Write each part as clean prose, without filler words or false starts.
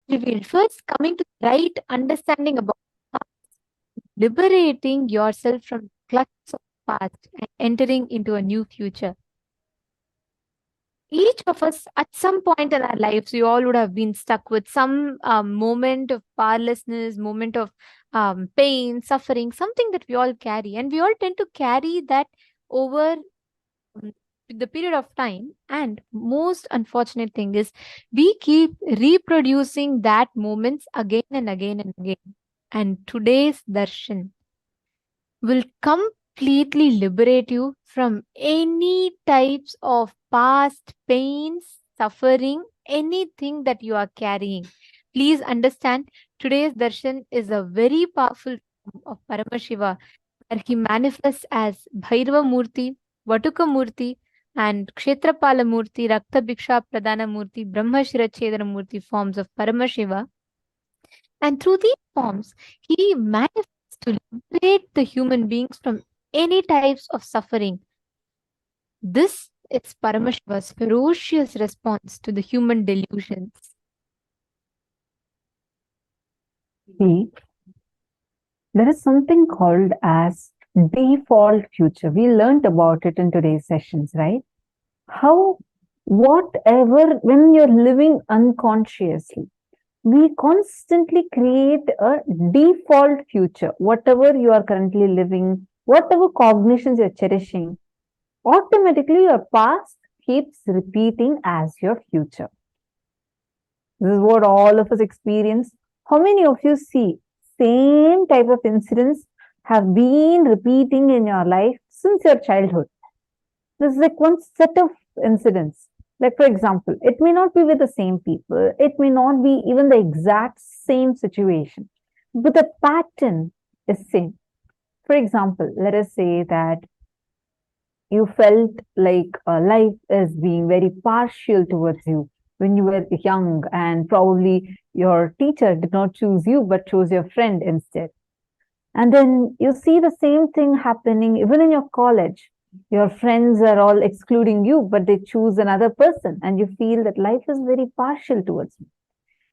revealed. First, coming to the right understanding about liberating yourself from the clutches of the past and entering into a new future. Each of us, at some point in our lives, we all would have been stuck with some moment of powerlessness, moment of pain, suffering, something that we all carry. And we all tend to carry that over um, the period of time. And most unfortunate thing is we keep reproducing that moments again and again and again. And today's darshan will completely liberate you from any types of past pains, suffering, anything that you are carrying. Please understand, today's darshan is a very powerful form of Paramashiva, where he manifests as Bhairava Moorthy, Vatuka Moorthy, and Kshetrapala Moorthy, Rakta Bhiksha Pradana Moorthy, Brahma Shirachedana Moorthy forms of Paramashiva. And through these forms, he manifests to liberate the human beings from any types of suffering. This is Paramashiva's ferocious response to the human delusions. See, there is something called as default future. We learned about it in today's sessions, right? How, whatever, when you're living unconsciously, we constantly create a default future. Whatever you are currently living, whatever cognitions you're cherishing, automatically your past keeps repeating as your future. This is what all of us experience. How many of you see same type of incidents have been repeating in your life since your childhood? This is like one set of incidents. Like, for example, it may not be with the same people, it may not be even the exact same situation, but the pattern is same. For example, let us say that you felt like life is being very partial towards you when you were young, and probably your teacher did not choose you but chose your friend instead. And then you see the same thing happening even in your college. Your friends are all excluding you, but they choose another person, and you feel that life is very partial towards me.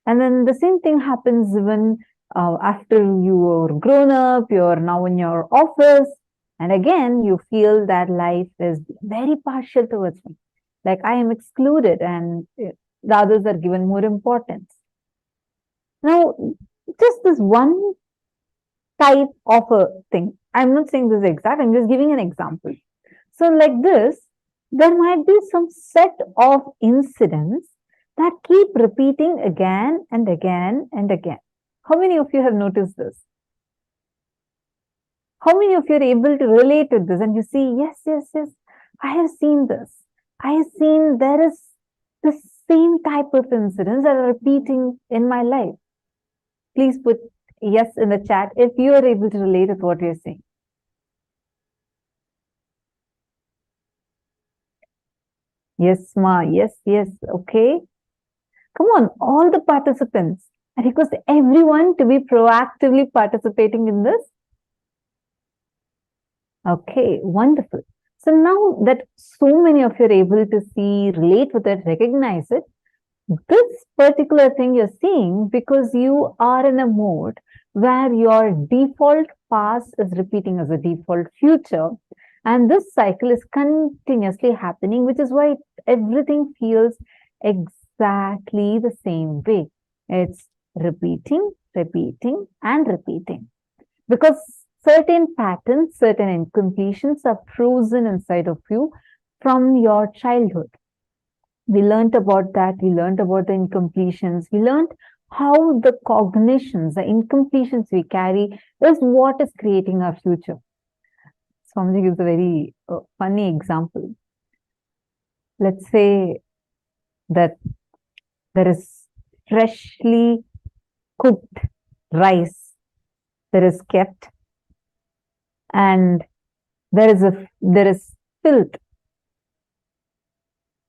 And then the same thing happens even after you are grown up, you're now in your office, and again you feel that life is very partial towards me. Like I am excluded, and the others are given more importance. Now, just this one type of a thing. I'm not saying this is exact, I'm just giving an example. So, like this, there might be some set of incidents that keep repeating again and again and again. How many of you have noticed this? How many of you are able to relate to this and you see, yes, yes, yes, I have seen this. I have seen there is the same type of incidents that are repeating in my life. Please put yes in the chat if you are able to relate with what we are saying. Yes, Ma. Yes, yes. Okay. Come on, all the participants. I request everyone to be proactively participating in this. Okay, wonderful. So now that so many of you are able to see, relate with it, recognize it, this particular thing you're seeing because you are in a mode where your default past is repeating as a default future. And this cycle is continuously happening, which is why everything feels exactly the same way. It's repeating, repeating, and repeating. Because certain patterns, certain incompletions are frozen inside of you from your childhood. We learned about that. We learned about the incompletions. We learned how the cognitions, the incompletions we carry is what is creating our future. Swamiji gives a very funny example. Let's say that there is freshly cooked rice that is kept, and there is filth.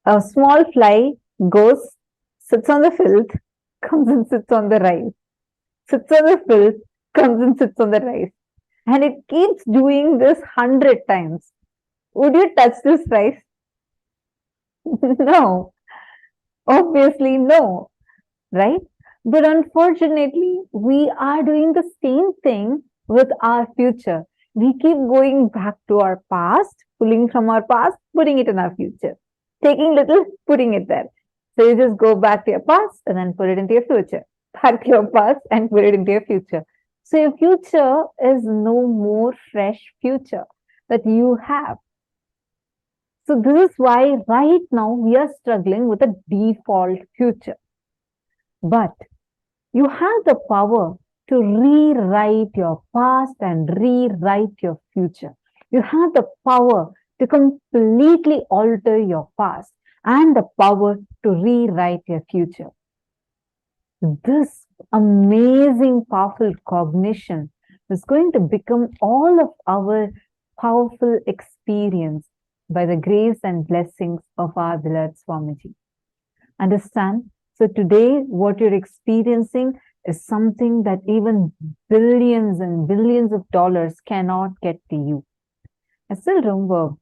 A small fly goes, sits on the filth, comes and sits on the rice, sits on the filth, comes and sits on the rice, and it keeps doing this 100 times. Would you touch this rice? No, obviously no, right? But unfortunately, we are doing the same thing with our future. We keep going back to our past, pulling from our past, putting it in our future, taking little, putting it there. So you just go back to your past and then put it into your future. Back to your past and put it into your future. So your future is no more fresh future that you have. So this is why right now we are struggling with a default future. But you have the power to rewrite your past and rewrite your future. You have the power to completely alter your past and the power to rewrite your future. This amazing, powerful cognition is going to become all of our powerful experience by the grace and blessings of our beloved Swamiji. Understand? So today, what you're experiencing is something that even billions and billions of dollars cannot get to you. I still remember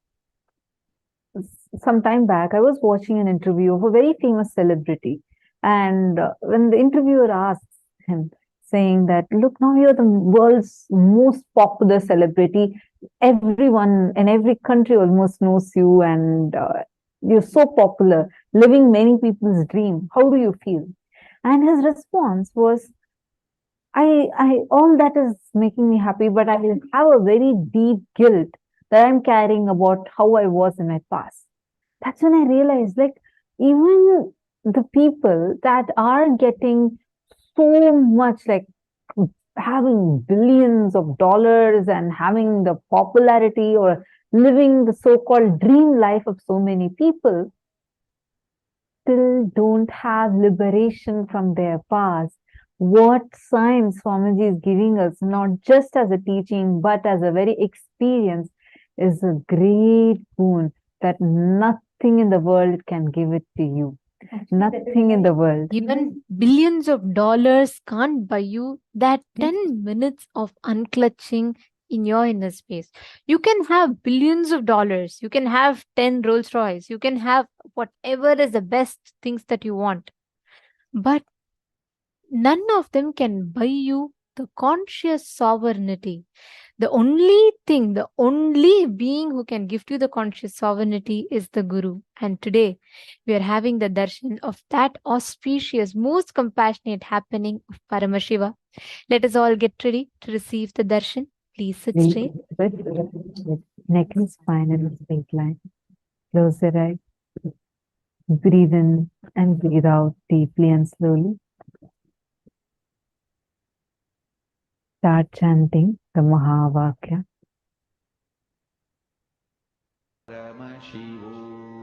some time back, I was watching an interview of a very famous celebrity. And when the interviewer asked him, saying that, look, now you're the world's most popular celebrity. Everyone in every country almost knows you, and you're so popular, living many people's dream. How do you feel? And his response was, all that is making me happy, but I have a very deep guilt that I'm carrying about how I was in my past. That's when I realized, like, even the people that are getting so much, like, having billions of dollars and having the popularity or living the so-called dream life of so many people, still don't have liberation from their past. What science Swamiji is giving us, not just as a teaching, but as a very experience, is a great boon that nothing in the world can give it to you. Nothing in the world. Even billions of dollars can't buy you that 10 minutes of unclutching in your inner space. You can have billions of dollars, you can have 10 Rolls Royce, you can have whatever is the best things that you want. But none of them can buy you the conscious sovereignty. The only thing, the only being who can gift you the conscious sovereignty is the Guru. And today we are having the darshan of that auspicious, most compassionate happening of Paramashiva. Let us all get ready to receive the darshan. Please sit straight. Neck is spine and straight line. Close your eyes. Breathe in and breathe out deeply and slowly. Start chanting the Mahavakya. Paramashivam.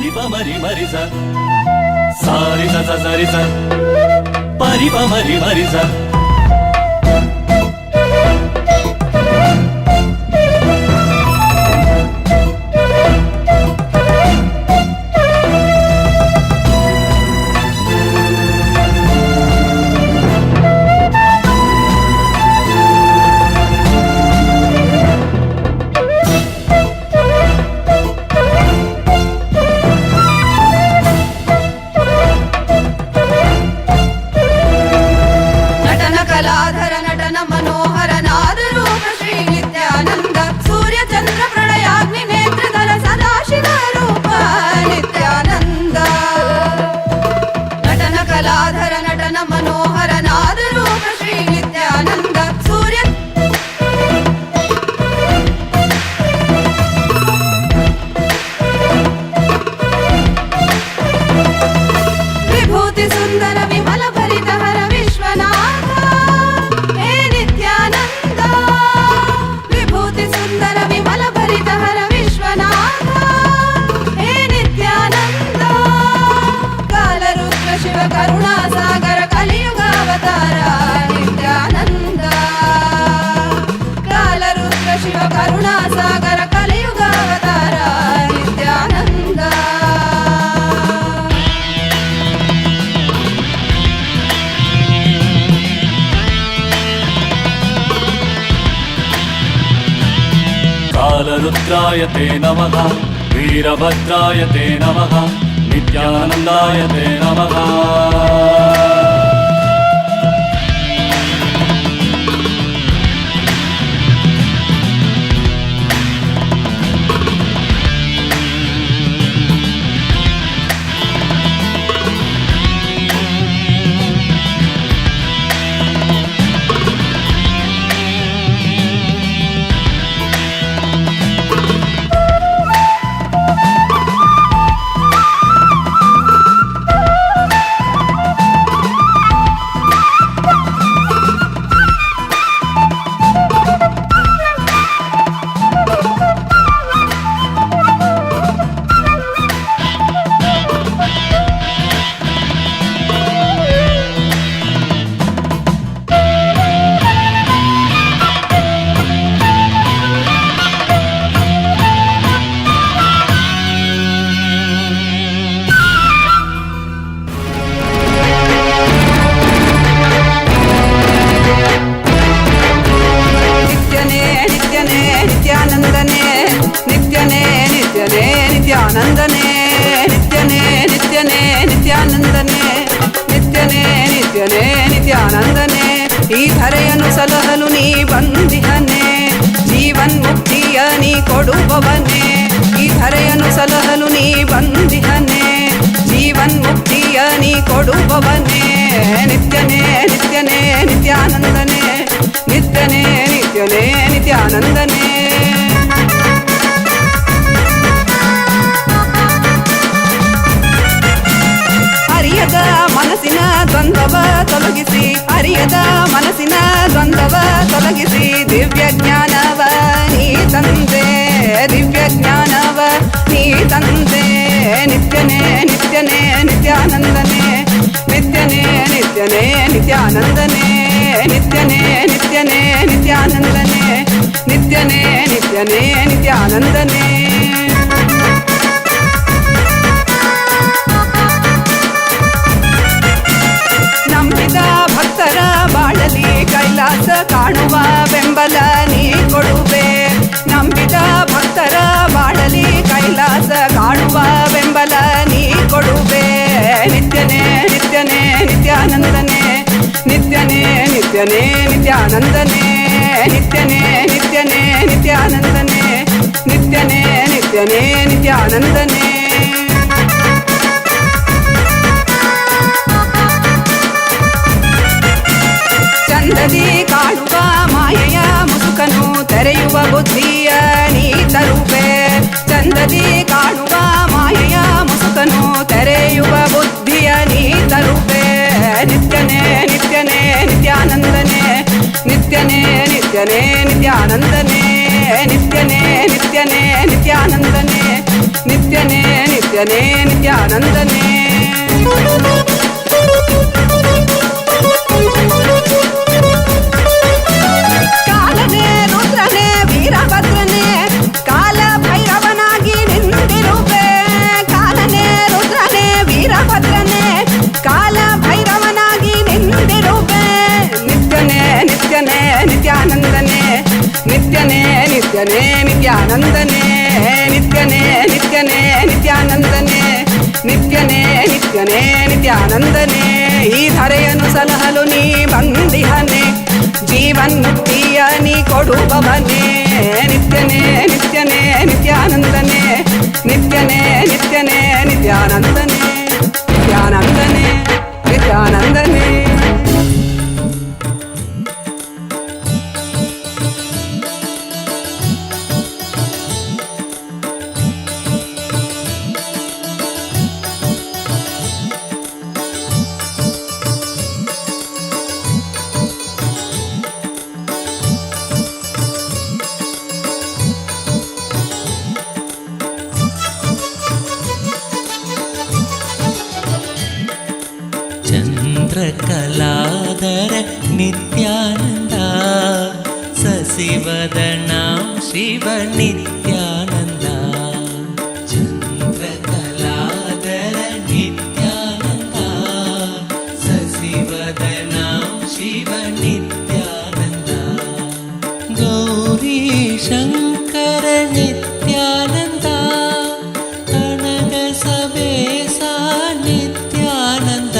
pari pa mari mari sa sa ri sa sa sa ri sa pari pa mari mari sa. कालरुद्राय ते नमः, वीरभद्राय ते नमः, नित्यानन्दाय ते नमः। ನಿತ್ಯಾನಂದನೆ ಈ ಧರೆಯನ್ನು ಸಲಹಲು ನೀ ಬಂದಿಹನೆ, ಜೀವನ್ ಮುಕ್ತಿಯ ನೀ ಕೊಡುವವನೇ. ಈ ಧರೆಯನ್ನು ಸಲಹಲು ನೀ ಬಂದಿಹನೆ, ಜೀವನ್ ಮುಕ್ತಿಯ ನೀ ಕೊಡುವವನೇ. ನಿತ್ಯನೇ ನಿತ್ಯನೇ ನಿತ್ಯಾನಂದನೆ, ನಿತ್ಯನೇ ನಿತ್ಯನೇ ನಿತ್ಯಾನಂದನೆ. ಅರಿಯದ ಮನಸ್ಸಿನ ದ್ವಂದ್ವವ ತೊಲಗಿಸಿ, ಅರಿಯದ ಮನಸ್ಸಿನ ದ್ವಂದ್ವವ ತೊಲಗಿಸಿ, ದಿವ್ಯ ಜ್ಞಾನವ ನೀ ತಂದೆ, ದಿವ್ಯ ಜ್ಞಾನವ ನೀ ತಂದೆ. ನಿತ್ಯನೇ ನಿತ್ಯನೇ ನಿತ್ಯಾನಂದನೆ, ನಿತ್ಯನೇ ನಿತ್ಯನೇ ನಿತ್ಯಾನಂದನೆ, ನಿತ್ಯನೇ ನಿತ್ಯನೇ ನಿತ್ಯಾನಂದನೆ, ನಿತ್ಯನೇ ನಿತ್ಯನೇ ನಿತ್ಯಾನಂದನೆ. ನಂಬಿದ ಭಕ್ತರ ಬಾಳಲಿ ಕೈಲಾಸ ಕಾಣುವ ಬೆಂಬಲ ನೀ ಕೊಡುವೆ. ನಂಬಿದ ಭಕ್ತರ ಬಾಳಲಿ ಕೈಲಾಸ ಕಾಣುವ ಬೆಂಬಲ ನೀ ಕೊಡುವೆ. ನಿತ್ಯನೇ ನಿತ್ಯನೇ ನಿತ್ಯಾನಂದನೆ, ನಿತ್ಯನೇ ನಿತ್ಯನೇ ನಿತ್ಯಾನಂದನೆ, ನಿತ್ಯನೇ ನಿತ್ಯನೇ ನಿತ್ಯಾನಂದನೆ, ನಿತ್ಯನೇ ನಿತ್ಯನೇ ನಿತ್ಯಾನಂದನೆ. ಚಂದದಿ ಕಾಣುವ ಮಾಯೆಯ ಮುಸುಕನು ತೆರೆಯುವ ಬುದ್ಧಿಯ ನೀ ತರುವೆ. ಚಂದದಿ ಕಾಣುವ ಮಾಯೆಯ ಮುಸುಕನು ತೆರೆಯುವ ಬುದ್ಧಿಯ ನೀ ತರುವೆ. ನಿತ್ಯನೇ ನಿತ್ಯನೇ ನಿತ್ಯಾನಂದನೆ, ನಿತ್ಯನೇ ನಿತ್ಯನೇ ನಿತ್ಯಾನಂದನೆ, ನಿತ್ಯನೇ ನಿತ್ಯನೇ ನಿತ್ಯಾನಂದನೆ, ನಿತ್ಯನೇ ನಿತ್ಯ ನಿತ್ಯನೇ ನಿತ್ಯಾನಂದನೇ. ಕಾಲನೇ ರುದ್ರನೇ ವೀರಭದ್ರನೇ ಕಾಲ ಭೈರವನಾಗಿ ನಿಂತಿರುವೆ. ಕಾಲನೇ ರುದ್ರನೇ ವೀರಭದ್ರನೇ ಕಾಲ ಭೈರವನಾಗಿ ನಿಂತಿರುವೆ. ನಿತ್ಯನೇ ನಿತ್ಯನೇ ನಿತ್ಯಾನಂದನೇ ನಿತ್ಯನೇ ನಿತ್ಯನೇ ನಿತ್ಯಾನಂದನೇ. ನಿತ್ಯನೇ ನಿತ್ಯನೇ ನಿತ್ಯಾನಂದನೇ ನಿತ್ಯನೇ ನಿತ್ಯನೇ ನಿತ್ಯಾನಂದನೇ. ಈ ಧರೆಯನ್ನು ಸಲಹಲು ನೀ ಬಂದಿಹನೆ ಜೀವನ್ಮುಕ್ತಿಯ ನೀ ಕೊಡುವವನೇ. ನಿತ್ಯನೇ ನಿತ್ಯನೇ ನಿತ್ಯಾನಂದನೇ ನಿತ್ಯನೇ ನಿತ್ಯನೇ ನಿತ್ಯಾನಂದನೇ. ನಿತ್ಯಾನಂದನೇ ನಿತ್ಯಾನಂದನೇ. ಚಂದ್ರಕಲಾಧರ ನಿತ್ಯಾನಂದ ಸಸಿವದನಾಂ ಶಿವ ನಿತ್ಯಾನಂದ. ಚಂದ್ರಕಲಾಧರ ನಿತ್ಯಾನಂದ ಸಸಿವದನಾಂ ಶಿವ ನಿತ್ಯಾನಂದ. ಗೌರಿ ಶಂಕರ ನಿತ್ಯಾನಂದ ಕನಕ ಸಬೇಸ ನಿತ್ಯಾನಂದ.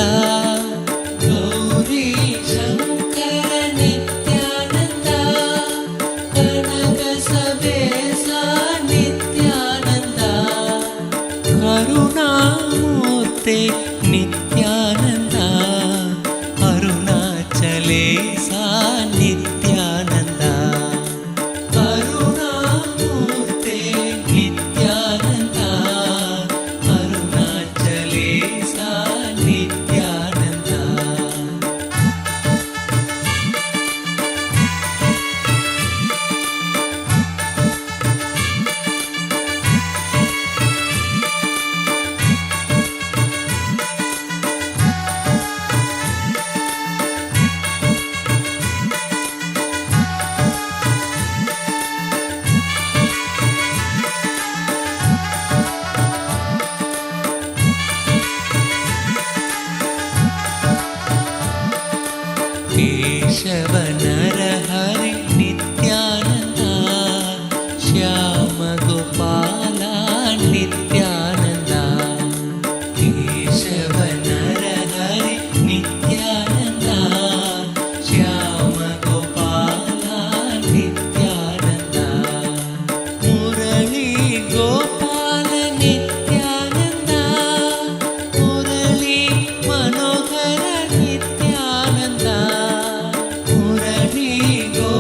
ಗೌರಿ ಶಂಕರ ನಿತ್ಯಾನಂದ ಕನಕ ಸಬೇಸ ನಿತ್ಯಾನಂದ. ಕರುಣಾಮೂರ್ತಿ ನಿತ್ಯಾನಂದ ಅರುಣಾಚಲೇಶ ನಿತ್ಯಾನಂದ. ಕರುಣಾಮೂರ್ತಿ ನಿತ್ಯಾನಂದ ಅರುಣಾಚಲೇಶ ನಿತ್ಯಾನಂದ. ಕೇಶವ ನರಹರಿ ನಿತ್ಯಾನಂದ ಶ್ಯಾಮ ಗೋಪಾಲ ನಿತ್ಯಾನಂದ. ಕೇಶವ ನರಹರಿ ನಿತ್ಯಾನಂದ ಶ್ಯಾಮ ಗೋಪಾಲ ನಿತ್ಯಾನಂದ. ಮುರಳಿ ಗೋಪಾಲ ನಿತ್ಯಾನಂದ ಮುರಳಿ ಮನೋಹರ ನಿತ್ಯಾನಂದ. ಮುರಳಿ ಗೋ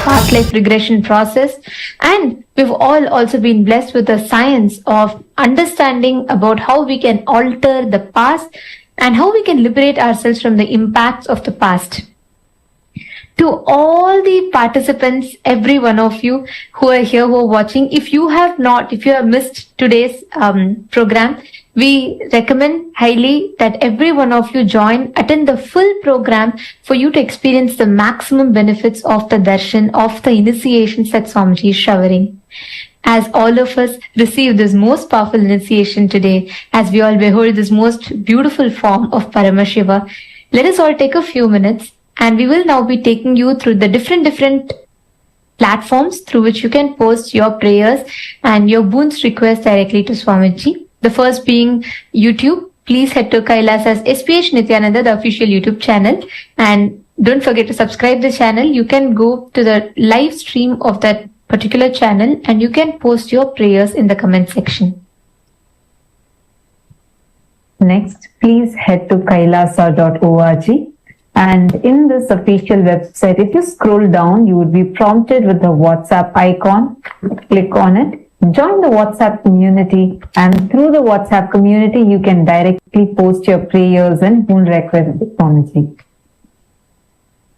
past life regression process, and we've all also been blessed with the science of understanding about how we can alter the past and how we can liberate ourselves from the impacts of the past. To all the participants, every one of you who are here, who are watching, if you have missed today's program, we recommend highly that every one of you attend the full program for you to experience the maximum benefits of the darshan, of the initiations that Swamiji is showering. As all of us receive this most powerful initiation today, as we all behold this most beautiful form of Paramashiva, let us all take a few minutes, and we will now be taking you through the different platforms through which you can post your prayers and your boons requests directly to Swamiji. The first being YouTube. Please head to Kailasa's SPH Nithyananda, the official YouTube channel, and don't forget to subscribe the channel. You can go to the live stream of that particular channel and you can post your prayers in the comment section. Next, please head to kailasa.org. And in this official website, if you scroll down, you would be prompted with the WhatsApp icon. Click on it. Join the WhatsApp community, and through the WhatsApp community, you can directly post your prayers and boon requests to Swamiji.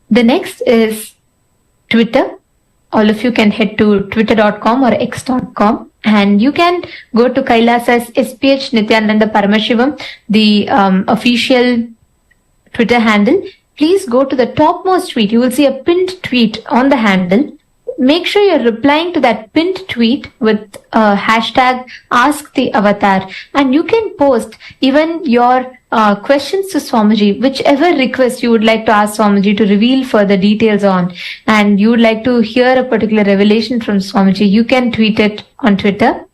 The next is Twitter. All of you can head to twitter.com or x.com, and you can go to Kailasa's SPH Nithyananda Paramashivam, the official Twitter handle. Please go to the topmost tweet. You will see a pinned tweet on the handle. Make sure you're replying to that pinned tweet with hashtag #AskTheAvatar, and you can post even your questions to Swamiji, whichever request you would like to ask Swamiji to reveal further details on, and you would like to hear a particular revelation from Swamiji, you can tweet it on Twitter.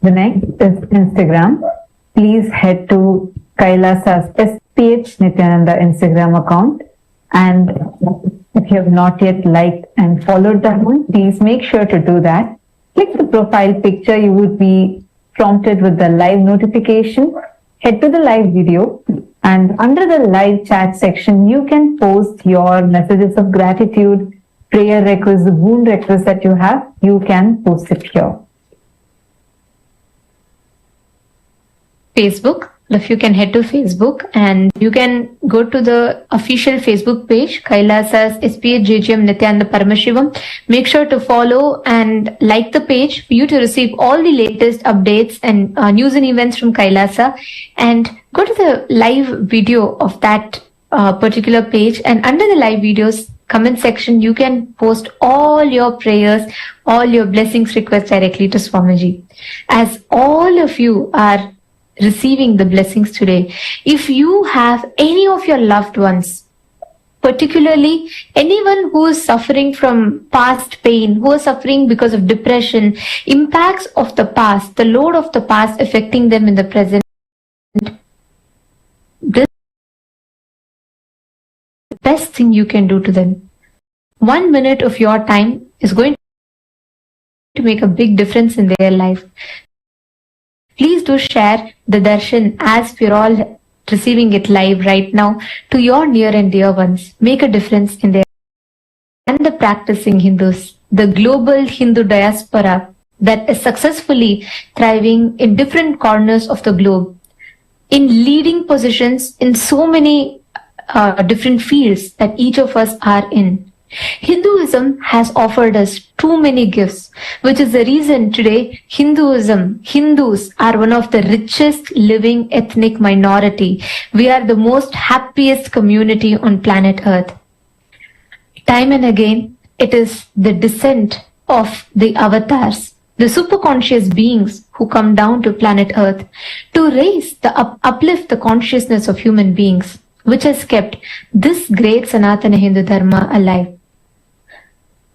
The next is Instagram. Please head to Kailasa's SPH Nithyananda Instagram account. And if you have not yet liked and followed that one, please make sure to do that. Click the profile picture. You would be prompted with the live notification. Head to the live video, and under the live chat section, you can post your messages of gratitude, prayer requests, boon requests that you have. You can post it here. Facebook. If you can head to Facebook, and you can go to the official Facebook page, Kailasa's SPH JGM Nithyananda Paramashivam. Make sure to follow and like the page for you to receive all the latest updates and news and events from Kailasa. And go to the live video of that particular page, and under the live videos comment section, you can post all your prayers, all your blessings requests directly to Swamiji. As all of you are receiving the blessings today, if you have any of your loved ones, particularly anyone who is suffering from past pain, who is suffering because of depression, impacts of the past, the load of the past affecting them in the present, this is the best thing you can do to them. 1 minute of your time is going to make a big difference in their life. Please do share the darshan as we're all receiving it live right now to your near and dear ones. Make a difference in their and the practicing Hindus, the global Hindu diaspora that is successfully thriving in different corners of the globe, in leading positions in so many different fields that each of us are in. Hinduism has offered us too many gifts, which is the reason today Hindus are one of the richest living ethnic minority. We are the most happiest community on planet Earth. Time and again, it is the descent of the avatars, the superconscious beings who come down to planet Earth to raise uplift the consciousness of human beings, which has kept this great Sanatana Hindu Dharma alive.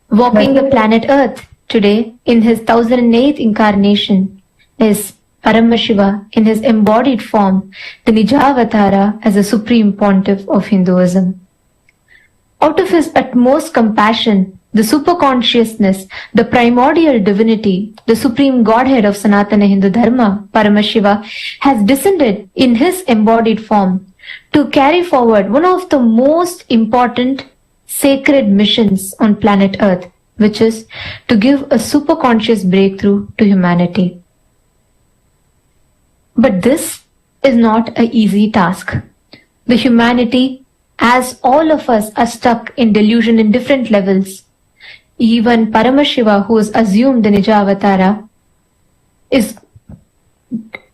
Walking the planet Earth today in his 1008th incarnation is Paramashiva in his embodied form, the Nijavatara as a supreme pontiff of Hinduism. Out of his utmost compassion, the superconsciousness, the primordial divinity, the supreme godhead of Sanatana Hindu Dharma, Paramashiva, has descended in his embodied form to carry forward one of the most important sacred missions on planet Earth, which is to give a superconscious breakthrough to humanity. But this is not an easy task. The humanity, as all of us, are stuck in delusion in different levels. Even Paramashiva, who is assumed the Nija Avatara,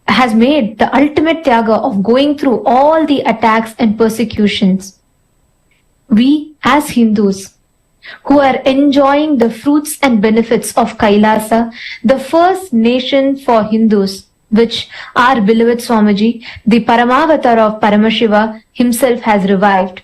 has made the ultimate tyaga of going through all the attacks and persecutions. We as Hindus, who are enjoying the fruits and benefits of Kailasa, the first nation for Hindus, which our beloved Swamiji, the Paramavatar of Paramashiva himself has revived.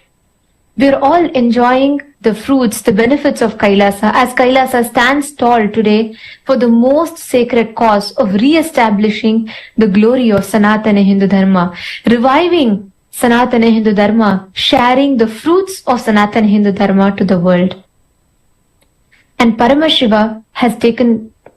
We're all enjoying the fruits, the benefits of Kailasa, as Kailasa stands tall today for the most sacred cause of re-establishing the glory of Sanatana Hindu Dharma, reviving Sanatana Hindu Dharma, sharing the fruits of Sanatana Hindu Dharma to the world. And Paramashiva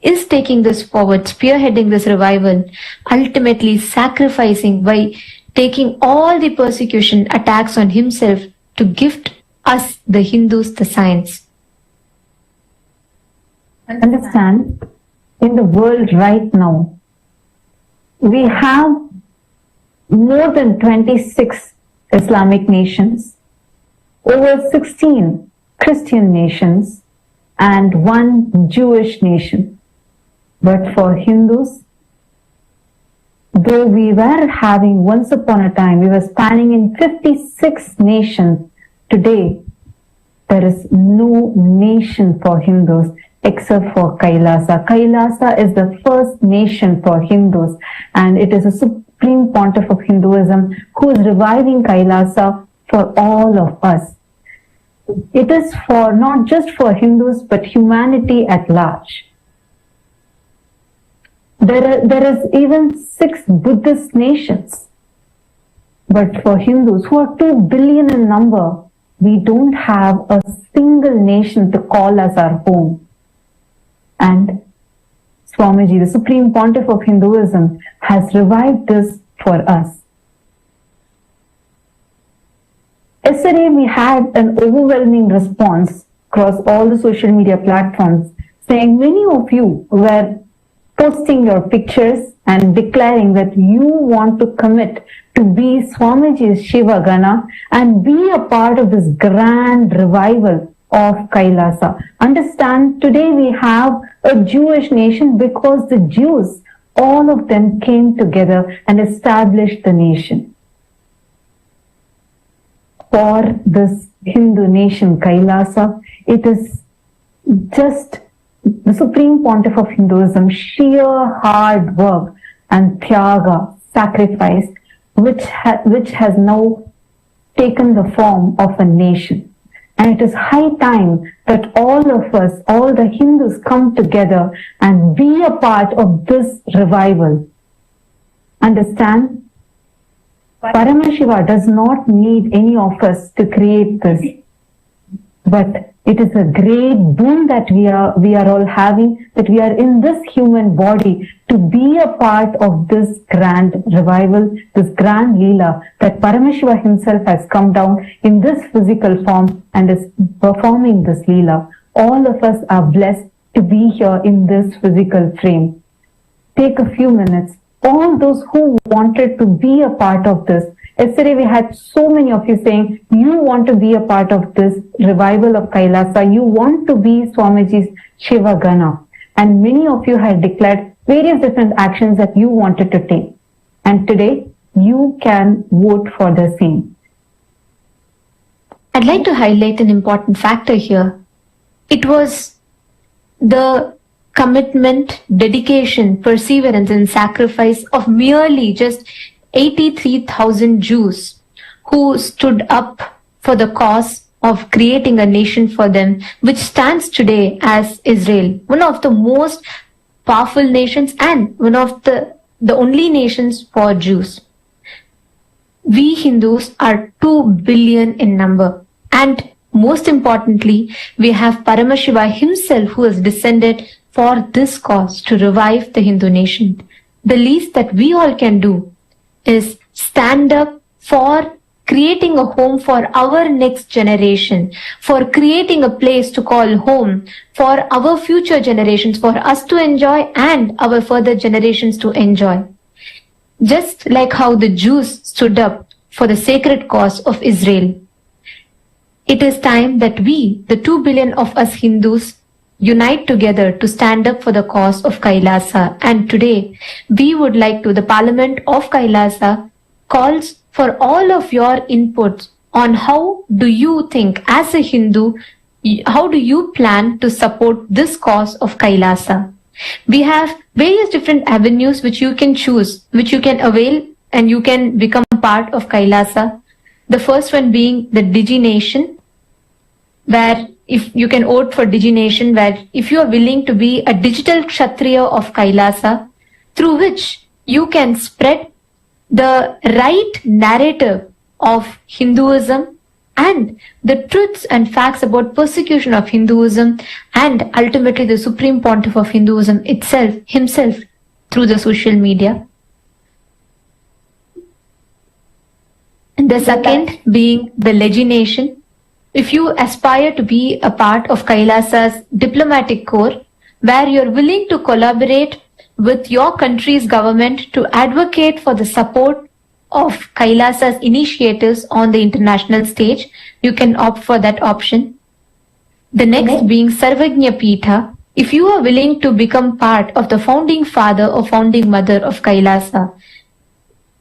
is taking this forward, spearheading this revival, ultimately sacrificing by taking all the persecution attacks on himself to gift us, the Hindus, the science. Understand, in the world right now, we have more than 26 Islamic nations, over 16 Christian nations, and one Jewish nation. But for Hindus, though we were having once upon a time, we were spanning in 56 nations, today there is no nation for Hindus except for Kailasa. Kailasa is the first nation for Hindus, and it is a supreme pontiff of Hinduism who is reviving Kailasa for all of us. It is for not just for Hindus but humanity at large. There is even 6 Buddhist nations. But for Hindus, who are 2 billion in number, we don't have a single nation to call as our home. And Swamiji, the Supreme Pontiff of Hinduism, has revived this for us. Yesterday, we had an overwhelming response across all the social media platforms, saying many of you were posting your pictures and declaring that you want to commit to be Swamiji's Shiva Gana and be a part of this grand revival of Kailasa. Understand, today we have a Jewish nation because the Jews, all of them came together and established the nation. For this Hindu nation, Kailasa, it is just the Supreme Pontiff of Hinduism, sheer hard work and tyaga, sacrifice, which has now taken the form of a nation. And it is high time that all of us, all the Hindus, come together and be a part of this revival. Understand? Paramashiva does not need any of us to create this. But it is a great boon that we are all having, that we are in this human body to be a part of this grand revival, this grand Leela, that Paramashiva himself has come down in this physical form and is performing this Leela. All of us are blessed to be here in this physical frame. Take a few minutes. All those who wanted to be a part of this. Yesterday we had so many of you saying, you want to be a part of this revival of Kailasa, you want to be Swamiji's Shiva Gana. And many of you had declared various different actions that you wanted to take. And today, you can vote for the same. I'd like to highlight an important factor here. It was the commitment, dedication, perseverance, and sacrifice of merely just 83,000 Jews who stood up for the cause of creating a nation for them, which stands today as Israel, one of the most powerful nations and one of the only nations for Jews. We Hindus are 2 billion in number, and most importantly, we have Paramashiva himself who has descended for this cause to revive the Hindu nation. The least that we all can do is stand up for creating a home for our next generation, for creating a place to call home for our future generations, for us to enjoy and our further generations to enjoy. Just like how the Jews stood up for the sacred cause of Israel. It is time that we, the 2 billion of us Hindus, unite together to stand up for the cause of Kailasa. And today, we would like to, the Parliament of Kailasa calls for all of your inputs on how do you think as a Hindu, how do you plan to support this cause of Kailasa? We have various different avenues which you can choose, which you can avail and you can become part of Kailasa. The first one being the Digination, where if you can vote for Digination, where if you are willing to be a digital Kshatriya of Kailasa, through which you can spread the right narrative of Hinduism and the truths and facts about persecution of Hinduism and ultimately the Supreme Pontiff of Hinduism himself through the social media. And the second being the Legination. If you aspire to be a part of Kailasa's diplomatic corps, where you're willing to collaborate with your country's government to advocate for the support of Kailasa's initiatives on the international stage, you can opt for that option. The next being Sarvajna Peetha. If you are willing to become part of the founding father or founding mother of Kailasa,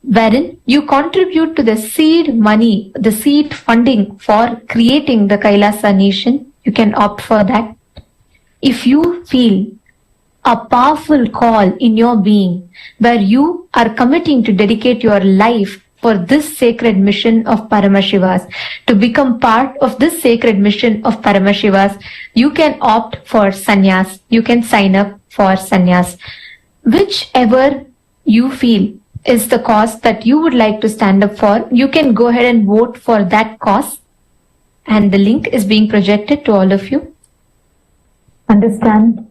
wherein you contribute to the seed money, the seed funding for creating the Kailasa nation, you can opt for that. If you feel a powerful call in your being where you are committing to dedicate your life for this sacred mission of Paramashivas, to become part of this sacred mission of Paramashivas, you can opt for sannyas. You can sign up for sannyas. Whichever you feel is the cause that you would like to stand up for, you can go ahead and vote for that cause. And the link is being projected to all of you. Understand,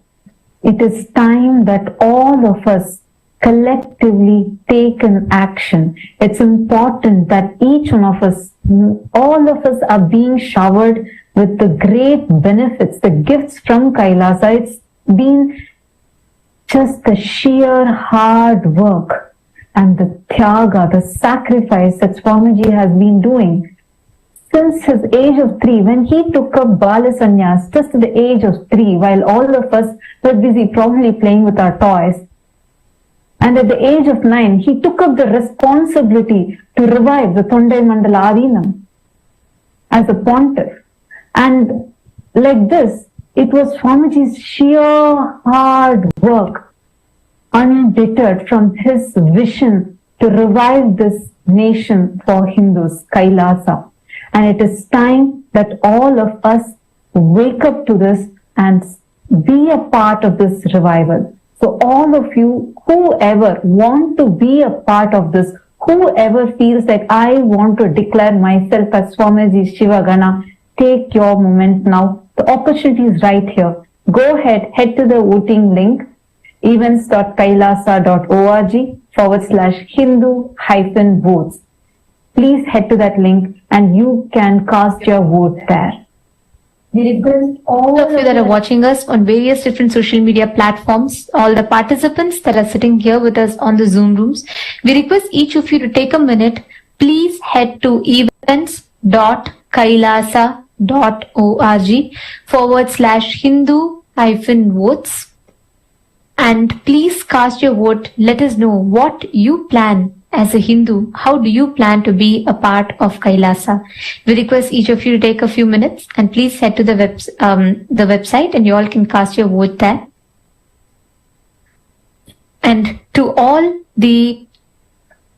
it is time that all of us collectively take an action. It's important that each one of us, all of us are being showered with the great benefits, the gifts from Kailasa. It's been just the sheer hard work and the tyaga, the sacrifice that Swamiji has been doing since his age of 3, when he took up Bala Sannyas just at the age of 3, while all of us were busy probably playing with our toys. And at the age of 9, he took up the responsibility to revive the Tondai Mandala Adinam as a pontiff. And like this, it was Swamiji's sheer hard work, undeterred from his vision to revive this nation for Hindus, Kailasa. And it is time that all of us wake up to this and be a part of this revival. So all of you, whoever want to be a part of this, whoever feels like I want to declare myself as Swamiji Shivagana, take your moment now. The opportunity is right here. Go ahead, head to the voting link, events.kailasa.org/Hindu-votes. Please head to that link and you can cast your vote there. We request all of you that are watching us on various different social media platforms, all the participants that are sitting here with us on the Zoom rooms, we request each of you to take a minute. Please head to events.kailasa.org/Hindu-votes and please cast your vote. Let us know what you plan as a Hindu. How do you plan to be a part of Kailasa? We request each of you to take a few minutes and please head to the website and you all can cast your vote there. And to all the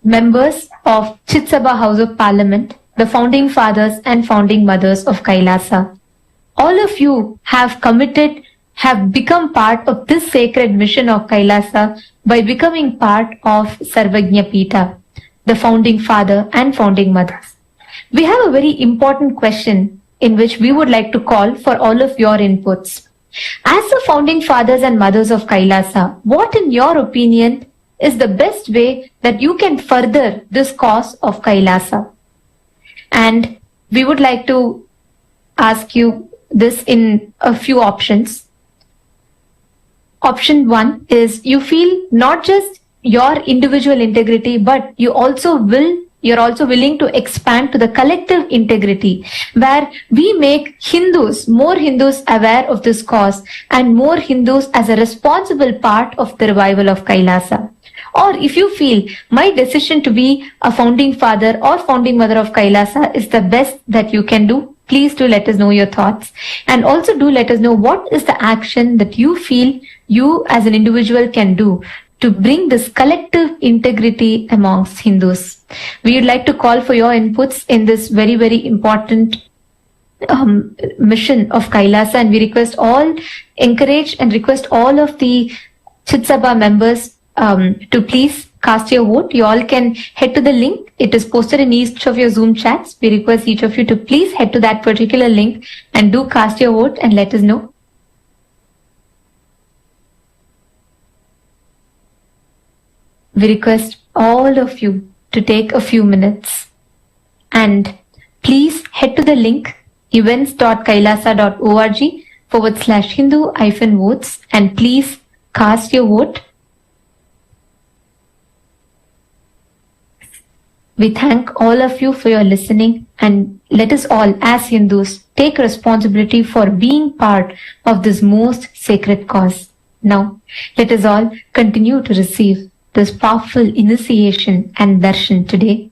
members of Chitsabha House of Parliament, the founding fathers and founding mothers of Kailasa, all of you have committed, have become part of this sacred mission of Kailasa by becoming part of Sarvajna Peetha, the founding father and founding mothers. We have a very important question in which we would like to call for all of your inputs. As the founding fathers and mothers of Kailasa, what in your opinion is the best way that you can further this cause of Kailasa? And we would like to ask you this in a few options. Option 1 is you feel not just your individual integrity, but you're also willing to expand to the collective integrity, where we make more Hindus aware of this cause and more Hindus as a responsible part of the revival of Kailasa. Or if you feel my decision to be a founding father or founding mother of Kailasa is the best that you can do, please do let us know your thoughts. And also do let us know what is the action that you feel you as an individual can do to bring this collective integrity amongst Hindus. We would like to call for your inputs in this very, very important mission of Kailasa, and we encourage and request all of the Chitsabha members to please cast your vote. You all can head to the link. It is posted in each of your Zoom chats. We request each of you to please head to that particular link and do cast your vote and let us know. We request all of you to take a few minutes and please head to the link events.kailasa.org/Hindu-votes and please cast your vote. We thank all of you for your listening, and let us all as Hindus take responsibility for being part of this most sacred cause. Now, let us all continue to receive this powerful initiation and darshan today.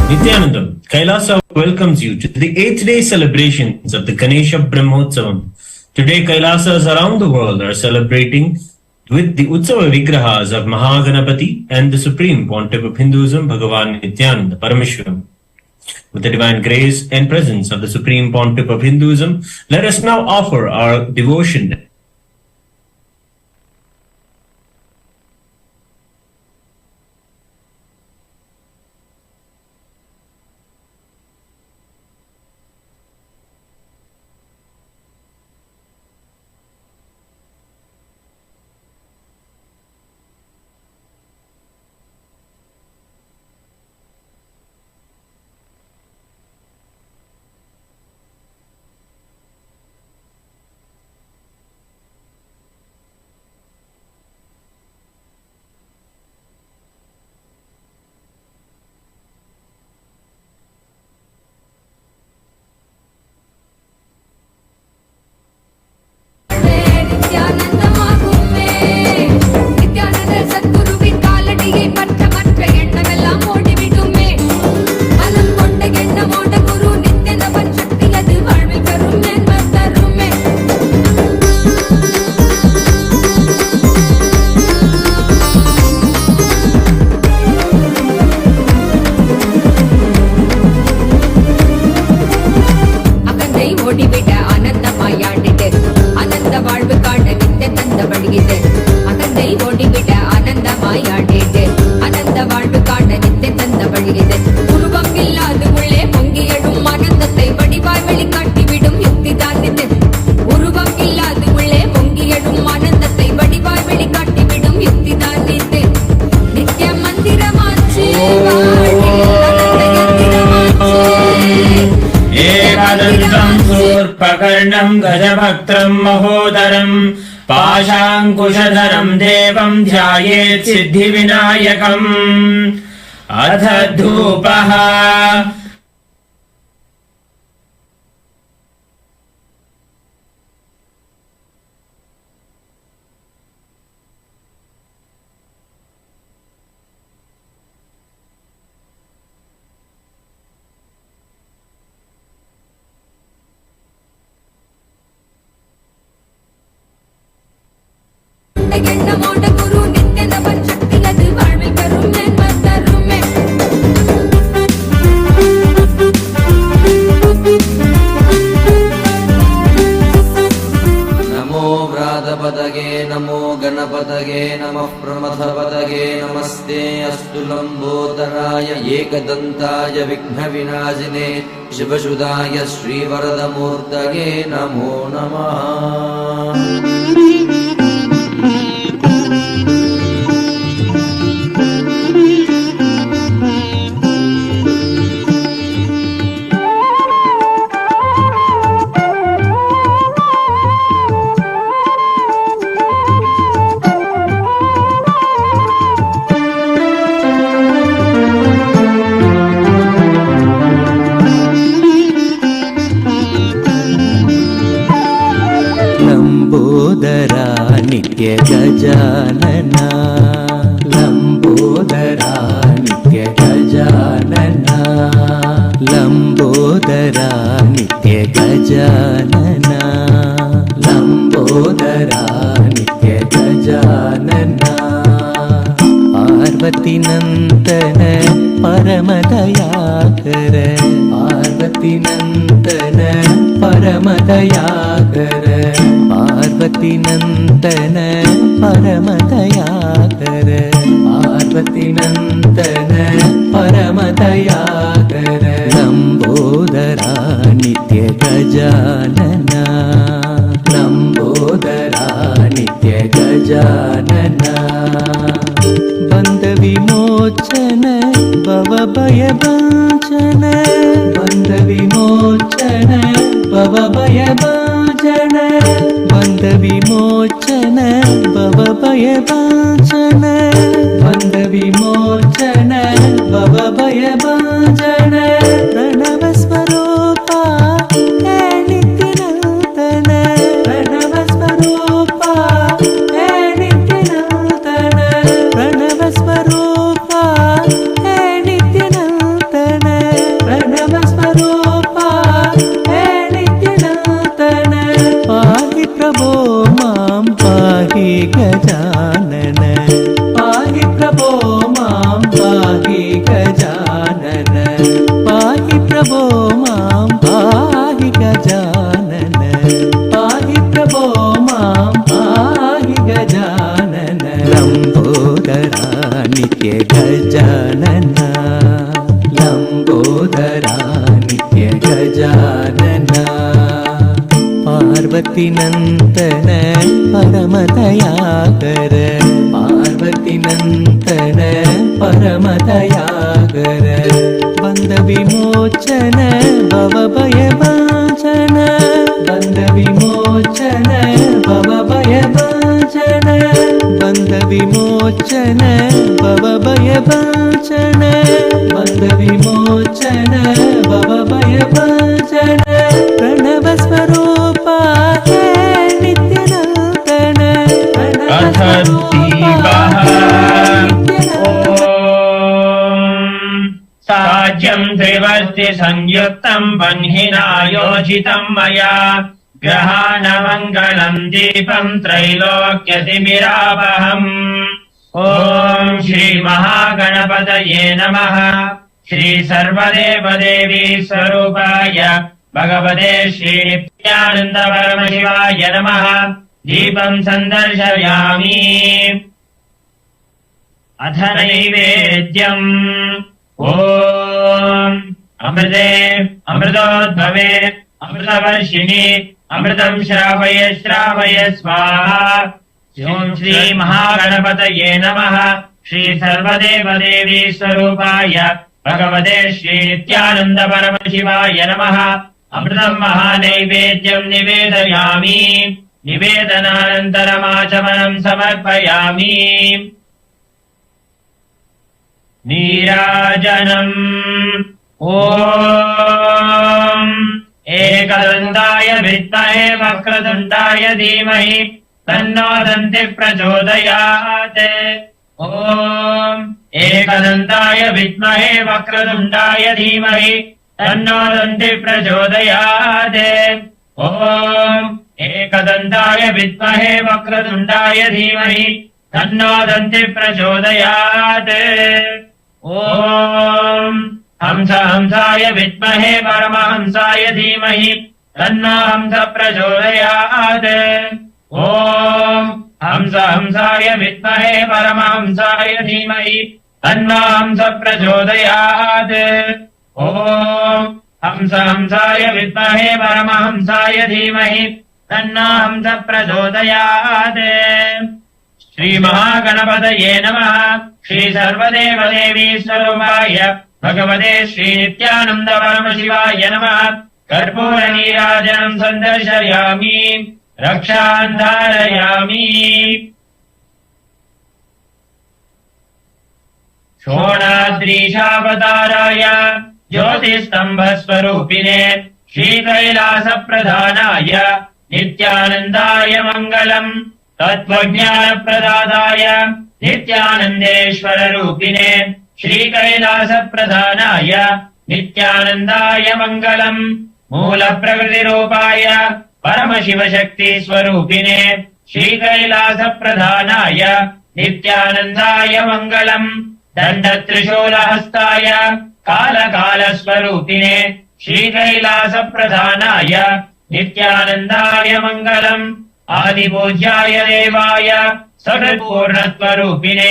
Nithyananda, Kailasa welcomes you to the 8th day celebrations of the Ganesha Brahmotsavam. Today, Kailasas around the world are celebrating with the Utsava Vigrahas of Mahaganapati and the Supreme Pontiff of Hinduism, Bhagavan Nithyananda, Paramashivam. With the divine grace and presence of the Supreme Pontiff of Hinduism, let us now offer our devotion. पर्णं गजवक्त्रं महोदरं पाशाङ्कुशधरं देवं ध्यायेत् सिद्धिविनायकम् अथ धूपः नमो गणपतये नमः प्रमथपतये नमस्ते अस्तु लंबोदराय एकदन्ताय विघ्नविनाशिने शिवसुदाय श्रीवरदमूर्तये नमो नमः। नित्य गजानना लंबोदरा नित्य गजानना लंबोदरा नित्य गजानना लंबोदरा नित्य गजानना पार्वती नंदन परमदयाकर पार्वती नंदन परमदयाकर पार्वती नंदन परमदयाकर पार्वती नंदन परमदयाकर लंबोदरा नित्य गजानना लंबोदरा नित्य गजानना बंद विमोचन भवभयभञ्जन बंद विमोचन भवभयभञ्जन बंद विमोचन भवभयभञ्जन बंद विमोचन भवभयभञ्जन प्रणव स्वरूपा हे नित्यनूतन प्रणव स्वरूपा हे नित्यनूतन प्रणव स्वरूपा हे नित्यनूतन प्रणव स्वरूपा हे नित्यनूतन पाहि प्रभो मां पाहि गजा प्रभो मां पाहि गजानन पाहि प्रभो मां पाहि गजानन लम्बोदरा नित्य गजानन लम्बोदरा नित्य गजानन पार्वती नंदन परमदयाकर पार्वती नंदन परमदयाकर बंद विमोचन भव भय वांचन बंद विमोचन भव भय वांचन बंद विमोचन भव भय वांचन बंद विमोचन भव भय वांचन प्रणव स्वरूपा हे नित्यानंदन अथ दीपः साज्यं त्रिवर्ति संयुक्तं बह्निना योजितं मया ग्रहाणमङ्गलं दीपं त्रैलोक्यतिमिरावहम् ॐ श्री महागणपतये नमः श्री सर्वदेवदेवी स्वरूपाय भगवते श्री नित्यानन्द परमशिवाय नमः दीपं सन्दर्शयामि अथ नैवेद्यम् ॐ अमृते अमृतोद्भवे अमृतवर्षिणि अमृतं श्रावय श्रावय स्वाहा ॐ श्री महागणपतये नमः श्री सर्वदेवदेवी स्वरूपाय भगवते श्री नित्यानन्द परमशिवाय नमः अमृतं महानैवेद्यं निवेदयामि निवेदनानन्तरमाचमनं समर्पयामि नीराजनम् ॐ एकदन्ताय विद्महे वक्रतुण्डाय धीमहि तन्नो दन्तिः प्रचोदयात् ॐ एकदन्ताय विद्महे वक्रतुण्डाय धीमहि तन्नो दन्तिः प्रचोदयात् ॐ एकदन्ताय विद्महे वक्रतुण्डाय धीमहि तन्नो दन्तिः प्रचोदयात् ॐ हंसाय विद्महे परमहंसाय धीमहि तन्नो हंस प्रचोदयात् ॐ हंसाय विद्महे परमहंसाय धीमहि तन्नो हंस प्रचोदयात् ॐ हंसाय विद्महे परमहंसाय धीमहि तन्नो हंस प्रचोदयात् श्री महागणपतये नमः श्री सर्वदेवदेवी स्वरूपाय भगवते श्री नित्यानन्द परमशिवाय नमः कर्पूर नीराजनं सन्दर्शयामि रक्षां धारयामि षोडशीशावताराय ज्योतिस्तम्भस्वरूपिणे श्रीकैलासप्रधानाय नित्यानन्दाय मङ्गलम् तत्त्वज्ञानप्रदाताय नित्यानन्देश्वररूपिणे श्रीकैलासप्रधानाय नित्यानन्दाय मङ्गलम् मूलप्रकृतिरूपाय परमशिवशक्तिस्वरूपिणे श्रीकैलासप्रधानाय नित्यानन्दाय मङ्गलम् दण्डत्रिशूलहस्ताय कालकालस्वरूपिणे श्रीकैलासप्रधानाय नित्यानन्दाय मङ्गलम् आदिपूज्याय देवाय सकृत्पूर्णत्वरूपिणे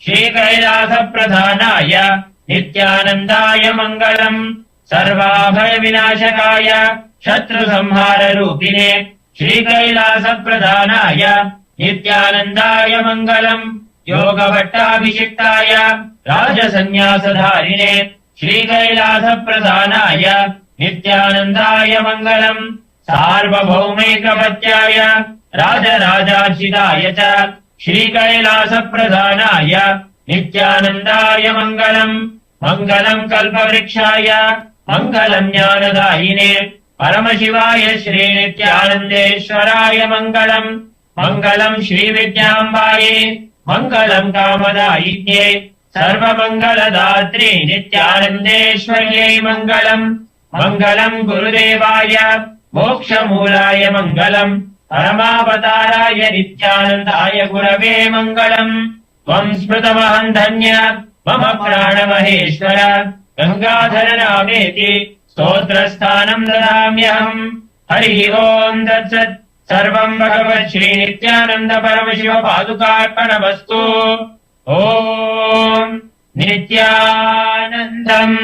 श्रीकैलासप्रधानाय नित्यानन्दाय मङ्गलम् सर्वाभयविनाशकाय शत्रुसंहाररूपिणे श्रीकैलासप्रधानाय नित्यानन्दाय मङ्गलम् योगभट्टाभिषिक्ताय राजसन्न्यासधारिणे श्रीकैलासप्रधानाय नित्यानन्दाय मङ्गलम् सार्वभौमैकपत्याय राजराजार्चिताय च श्रीकैलासप्रधानाय नित्यानन्दाय मङ्गलम् मङ्गलम् कल्पवृक्षाय मङ्गलम् ज्ञानदायिने परमशिवाय श्रीनित्यानन्देश्वराय मङ्गलम् मङ्गलम् श्रीविद्याम्बायै मङ्गलम् कामदायिन्ये सर्वमङ्गलदात्रे नित्यानन्देश्वर्यै मङ्गलम् मङ्गलम् गुरुदेवाय मोक्षमूलाय मङ्गलम् परमावताराय नित्यानन्दाय गुरवे मङ्गलम् त्वम् स्मृतमहम् धन्य मम प्राणमहेश्वर गङ्गाधर नामेति स्तोत्रस्थानं ददाम्यहम्। हरिः ओम् तत्सत्। सर्वं भगवत् श्री नित्यानन्द परमशिव पादुकार्पणमस्तु। ॐ नित्यानन्दम्।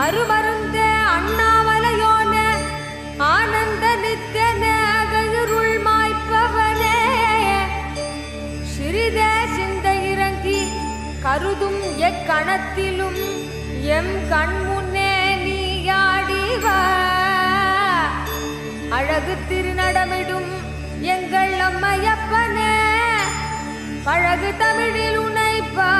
அருமருந்தே அண்ணாமலையோனே ஆனந்த நித்தியனே அகருள் மாய்ப்பவனே சிறிதே சிந்தை இறங்கி கருதும் எக்கணத்திலும் எம் கண்முன்னே நீயாடிவா அழகு திருநடமிடும் எங்கள் அம்மையப்பனே பழகு தமிழில் உனைப்பா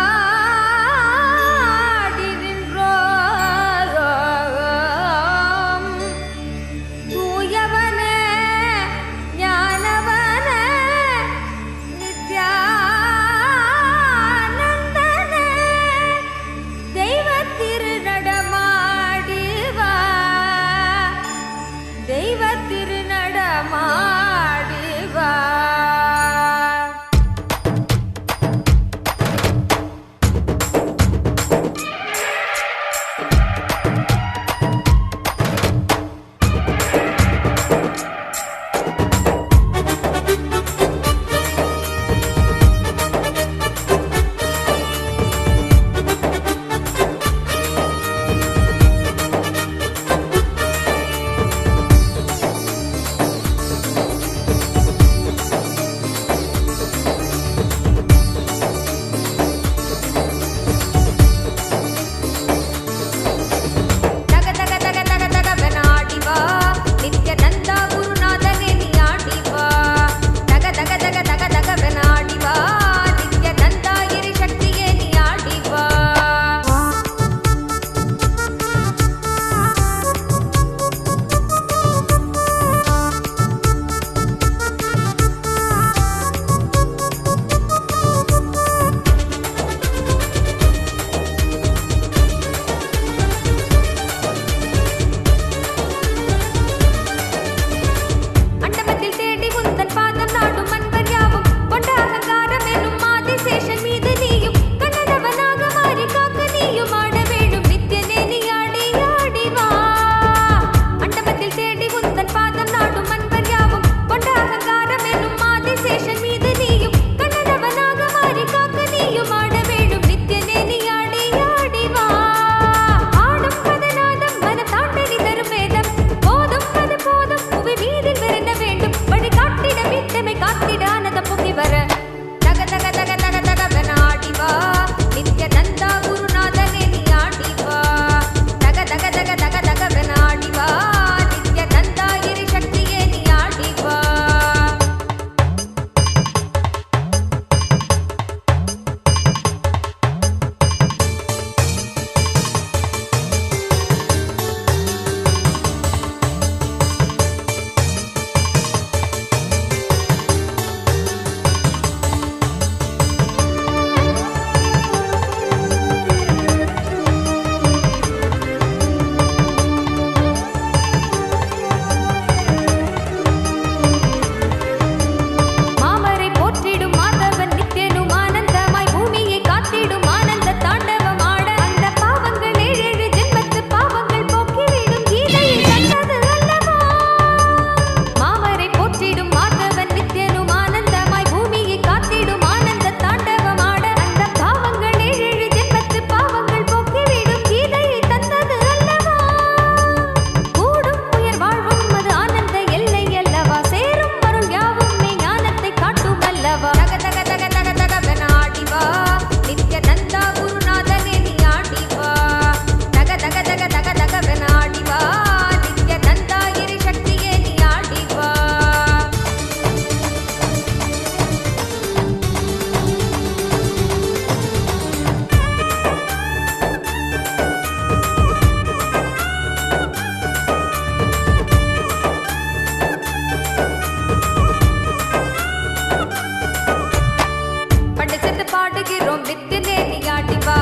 പാടുകിറോം നിത്യനേ നീയാടിവാ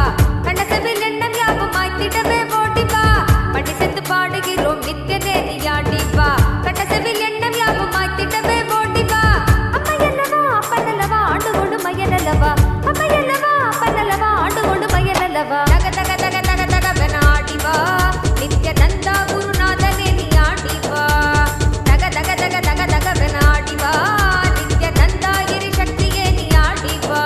കണ്ടസവിൽ എണ്ണം യാവുമായി തിടവേ ഓടിവാ പഠിച്ചെന്ന് പാടുകിറോം നിത്യനേ നീയാടിവാ കണ്ടസവിൽ എണ്ണം യാവുമായി തിടവേ ഓടിവാ അമ്മയല്ലവാ അപ്പനല്ലവാ ആണ്ടുകൊണ്ട് മയ്യനല്ലവാ അമ്മയല്ലവാ അപ്പനല്ലവാ ആണ്ടുകൊണ്ട് മയ്യനല്ലവാ തക തക തക തക തക വെനാടിവാ നിത്യനന്ദ ഗുരുനാഥനെ നീയാടിവാ തക തക തക തക തക വെനാടിവാ നിത്യനന്ദ ഗിരിശക്തിയെ നീയാടിവാ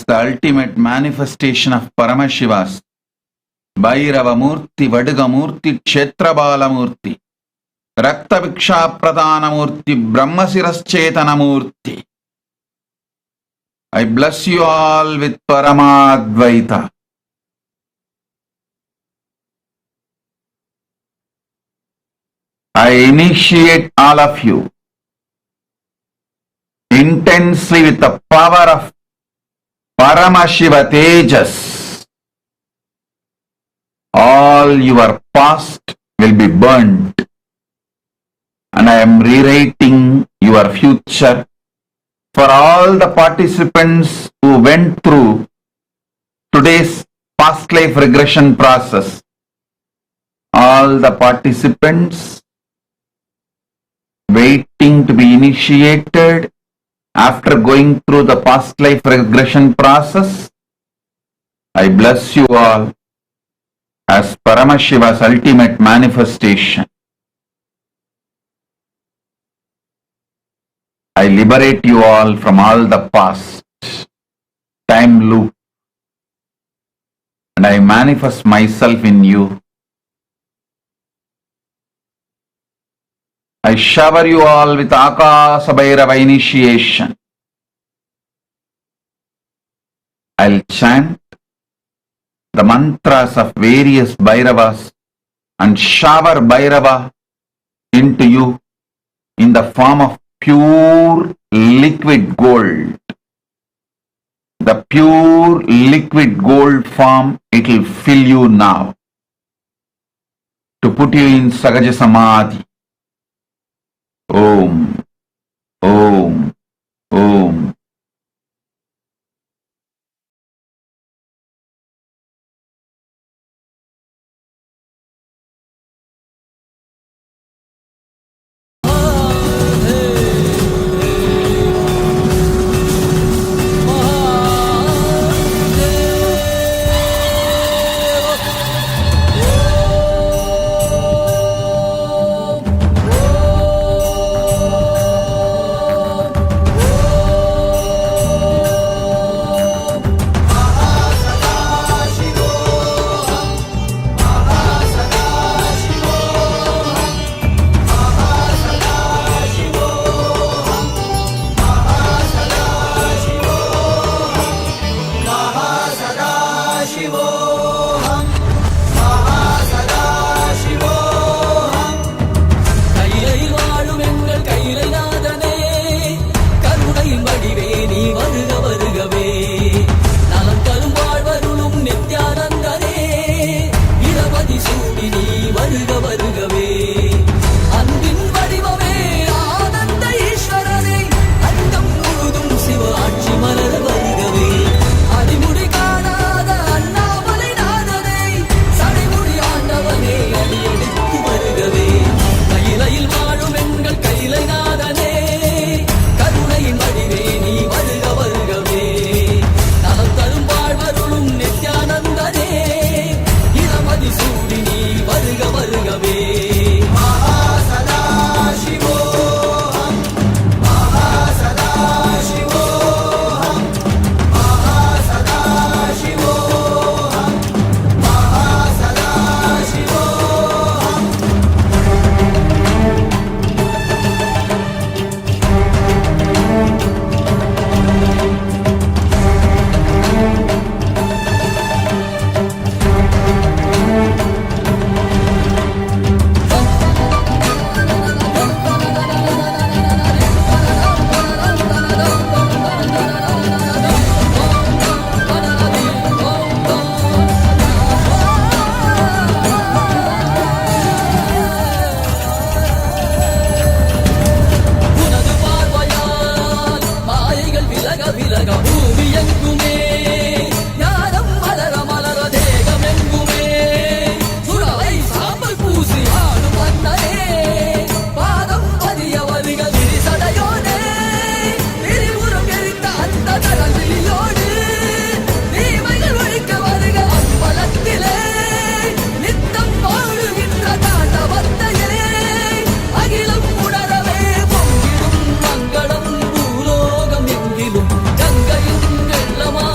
as the ultimate manifestation of Paramashivas, Bhairava Moorthy, Vadiga Moorthy, Kshetrabala Moorthy, Rakta Viksha Pradhana Moorthy, Brahmasiras Chetana Moorthy. I bless you all with Paramadvaita. I initiate all of you intensely with the power of Paramashiva Tejas. All your past will be burnt, and I am rewriting your future for all the participants who went through today's past life regression process. All the participants waiting to be initiated after going through the past life regression process, I bless you all as Paramashiva's ultimate manifestation. I liberate you all from all the past time loop, and I manifest myself in you. I shower you all with Akasa Bhairava initiation. I'll chant the mantras of various Bhairavas and shower Bhairava into you in the form of pure liquid gold. The pure liquid gold form, it will fill you now to put you in Sahaja Samadhi. Om, Om, Om. கங்கையும் வெள்ளமா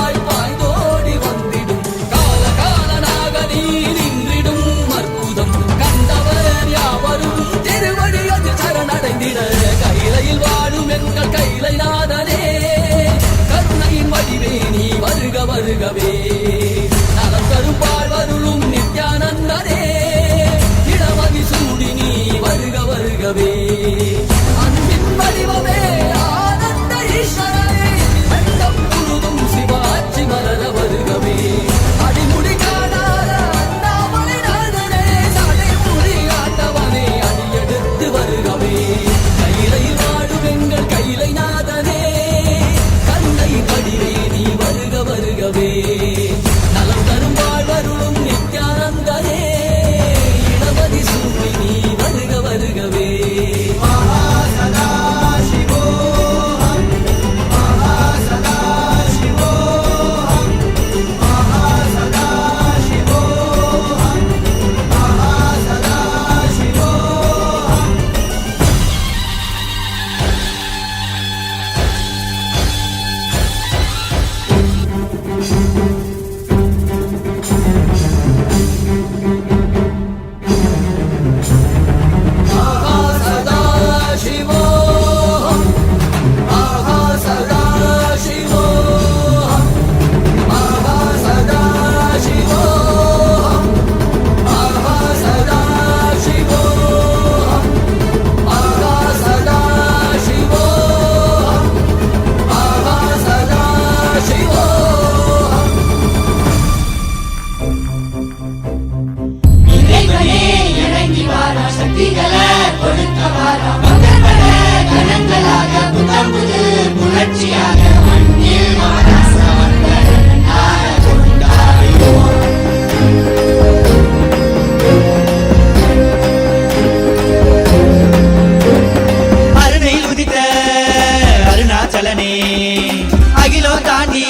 தாண்டி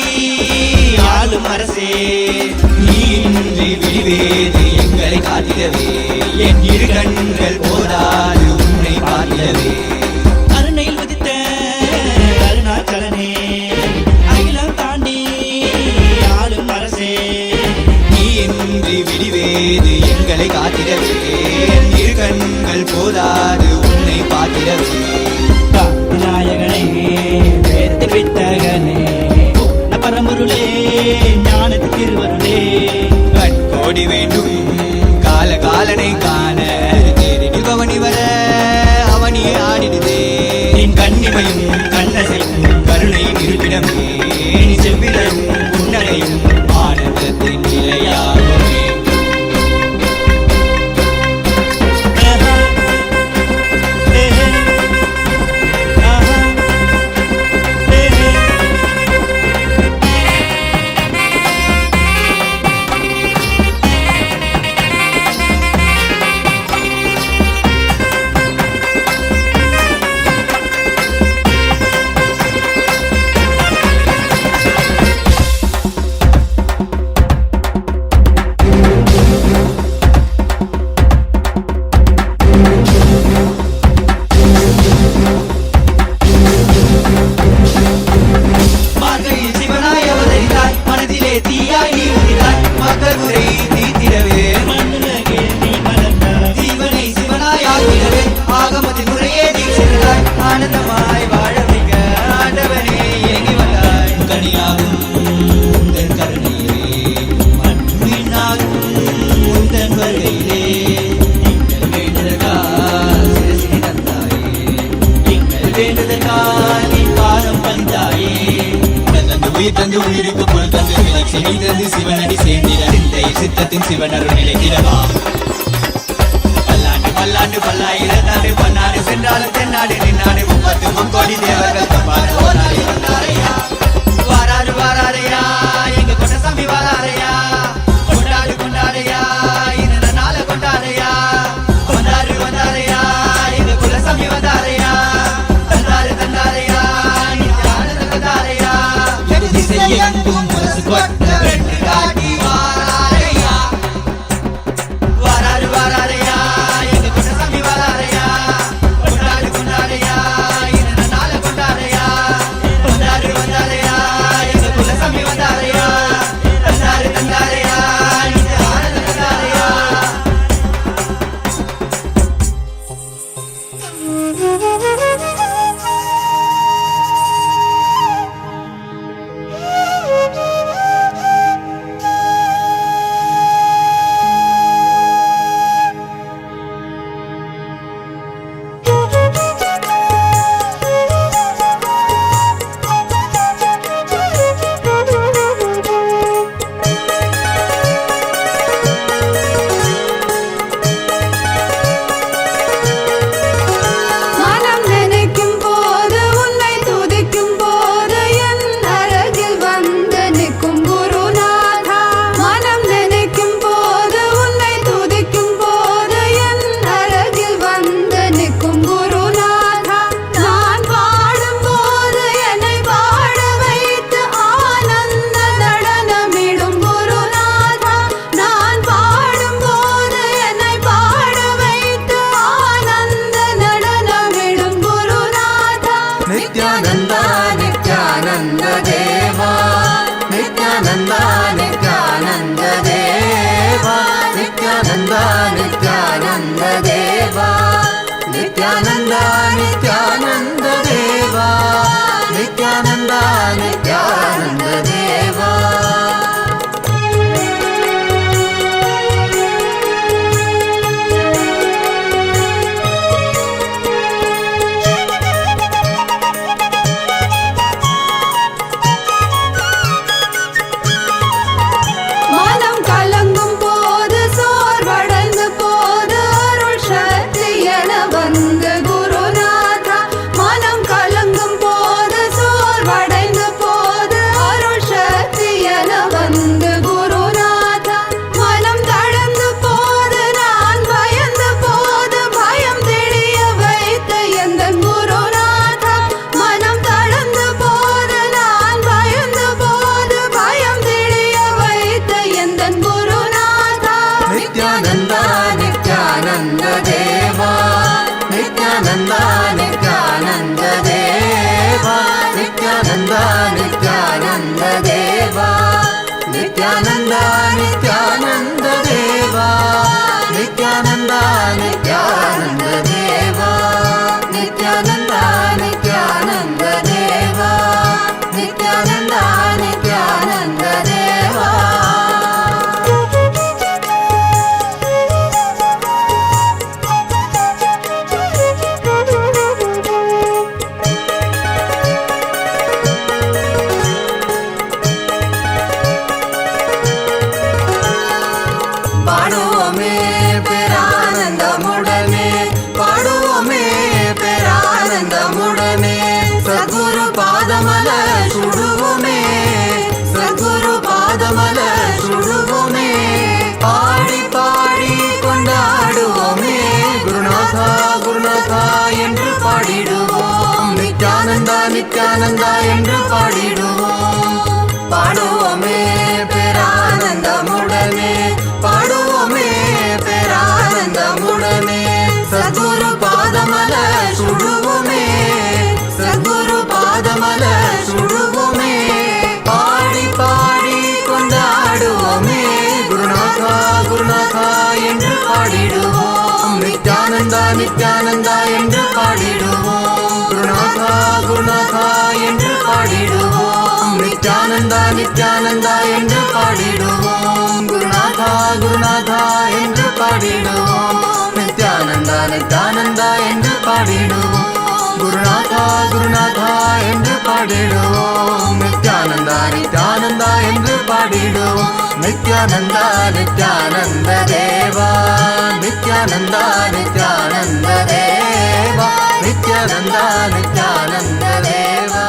ஆளும் அரசே நீ இன்றி விடுவேது எங்களை காட்டிடவே என் இரு கண்கள் போதாது உன்னை பாட்டிடவே அருணையில் உதித்த அருணாச்சலனே அகிலம் தாண்டி ஆளும் அரசே நீ இன்றி விடுவேது எங்களை காட்டிடவே என் இரு கண்கள் போதாது உன்னை பாட்டிடவே நாயகனே வேத்து வித்தகனே பரமுருளே ஞானத்து திருவருளே கோடி வேண்டும் கால காலனை காண தேடி பவனி வர அவனியே ஆடிடுதே என் கண்ணிமையும் கண்ணசையும் கருணையின் இருப்பிடமே செவ்விலும் புன்னகையும் ஆனந்தத்தின் நிலையாகுமே சிவனடி சேர்ந்திட சித்தத்தின் சிவனரு நிலைத்திடவா பல்லாண்டு பல்லாண்டு பல்லாயிரத்தாண்டு பன்னாடு சென்றாலும் தென்னாடு நின்னாடு 30 கோடி தேவர்கள் வாராரு வாராரையா எங்க கொண்டசாமி வாராரையா கொண்டாடு கொண்டாடையா இந்த நாள கொண்டாடையா வந்தாரு வந்தாரையா எங்க குலசாமி வந்தாரையா தந்தாரு தந்தாரையா நித்யானந்த வந்தாரையா திசையெங்கும் முரசு கொட்ட வென்று காட்டி வாராரையா வாராரு வாராரையா எங்க குலசாமி வாராரையா கொண்டாடு கொண்டாடையா இந்த நாள கொண்டாடையா வந்தாரு வந்தாரையா எங்க குலசாமி வந்தாரையா தந்தாரு தந்தாரையா நித்யானந்த வந்தாரையா மனம் நினைக்கும் போது உன்னை துதிக்கும் போது என் அருகில் வந்து நிற்கும் குருநாதா மனம் நினைக்கும் போது உன்னை துதிக்கும் போது என் அருகில் வந்து நிற்கும் குருநாதா நான் பாடும் போது என்னை பாட வைத்து ஆனந்த நடனமிடும் குருநாதா நான் பாடும் போது என்னை பாட வைத்து ஆனந்த நடனமிடும் குருநாதா நித்யானந்தா நித்யானந்த தேவா நித்யானந்தா நித்யானந்த தேவா நித்யானந்தா நித்யானந்த தேவா நித்யானந்தா நித்யானந்த தேவா நித்யானந்தா நித்யானந்த தேவா மனம் கலங்கும் போது சோர்வடைந்து போது அருள் சக்தி என வந்து குருநாதா மனம் கலங்கும் போது சோர்வடைந்து போது नित्यानन्द नित्यानन्द देवा नित्यानन्द नित्यानन्द देवा नित्यानन्द नित्यानन्द देवा नित्यानन्द नित्यानन्द देवा பாடுவோமே பேரானந்தமுடனே பாடுவோமே பேரானந்தமுடனே சத்குரு பாதமல சுடுவோமே சத்குரு பாதமல சுடுவோமே பாடி பாடி கொண்டாடுவோமே குருநாதா குருநாதா என்று பாடிடுவோம் நித்யானந்தா நித்யானந்தா என்று பாடிடுவோம் பாடுவோமே பேரானந்தமுடனே பாடுவோமே பேரானந்தமுடனே சத்குரு பாதமல சுடுவோமே சத்குரு பாதமல சுடுவோமே பாடி பாடி கொண்டாடுவோமே குருநாதா குருநாதா என்று பாடிடுவோம் நித்யானந்தா நித்யானந்தா என்று பாடிடுவோம் குருநாதா குருநாதா என்று பாடிடுவோம் நித்யானந்தா நித்யானந்தா என்று பாடிடுவோம் குருநாதா குருநாதா என்று பாடிடுவோம் நித்யானந்தா நித்யானந்தா என்று பாடிடுவோம் குருநாதா குருநாதா என்று பாடிடுவோம் நித்யானந்தா நித்யானந்தா என்று பாடிடுவோம் நித்யானந்தா நித்யானந்த தேவா நித்யானந்தா நித்யானந்த தேவா நித்யானந்தா நித்யானந்த தேவா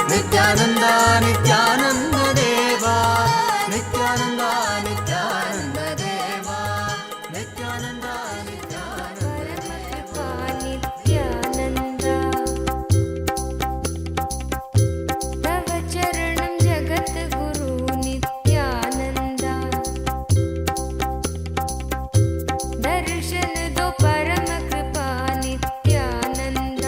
நித்யானந்தா நித்யானந்த தேவா நித்யானந்தா நித்யானந்த தேவா நித்யானந்தா परमकृपा नित्यानन्द तव चरणं जगद्गुरु नित्यानन्द दर्शन दो परमकृपा Nityanand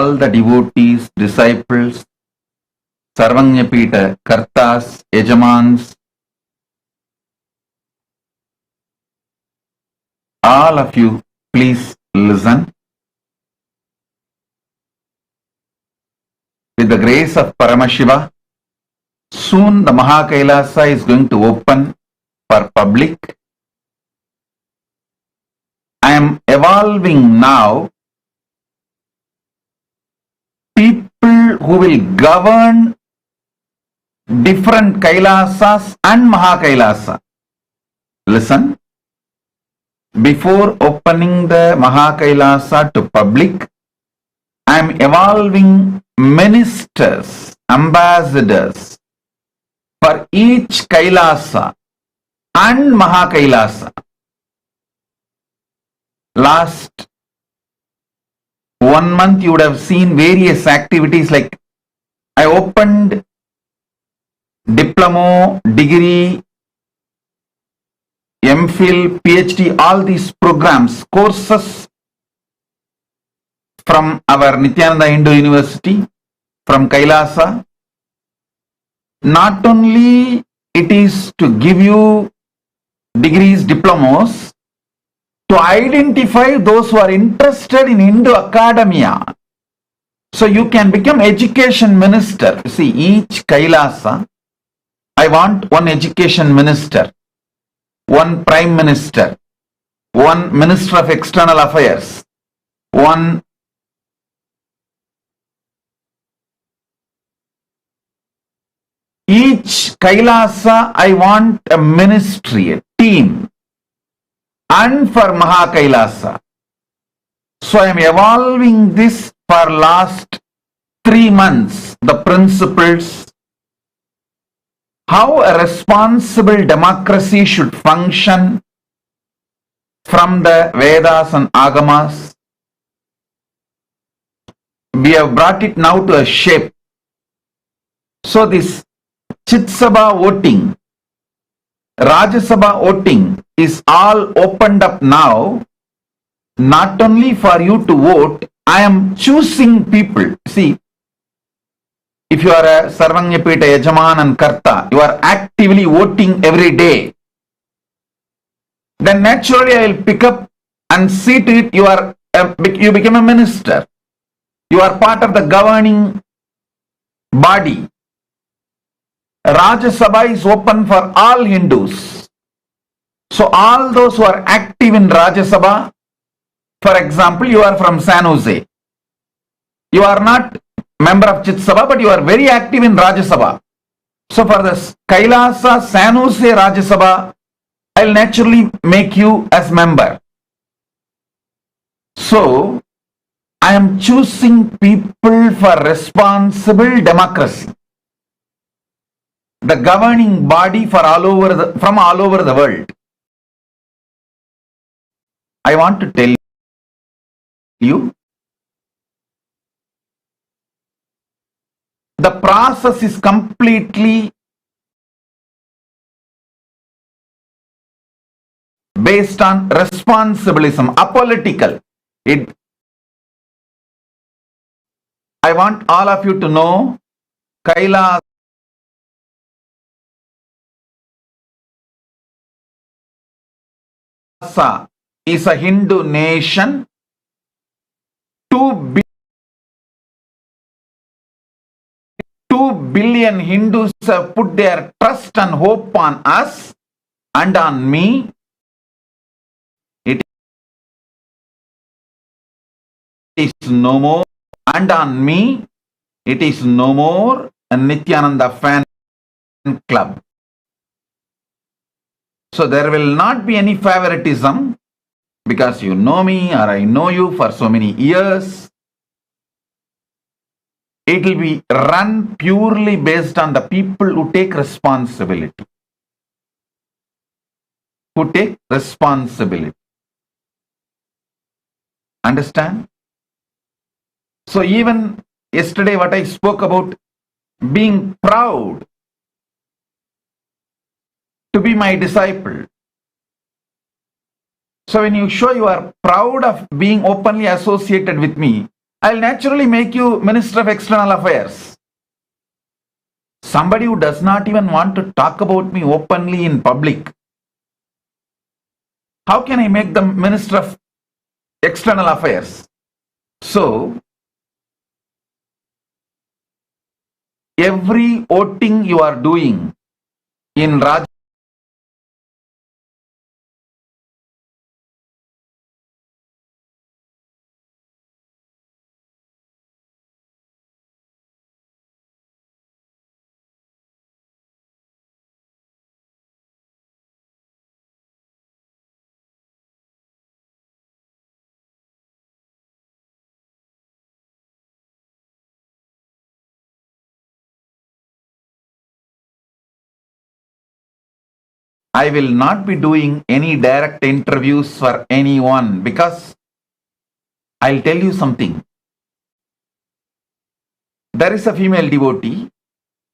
all the devotees, disciples, Sarvanyapita, Kartas, Yajamans, all of you, please listen. With the grace of Paramashiva, soon the Mahakailasa is going to open for public. I am evolving now people who will govern different Kailasas and Mahakailasa. Listen, before opening the Mahakailasa to public, I am evolving ministers, ambassadors for each Kailasa and Mahakailasa. Last 1 month you would have seen various activities like I opened diploma, degree, MPhil, PhD, all these programs, courses from our Nithyananda Hindu University, from Kailasa. Not only it is to give you degrees, diplomas, to identify those who are interested in Hindu academia. So you can become education minister. See, each Kailasa, I want one education minister, one prime minister, one minister of external affairs, one each Kailasa, I want a ministry, a team, and for Mahakailasa. So I am evolving this for last 3 months, the principles, how a responsible democracy should function from the Vedas and Agamas. We have brought it now to a shape. So this Chitsabha voting, Rajya Sabha voting is all opened up now. Not only for you to vote, I am choosing people. See, if you are a Sarvanyapita, Yajaman and Karta, you are actively voting every day. Then naturally I will pick up and see to it you become a minister. You are part of the governing body. Rajya Sabha is open for all Hindus. So all those who are active in Rajya Sabha, for example, you are from San Jose. You are not member of Chit Sabha, but you are very active in Rajya Sabha. So for the Kailasa San Jose Rajya Sabha, I will naturally make you as member. So I am choosing people for responsible democracy, the governing body for from all over the world. I want to tell you, the process is completely based on responsibilism, apolitical. I want all of you to know, Kailasa is a Hindu nation. 2 billion Hindus have put their trust and hope on us and on me. It is no more, and on me, it is no more a Nithyananda fan club. So there will not be any favoritism because you know me or I know you for so many years. It will be run purely based on the people who take responsibility. Who take responsibility. Understand? So even yesterday what I spoke about, being proud to be my disciple. So when you show you are proud of being openly associated with me, I'll naturally make you Minister of External Affairs. Somebody who does not even want to talk about me openly in public, how can I make them Minister of External Affairs? So, every voting you are doing in Raj I will not be doing any direct interviews for anyone because I'll tell you something. There is a female devotee.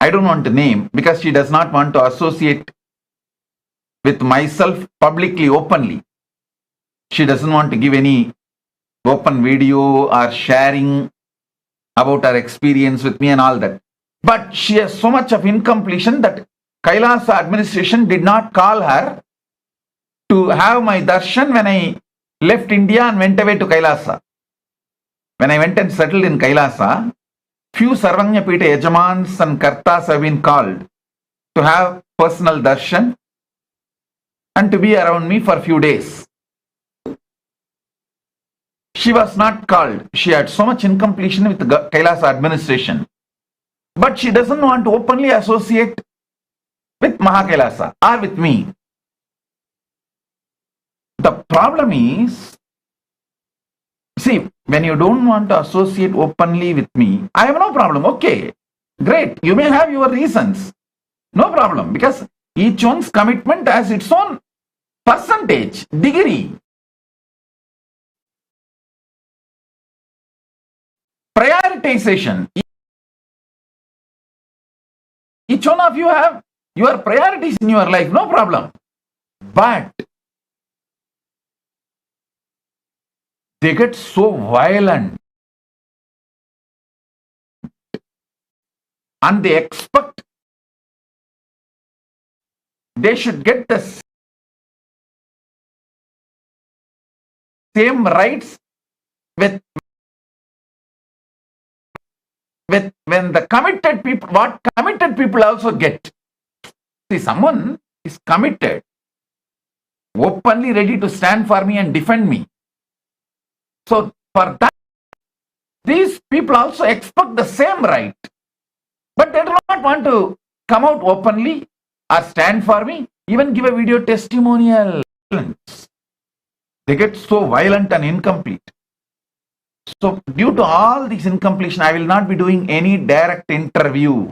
I don't want to name because she does not want to associate with myself publicly, openly. She doesn't want to give any open video or sharing about her experience with me and all that. But she has so much of incompletion that Kailasa administration did not call her to have my darshan when I left India and went away to Kailasa. When I went and settled in Kailasa, few Sarvanya Pita Yajamans and Kartas have been called to have personal darshan and to be around me for a few days. She was not called. She had so much incompletion with the Kailasa administration. But she doesn't want to openly associate with Mahakailasa or with me. The problem is, see, when you don't want to associate openly with me, I have no problem. Okay, great. You may have your reasons. No problem, because each one's commitment has its own percentage, degree. Prioritization. Each one of you have your priorities in your life, no problem. But they get so violent and they expect they should get the same rights with when the committed people, what committed people also get. See, someone is committed, openly ready to stand for me and defend me. So for that, these people also expect the same right. But they do not want to come out openly or stand for me, even give a video testimonial. They get so violent and incomplete. So due to all these incompletion, I will not be doing any direct interview.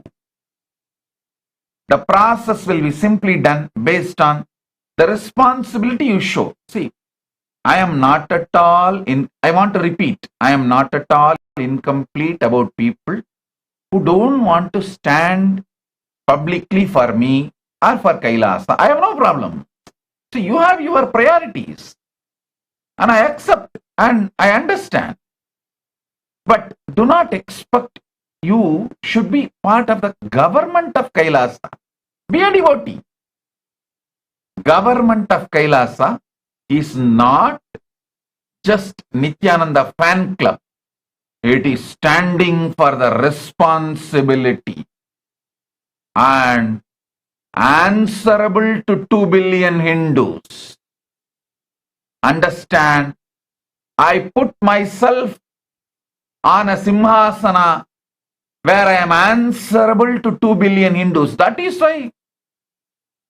The process will be simply done based on the responsibility you show. See, I am not at all I want to repeat, I am not at all incomplete about people who don't want to stand publicly for me or for Kailasa. I have no problem. See, you have your priorities and I accept and I understand. But do not expect you should be part of the government of Kailasa. Be a devotee. Government of Kailasa is not just Nithyananda fan club. It is standing for the responsibility and answerable to 2 billion Hindus. Understand, I put myself on a simhasana where I am answerable to 2 billion Hindus. That is why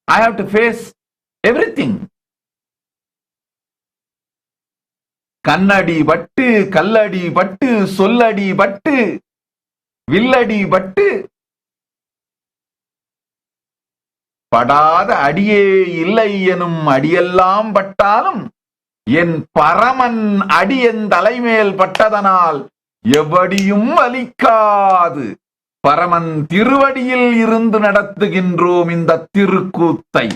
I have to face everything. Kannadi battu, kalladi battu, solladi battu, villadi battu. படாத அடியே இல்லை எனும் அடியெல்லாம் பட்டாலும் என் பரமன் அடி என் தலைமேல் பட்டதனால் எவடியும் அலிக்காது. பரமன் திருவடியில் இருந்து நடத்துகின்றோம் இந்த திருக்கூத்தை.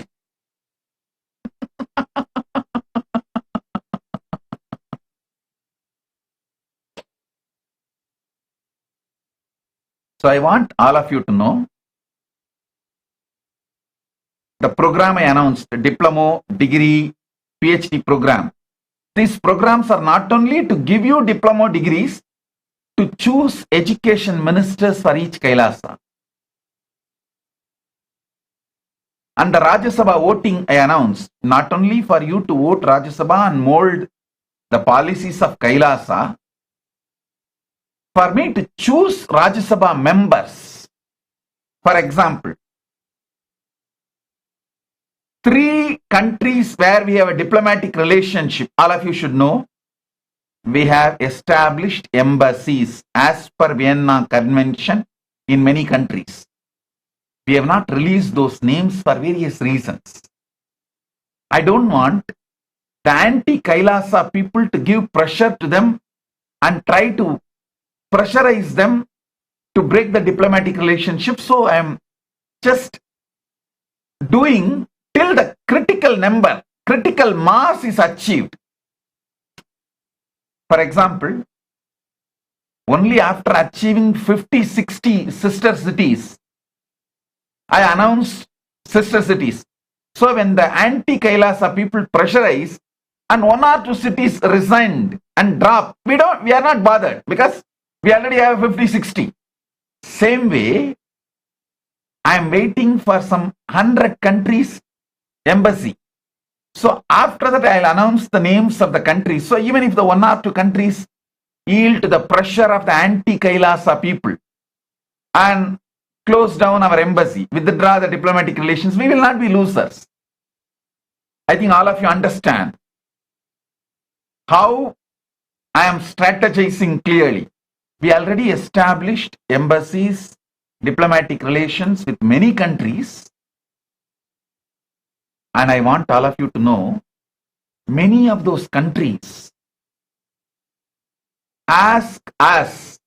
So I want all of you to know the program I announced, diploma, degree, PhD program. These programs are not only to give you diploma degrees, to choose education ministers for each Kailasa. And the Rajya Sabha voting I announced, not only for you to vote Rajya Sabha and mold the policies of Kailasa, for me to choose Rajya Sabha members. For example, 3 countries where we have a diplomatic relationship, all of you should know, we have established embassies as per Vienna Convention in many countries. We have not released those names for various reasons. I don't want the anti-Kailasa people to give pressure to them and try to pressurize them to break the diplomatic relationship. So I am just doing till the critical number, critical mass is achieved. For example, only after achieving 50, 60 sister cities, I announced sister cities. So when the anti-Kailasa people pressurize and 1 or 2 cities resigned and dropped, we are not bothered because we already have 50, 60. Same way, I am waiting for some 100 countries embassy. So after that, I'll announce the names of the countries. So even if the 1 or 2 countries yield to the pressure of the anti-Kailasa people and close down our embassy, withdraw the diplomatic relations, we will not be losers. I think all of you understand how I am strategizing clearly. We already established embassies, diplomatic relations with many countries. And I want all of you to know, many of those countries ask us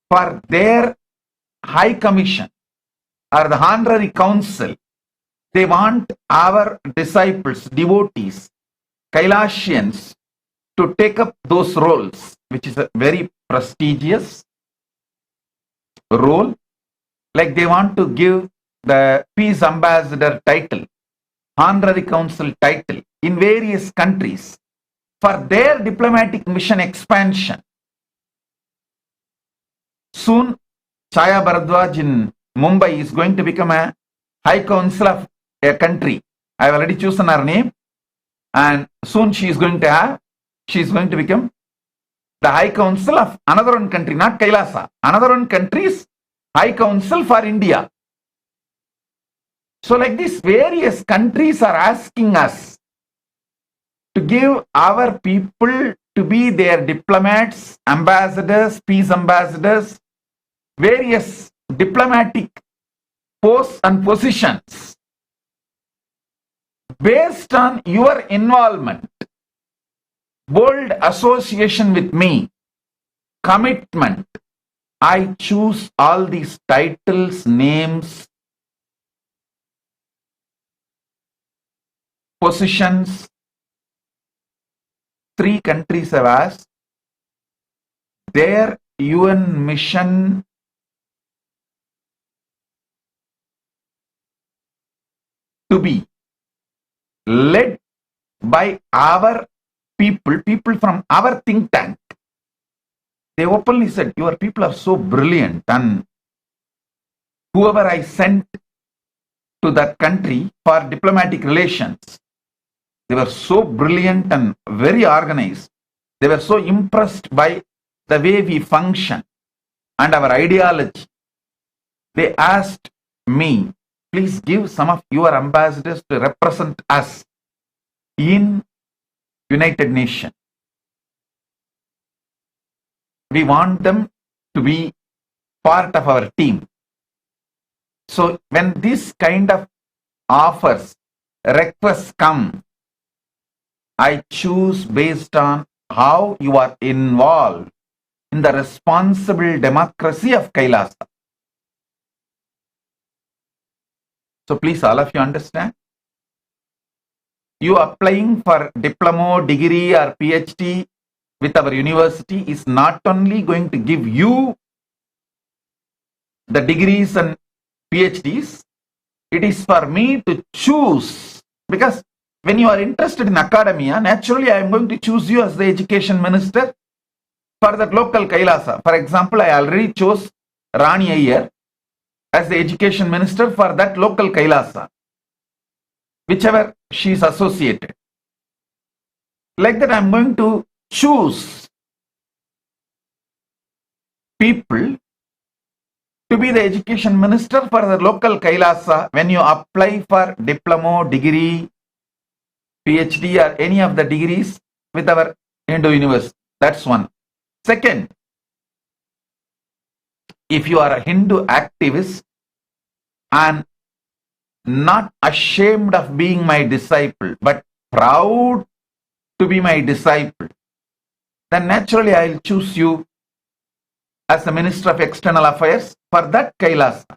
for their high commission or the honorary council. They want our disciples, devotees, Kailasians to take up those roles, which is a very prestigious role. Like they want to give the peace ambassador title, honorary council title in various countries for their diplomatic mission expansion. Soon, Chaya Bharadwaj in Mumbai is going to become a high council of a country. I have already chosen her name, and soon she is going to become the high council of another one country, not Kailasa, another one country's high council for India. So like this, various countries are asking us to give our people to be their diplomats, ambassadors, peace ambassadors, various diplomatic posts and positions. Based on your involvement, bold association with me, commitment, I choose all these titles, names, positions. 3 countries have asked their UN mission to be led by our people from our think tank. They openly said, your people are so brilliant, and whoever I sent to that country for diplomatic relations, they were so brilliant and very organized. They were so impressed by the way we function and our ideology. They asked me, please give some of your ambassadors to represent us in United Nations. We want them to be part of our team. So when this kind of offers, requests come, I choose based on how you are involved in the responsible democracy of Kailasa. So please, all of you understand. You applying for diploma, degree or PhD with our university is not only going to give you the degrees and PhDs, it is for me to choose. Because when you are interested in academia, naturally I am going to choose you as the education minister for that local Kailasa. For example, I already chose Rani Iyer as the education minister for that local Kailasa, whichever she is associated. Like that, I am going to choose people to be the education minister for the local Kailasa when you apply for diploma, degree, PhD or any of the degrees with our Hindu university. That's one. Second, if you are a Hindu activist and not ashamed of being my disciple, but proud to be my disciple, then naturally I will choose you as the Minister of External Affairs for that Kailasa.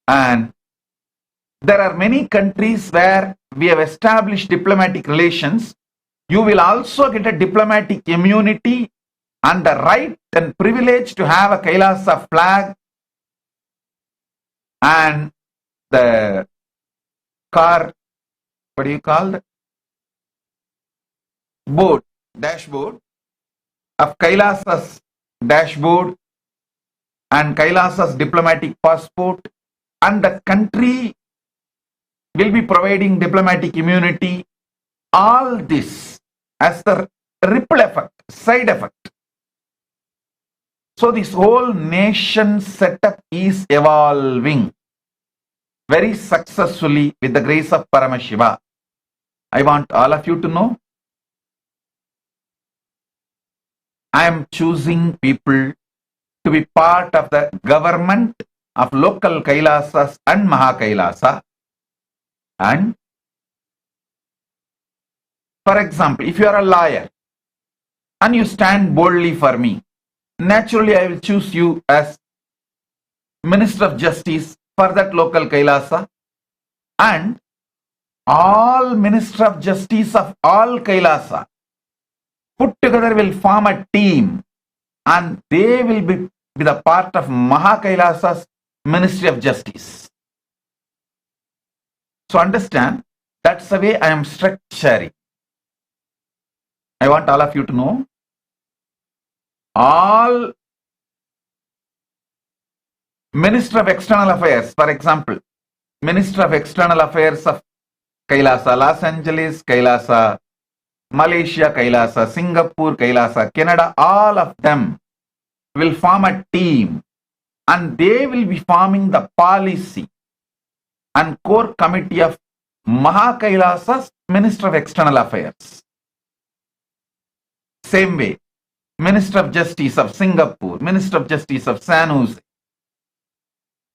And there are many countries where we have established diplomatic relations. You will also get a diplomatic immunity and the right and privilege to have a Kailasa flag and the car, what do you call it? Board, dashboard of Kailasa's dashboard and Kailasa's diplomatic passport, and the country will be providing diplomatic immunity. All this as the ripple effect, side effect. So this whole nation setup is evolving very successfully with the grace of Paramashiva. I want all of you to know, I am choosing people to be part of the government of local Kailasas and Mahakailasa. And for example, if you are a lawyer and you stand boldly for me, naturally I will choose you as Minister of Justice for that local Kailasa, and all Minister of Justice of all Kailasa put together will form a team and they will be the part of Mahakailasa's Ministry of Justice. So understand, that's the way I am structuring. I want all of you to know, all Minister of External Affairs, for example, Minister of External Affairs of Kailasa, Los Angeles, Kailasa, Malaysia, Kailasa, Singapore, Kailasa, Canada, all of them will form a team and they will be forming the policy and core committee of Mahakailasa's Minister of External Affairs. Same way, Minister of Justice of Singapore, Minister of Justice of San Jose,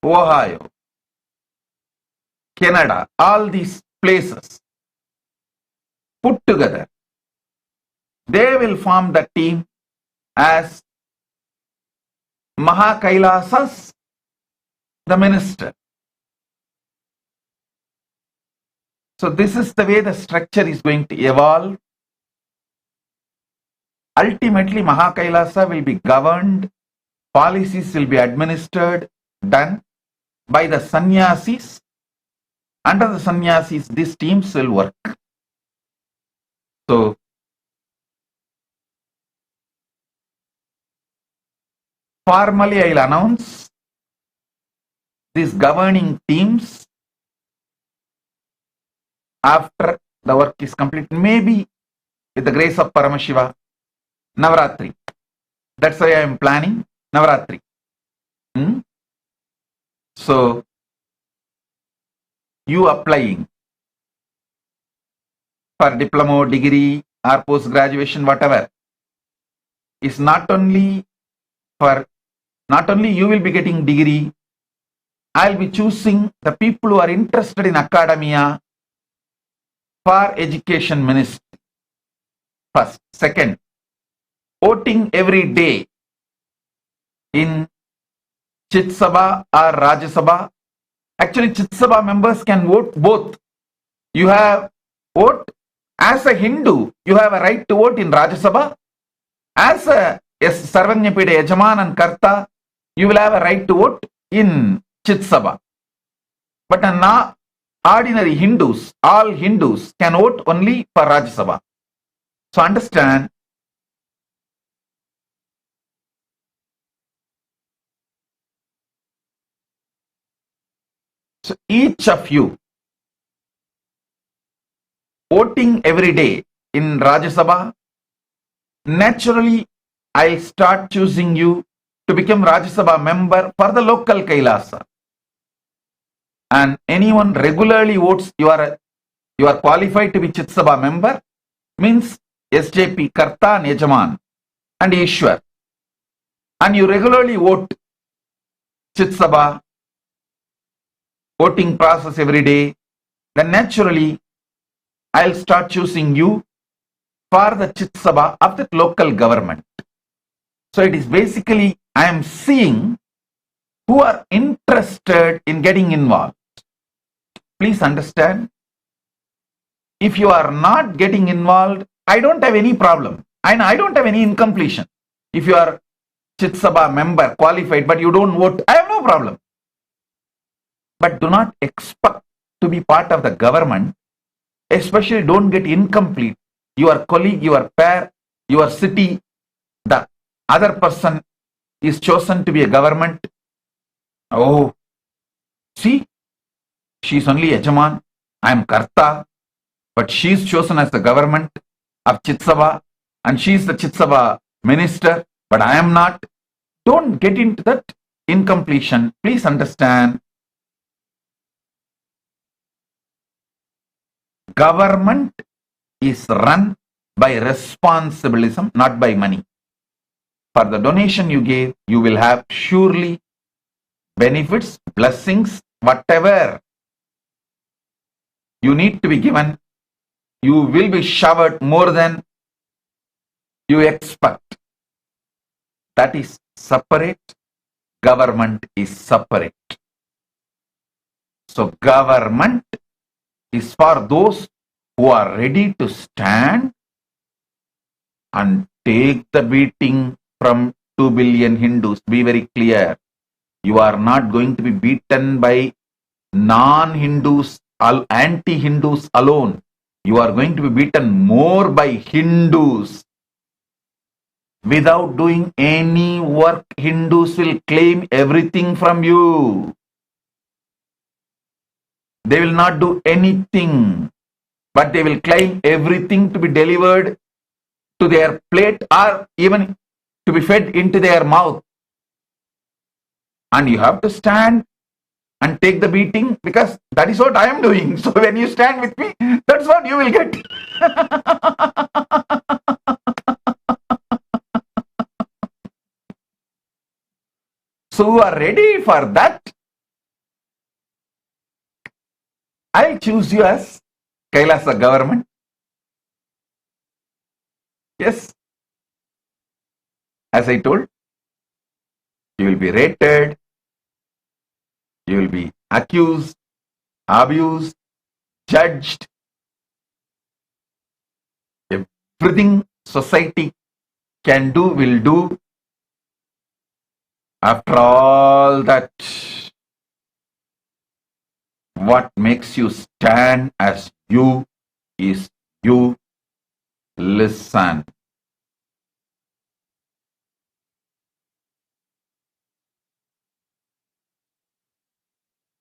Ohio, Canada, all these places put together, they will form the team as Mahakailasas, the minister. So this is the way the structure is going to evolve. Ultimately, Mahakailasa will be governed, policies will be administered, done by the sannyasis. Under the sannyasis, these teams will work. So, formally I will announce these governing teams after the work is complete, maybe with the grace of Paramashiva, Navaratri. That's why I am planning Navaratri. So, you applying for diploma, degree or post-graduation, whatever, is not only you will be getting degree, I will be choosing the people who are interested in academia for education ministry. First. Second, voting every day in Chit Sabha or Rajya Sabha. Actually, Chit Sabha members can vote both You have vote as a Hindu, you have a right to vote in Rajya Sabha. As a Sarvanyapida Yajaman and Karta, you will have a right to vote in Chit Sabha. But ordinary Hindus, all Hindus can vote only for Rajya Sabha. So understand, so each of you voting every day in Rajya Sabha, naturally I'll start choosing you to become Rajya Sabha member for the local Kailasa. And anyone regularly votes, you are qualified to be Chit Sabha member, means SJP, Karta and Yajaman and Ishwar. And you regularly vote Chit Sabha, voting process every day, then naturally I'll start choosing you for the Chit Sabha of the local government. So it is basically, I am seeing who are interested in getting involved. Please understand, if you are not getting involved, I don't have any problem. I don't have any incompletion. If you are Chit Sabha member, qualified, but you don't vote, I have no problem. But do not expect to be part of the government, especially don't get incomplete. Your colleague, your pair, your city, the other person is chosen to be a government. Oh, see, she's only Yajaman, I am Karta, but she's chosen as the government of Chit Sabha and she's the Chit Sabha minister, but I am not. Don't get into that incompletion. Please understand, government is run by responsibilism, not by money. For the donation you gave, you will have surely benefits, blessings, whatever you need to be given, you will be showered more than you expect. That is separate. Government is separate. So government is for those who are ready to stand and take the beating from 2 billion Hindus. Be very clear. You are not going to be beaten by non-Hindus, anti-Hindus alone. You are going to be beaten more by Hindus. Without doing any work, Hindus will claim everything from you. They will not do anything, but they will claim everything to be delivered to their plate or even to be fed into their mouth. And you have to stand and take the beating, because that is what I am doing. So when you stand with me, that's what you will get. So who are ready for that, I'll choose you as Kailasa government. Yes. As I told, you will be rated, you will be accused, abused, judged. Everything society can do, will do. After all that, what makes you stand as you is you listen.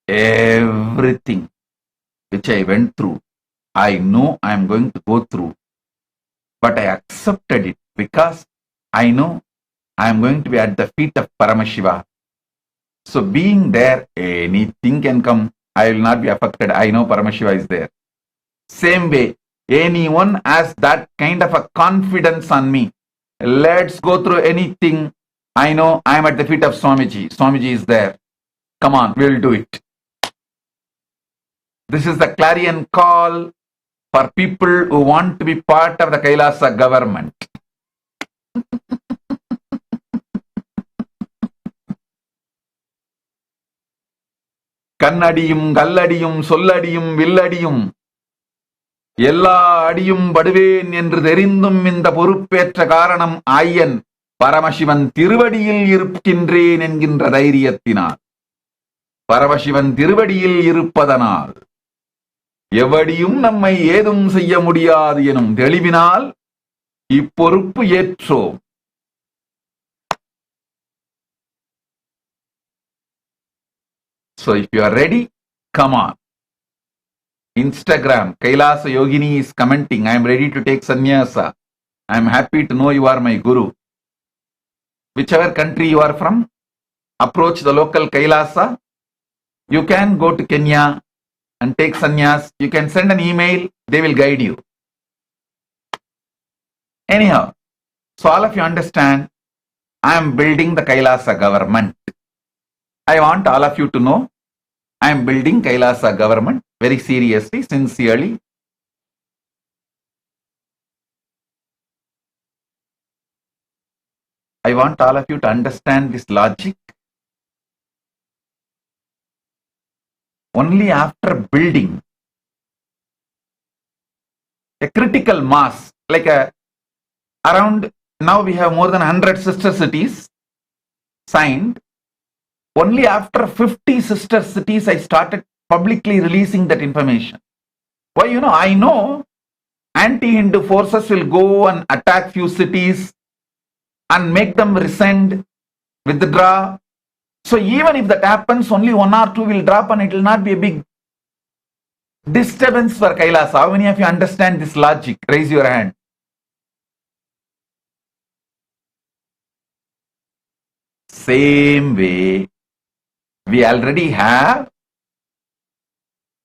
Everything which I went through, I know I am going to go through, but I accepted it because I know I am going to be at the feet of Paramashiva. So being there, anything can come. I will not be affected. I know Paramashiva is there. Same way, anyone has that kind of a confidence on me. Let's go through anything. I know I am at the feet of Swamiji. Swamiji is there. Come on, we'll do it. This is the clarion call for people who want to be part of the Kailasa government. Kannadiyum, Galladiyum, Solladiyum, Villadiyum. எல்லா அடியும் படுவேன் என்று தெரிந்தும் இந்த பொறுப்பேற்ற காரணம் ஆயன் பரமசிவன் திருவடியில் இருக்கின்றேன் என்கின்ற தைரியத்தினால், பரமசிவன் திருவடியில் இருப்பதனால், எவடியும் நம்மை ஏதும் செய்ய முடியாது எனும் தெளிவினால் இப்பொறுப்பு ஏற்றோம். So if you are ready, come on. Instagram, Kailasa Yogini is commenting, I am ready to take sannyasa. I am happy to know you are my guru. Whichever country you are from, approach the local Kailasa. You can go to Kenya and take sannyas. You can send an email, they will guide you. Anyhow, so all of you understand, I am building the Kailasa government. I want all of you to know, I am building Kailasa government very seriously, sincerely. I want all of you to understand this logic. Only after building a critical mass, like around now we have more than 100 sister cities signed. Only after 50 sister cities I started publicly releasing that information. Why? I know anti-Hindu forces will go and attack few cities and make them resent, withdraw. So even if that happens, only one or two will drop and it will not be a big disturbance for Kailasa. How many of you understand this logic? Raise your hand. Same way, we already have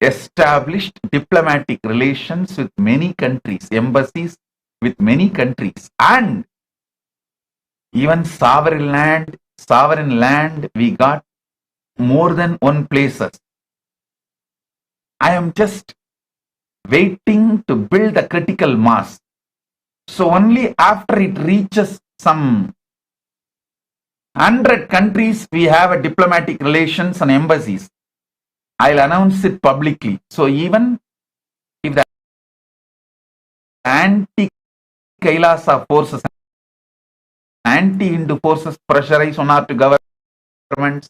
established diplomatic relations with many countries, embassies with many countries, and even sovereign land we got more than one places. I am just waiting to build a critical mass. So only after it reaches some 100 countries we have a diplomatic relations and embassies, I'll announce it publicly. So even if the anti-Kailasa forces, anti-Hindu forces pressurize one or two governments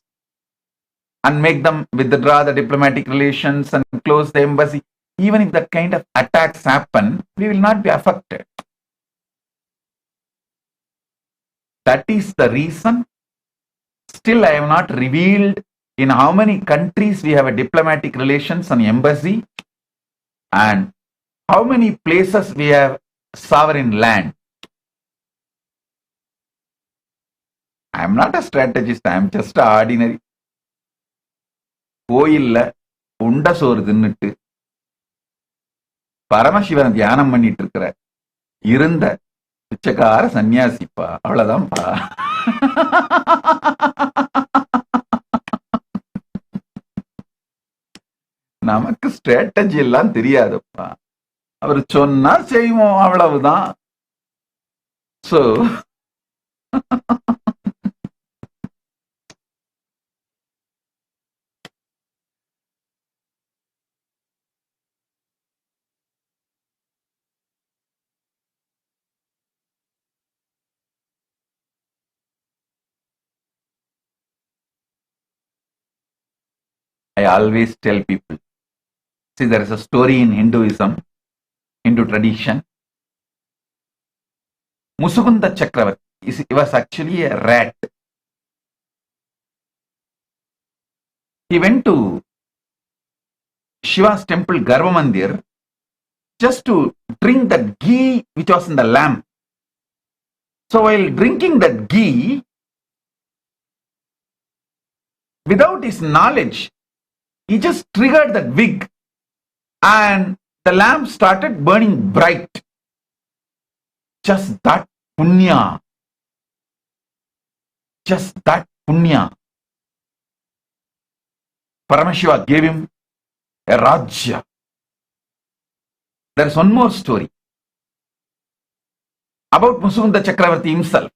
and make them withdraw the diplomatic relations and close the embassy, even if that kind of attacks happen, we will not be affected. That is the reason. Still, I have not revealed in how many countries we have a diplomatic relations and embassy, and how many places we have sovereign land. I am not a strategist, I am just an ordinary. கோயில்ல உண்ட சோறு தின்னுட்டு பரமசிவன் தியானம் பண்ணிட்டு இருக்கிற இருந்த பிச்சைக்கார சன்னியாசிப்பா, அவ்வளவுதான்ப்பா. நமக்கு ஸ்ட்ராட்டஜி எல்லாம் தெரியாதுப்பா, அவர் சொன்னா செய்வோம், அவ்வளவுதான். So I always tell people, see, there is a story in Hinduism, Hindu tradition. Musukunda Chakravarti, he was actually a rat. He went to Shiva's temple, Garva Mandir, just to drink that ghee which was in the lamp. So while drinking that ghee, without his knowledge, he just triggered that wick and the lamp started burning bright. Just that punya. Just that punya. Paramashiva gave him a rajya. There is one more story about Musukunda Chakravarti himself.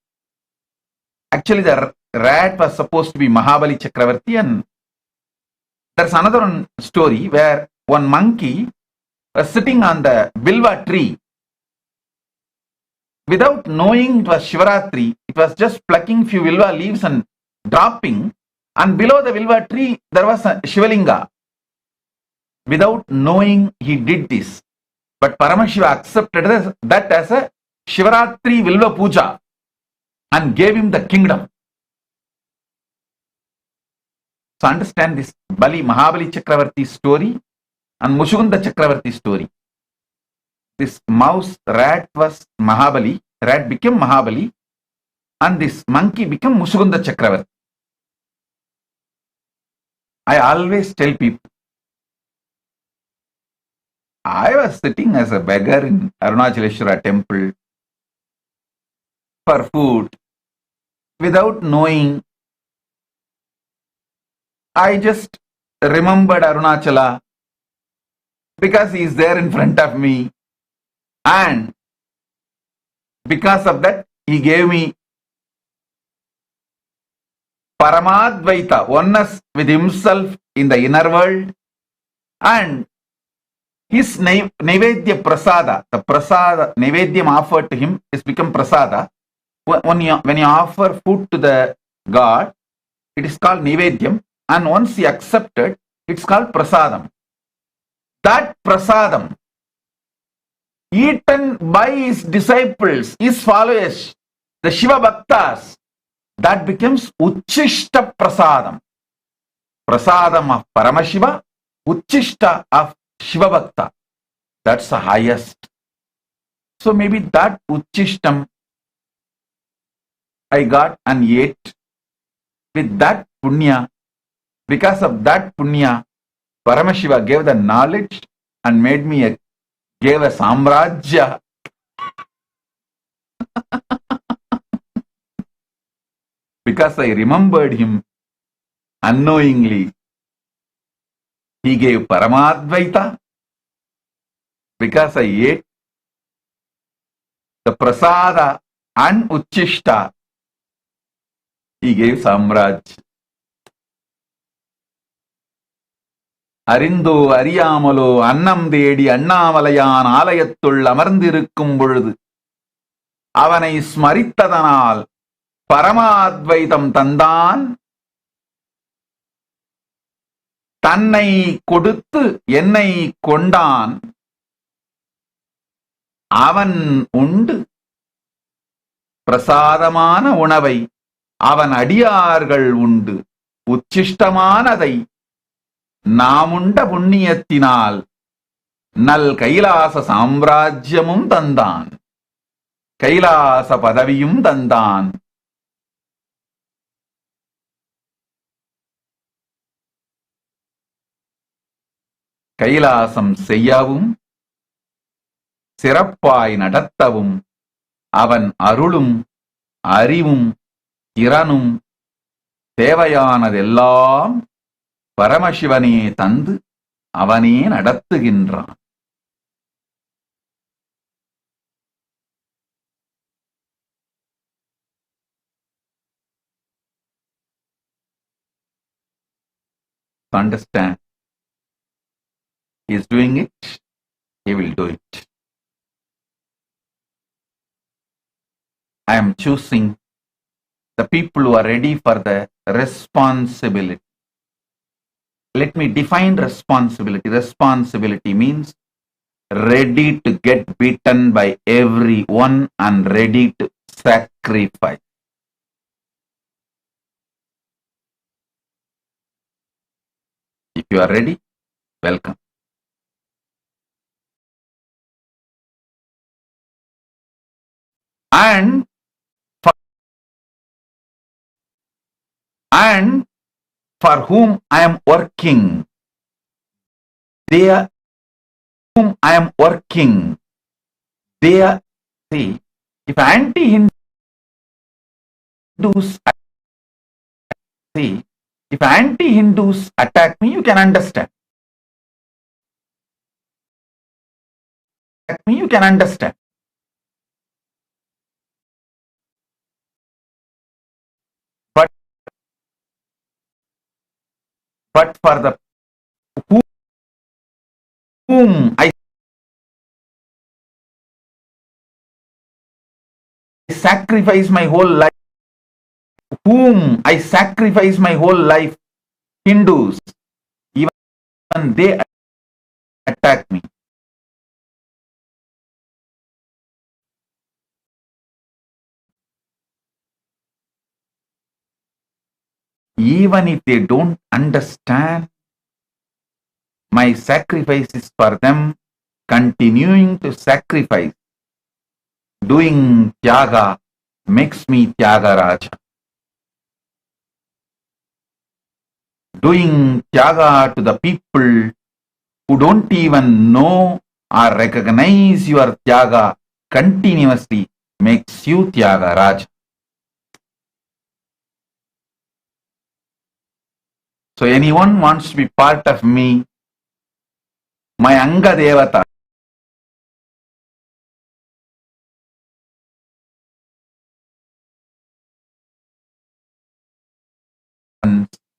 Actually, the rat was supposed to be Mahabali Chakravarti, and there's another one story where one monkey was sitting on the Bilva tree. Without knowing it was Shivaratri, it was just plucking few Bilva leaves and dropping, and below the Bilva tree there was a Shivalinga. Without knowing he did this. But Paramashiva accepted that as a Shivaratri Vilva Puja and gave him the kingdom. So understand this Mahabali Chakravarti story and Mushugunda Chakravarti story. This mouse rat was Mahabali, rat became Mahabali, and this monkey became Mushugunda Chakravarti. I always tell people, I was sitting as a beggar in Arunachaleshwara temple for food. Without knowing, I just remembered Arunachala because he is there in front of me, and because of that he gave me Paramadvaita, oneness with himself in the inner world, and his Naivedya Prasada, the Prasada, Naivedyam offered to him is become Prasada. When you offer food to the God, it is called Naivedyam, and once he accepted, it's called Prasadam. That Prasadam, eaten by his disciples, his followers, the Shiva Bhaktas, that becomes Uchishta Prasadam. Prasadam of Paramashiva, Uchishta of Shiva Bhakta. That's the highest. So maybe that Uchishtam I got and ate. With that Punya, because of that Punya, Paramashiva gave the knowledge and made me gave a Samrajya. Because I remembered him unknowingly, he gave Paramadvaita. Because I ate the Prasada and Uchishta, he gave Samraj. Arindu Ariyamalo Annam Dedi Annamalayan Alayatul Amarndirukkum பொழுது அவனை ஸ்மரித்ததனால் பரமாத்வைதம் தந்தான், தன்னை கொடுத்து என்னை கொண்டான், அவன் உண்டு பிரசாதமான உணவை அவன் அடியார்கள் உண்டு, உச்சிஷ்டமானதை நாமுண்ட புண்ணியத்தினால் நல் கைலாச சாம்ராஜ்யமும் தந்தான், கைலாச பதவியும் தந்தான். கைலாசம் செய்யவும் சிறப்பாய் நடத்தவும் அவன் அருளும் அறிவும் திறனும் தேவையானதெல்லாம் பரமசிவனே தந்து அவனே நடத்துகின்றான். Understand, he is doing it, he will do it. I am choosing the people who are ready for the responsibility. Let me define responsibility. Responsibility means ready to get beaten by everyone and ready to sacrifice. If you are ready, welcome. And for whom I am working, they are whom I am working, they are, see, if anti-Hindus, see, if anti-Hindus attack me, you can understand. Attack me, you can understand. But for the whom I sacrifice my whole life. Whom I sacrifice my whole life? Hindus. Even they attack me. Even if they don't understand, my sacrifice is for them. Continuing to sacrifice, doing tyaga, makes me Tyagaraja. Doing tyaga to the people who don't even know or recognize your tyaga continuously makes you Tyagaraja. So anyone wants to be part of me, my Anga Devata,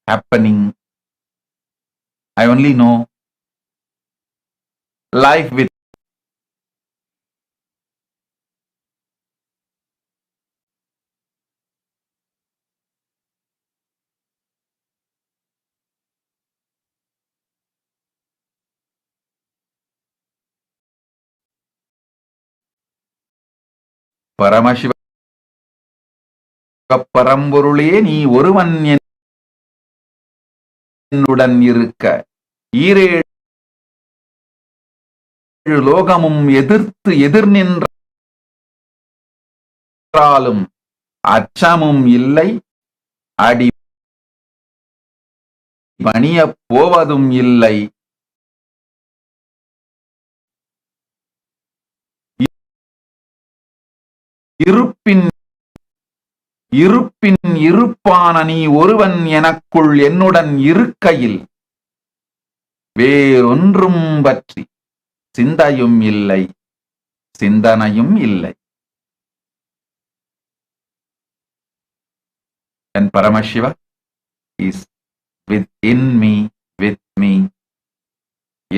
happening. I only know life with Paramashiva பரம்பொருளே நீ ஒருவன் என்னுடன் இருக்க ஈரேழு லோகமும் எதிர்த்து எதிர் நின்றாலும் அச்சமும் இல்லை, அடி பணிய போவதும் இல்லை. இருப்பின் இருப்பின் இருப்பான நீ ஒருவன் எனக்குள் என்னுடன் இருக்கையில் வேறொன்றும் பற்றி சிந்தையும் இல்லை, சிந்தனையும் இல்லை. And Paramashiva is within me, with me.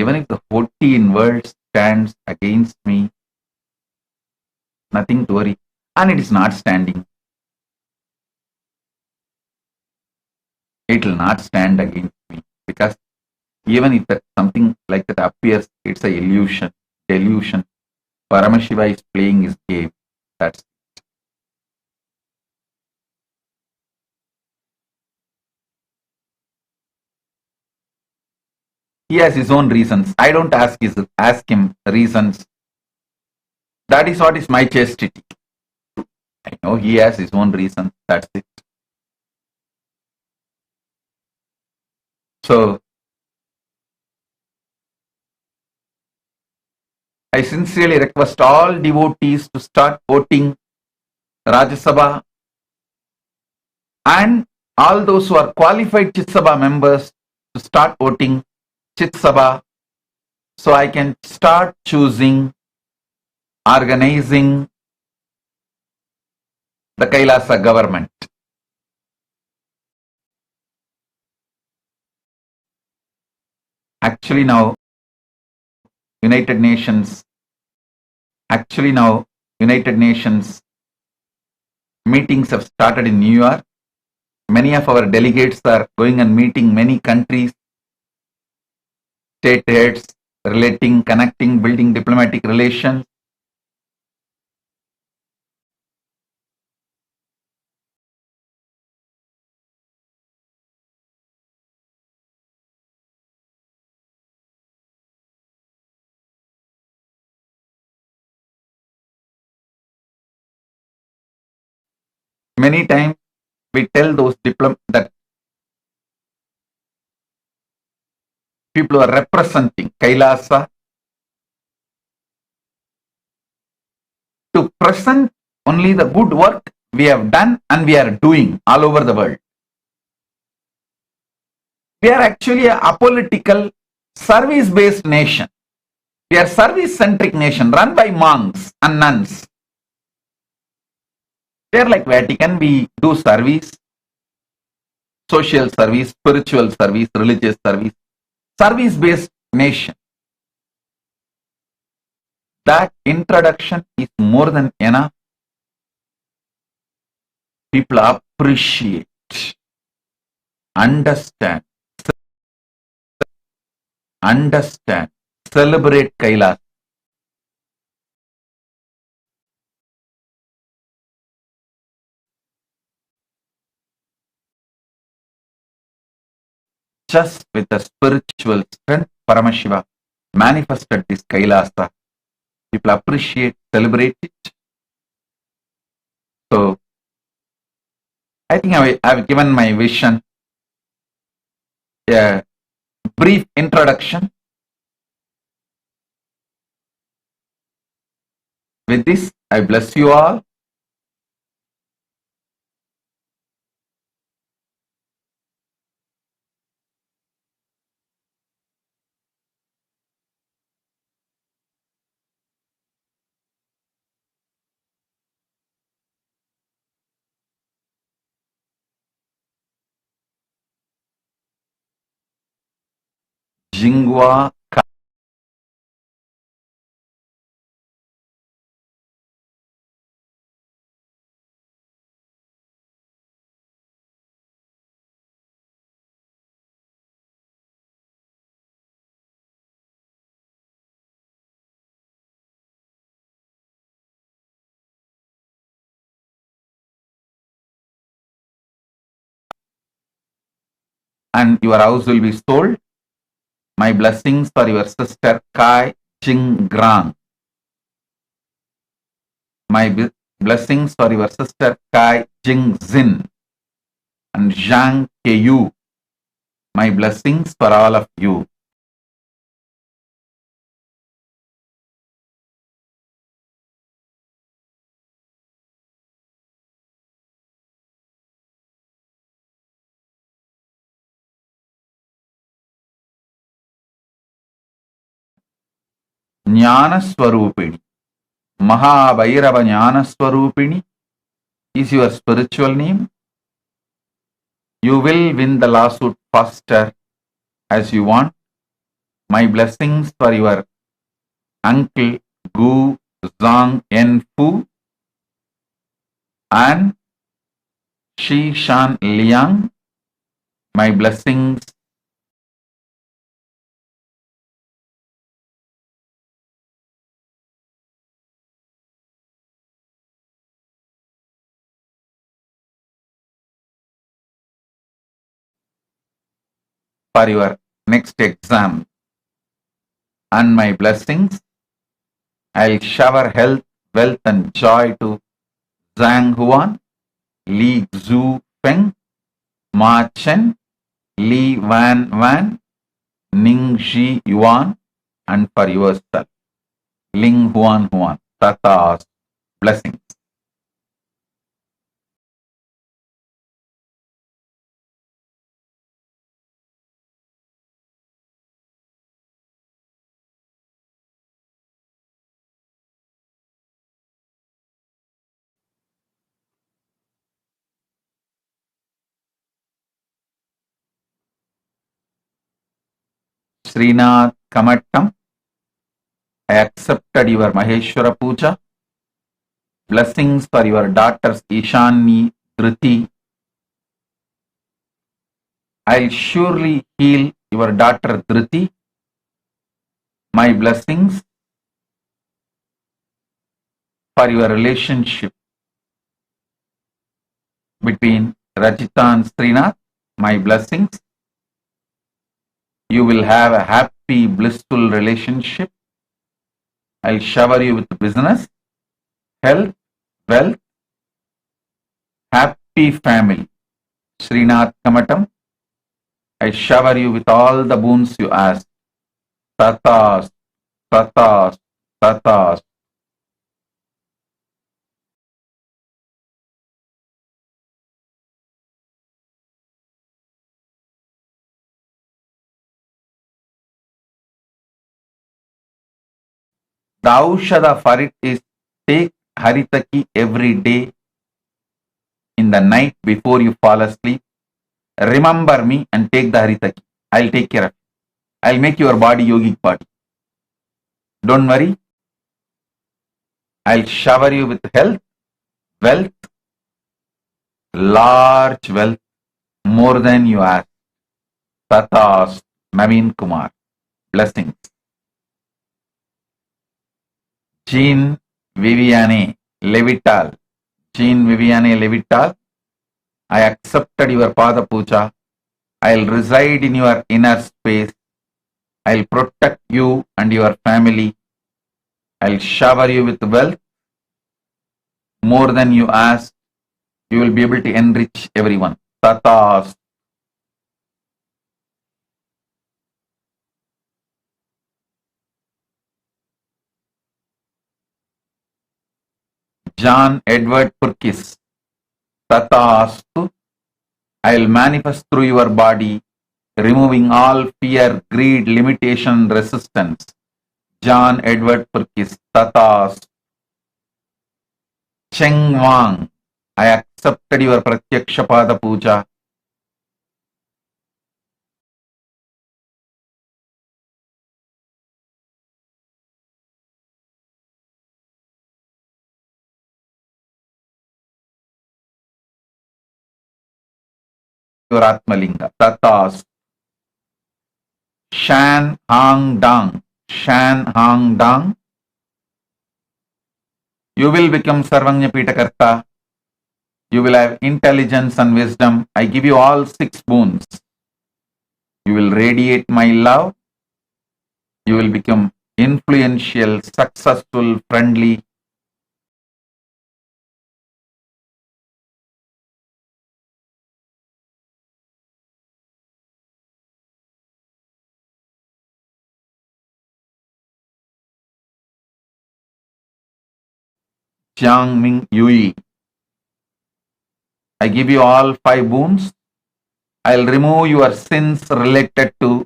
Even if the 14 world stands against me, nothing to worry. And it is not standing. It will not stand against me, because even if that something like that appears, it's a illusion, delusion. Paramashiva is playing his game. That's it. He has his own reasons. I don't ask him reasons. That is what is my chastity. I know he has his own reasons. That's it. So I sincerely request all devotees to start voting Rajya Sabha, and all those who are qualified Chit Sabha members to start voting Chit Sabha, so I can start choosing, organizing the Kailasa government. Actually now United Nations meetings have started in New York. Many of our delegates are going and meeting many countries, state heads, relating, connecting, building diplomatic relations. Many times we tell those that people who are representing Kailasa to present only the good work we have done and we are doing all over the world. We are actually a apolitical, service-based nation. We are service-centric nation run by monks and nuns. We are like Vatican. We do service, social service, spiritual service, religious service, service-based nation. That introduction is more than enough People appreciate, understand, celebrate Kailas. Just with the spiritual strength, Paramashiva manifested this Kailasa. People appreciate, celebrate it. So, I think I've given my vision a brief introduction. With this, I bless you all. Jingwa and your house will be sold. My blessings for your sister Kai Ching Grang. My blessings for your sister Kai Jing Zin and Zhang Keyu. My blessings for all of you. Jnana Swarupini. Bhairava Jnana Swarupini is your spiritual name. You will win the lawsuit faster as you want. My blessings for your uncle Gu Zhang En Fu and Shi Shan Liang. My blessings for your next exam. And my blessings, I'll shower health, wealth and joy to Zhang Huan, Li Zhu Feng, Ma Chen, Li Wan Wan, Ning Shi Yuan, and for yourself, Ling Huan Huan. Tatas. Blessings. Srinath Kamattam, I accepted your Maheshwara Puja. Blessings for your daughters Ishani, Dhriti. I'll surely heal your daughter Dhriti. My blessings for your relationship between Rajita and Srinath. My blessings. You will have a happy, blissful relationship. I'll shower you with business, health, wealth, happy family. Srinath Kamatam, I shower you with all the boons you ask. Tatas, tatas, tatas. The Aushadha for it is take Haritaki every day in the night before you fall asleep. Remember me and take the Haritaki. I'll take care of it. I'll make your body yogic body. Don't worry. I'll shower you with health, wealth, large wealth, more than you ask. Tathas, Naveen Kumar. Blessings. Jean Viviane Levital. Jean Viviane Levital, I accepted your Pada Puja. I'll reside in your inner space. I'll protect you and your family. I'll shower you with wealth. More than you ask, you will be able to enrich everyone. Tathas. John Edward Purkis. Tathastu. I'll manifest through your body, removing all fear, greed, limitation, resistance. John Edward Purkis. Tathas. Cheng Wang. I accepted your Pratyaksha Pada Puja. Your Atmalinga. Tathas. Shan Hang Dang. Shan Hang Dang. You will become Sarvanya Pitakarta. You will have intelligence and wisdom. I give you all 6 boons. You will radiate my love. You will become influential, successful, friendly. Jiang Ming Yui. I give you all 5 boons. I'll remove your sins related to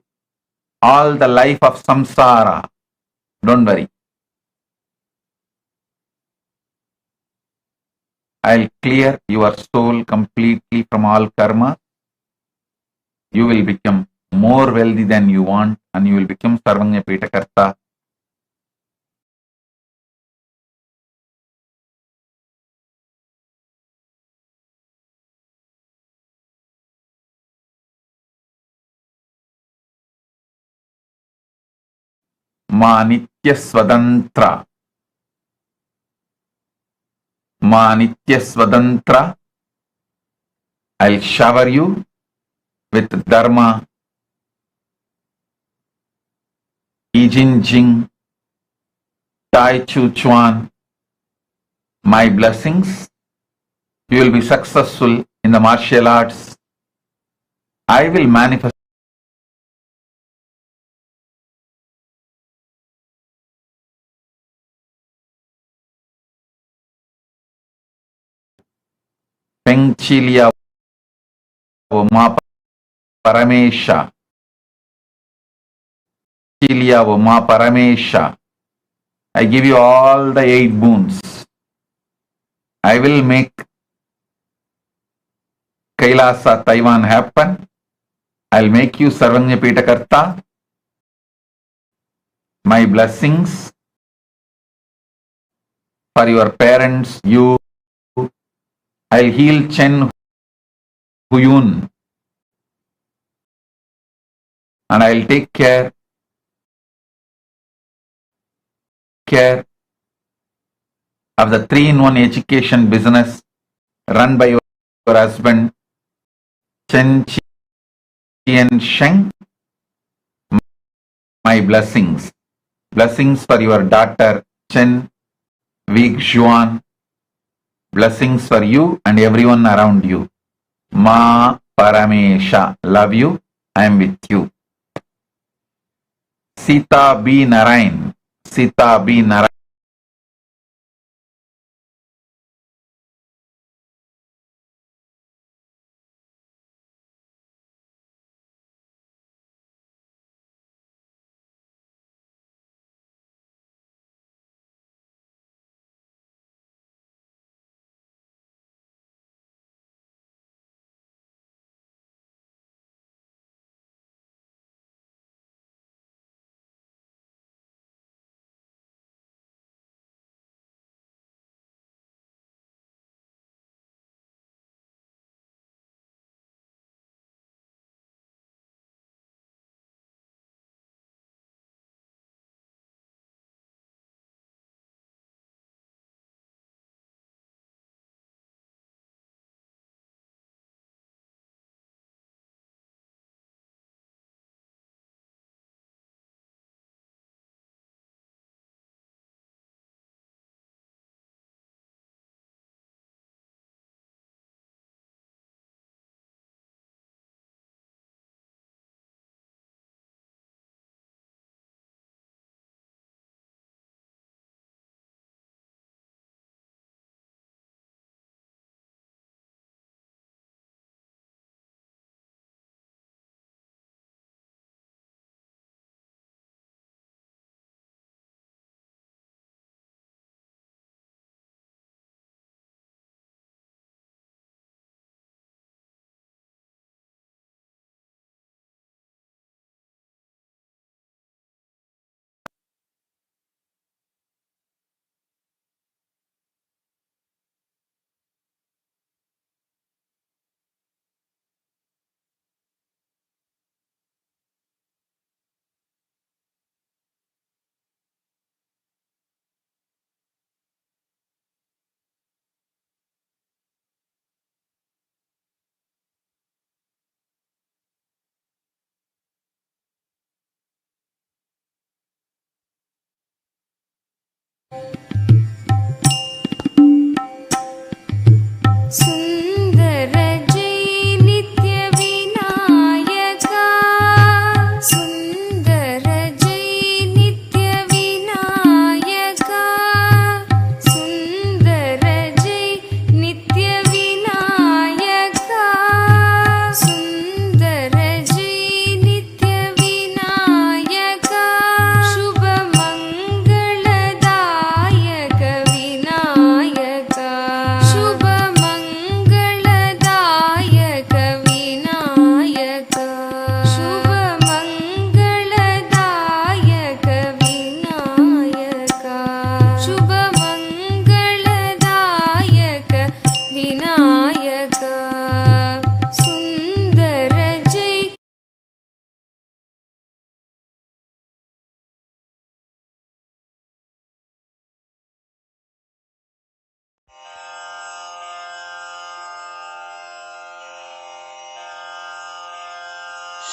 all the life of samsara. Don't worry. I'll clear your soul completely from all karma. You will become more wealthy than you want and you will become Sarvanya Pitakarta. Ma Nitya Swatantra. Ma Nitya Swatantra. I'll shower you with Dharma, Ijin Jing, Tai Chu Chuan. My blessings. You will be successful in the martial arts. I will manifest Peng Chilia Ma Paramesha. Chilia Ma Paramesha. I give you all the 8 boons. I will make Kailasa Taiwan happen. I'll make you Sarvanya Pitakarta. My blessings for your parents, you. I'll heal Chen Huyun. And I'll take care of the 3-in-1 education business run by your husband, Chen Chien Sheng. My blessings. Blessings for your daughter, Chen Wig Xuan. Blessings for you and everyone around you. Ma Paramesha. Love you. I am with you. Sita B. Narayan. Sita B. Narayan.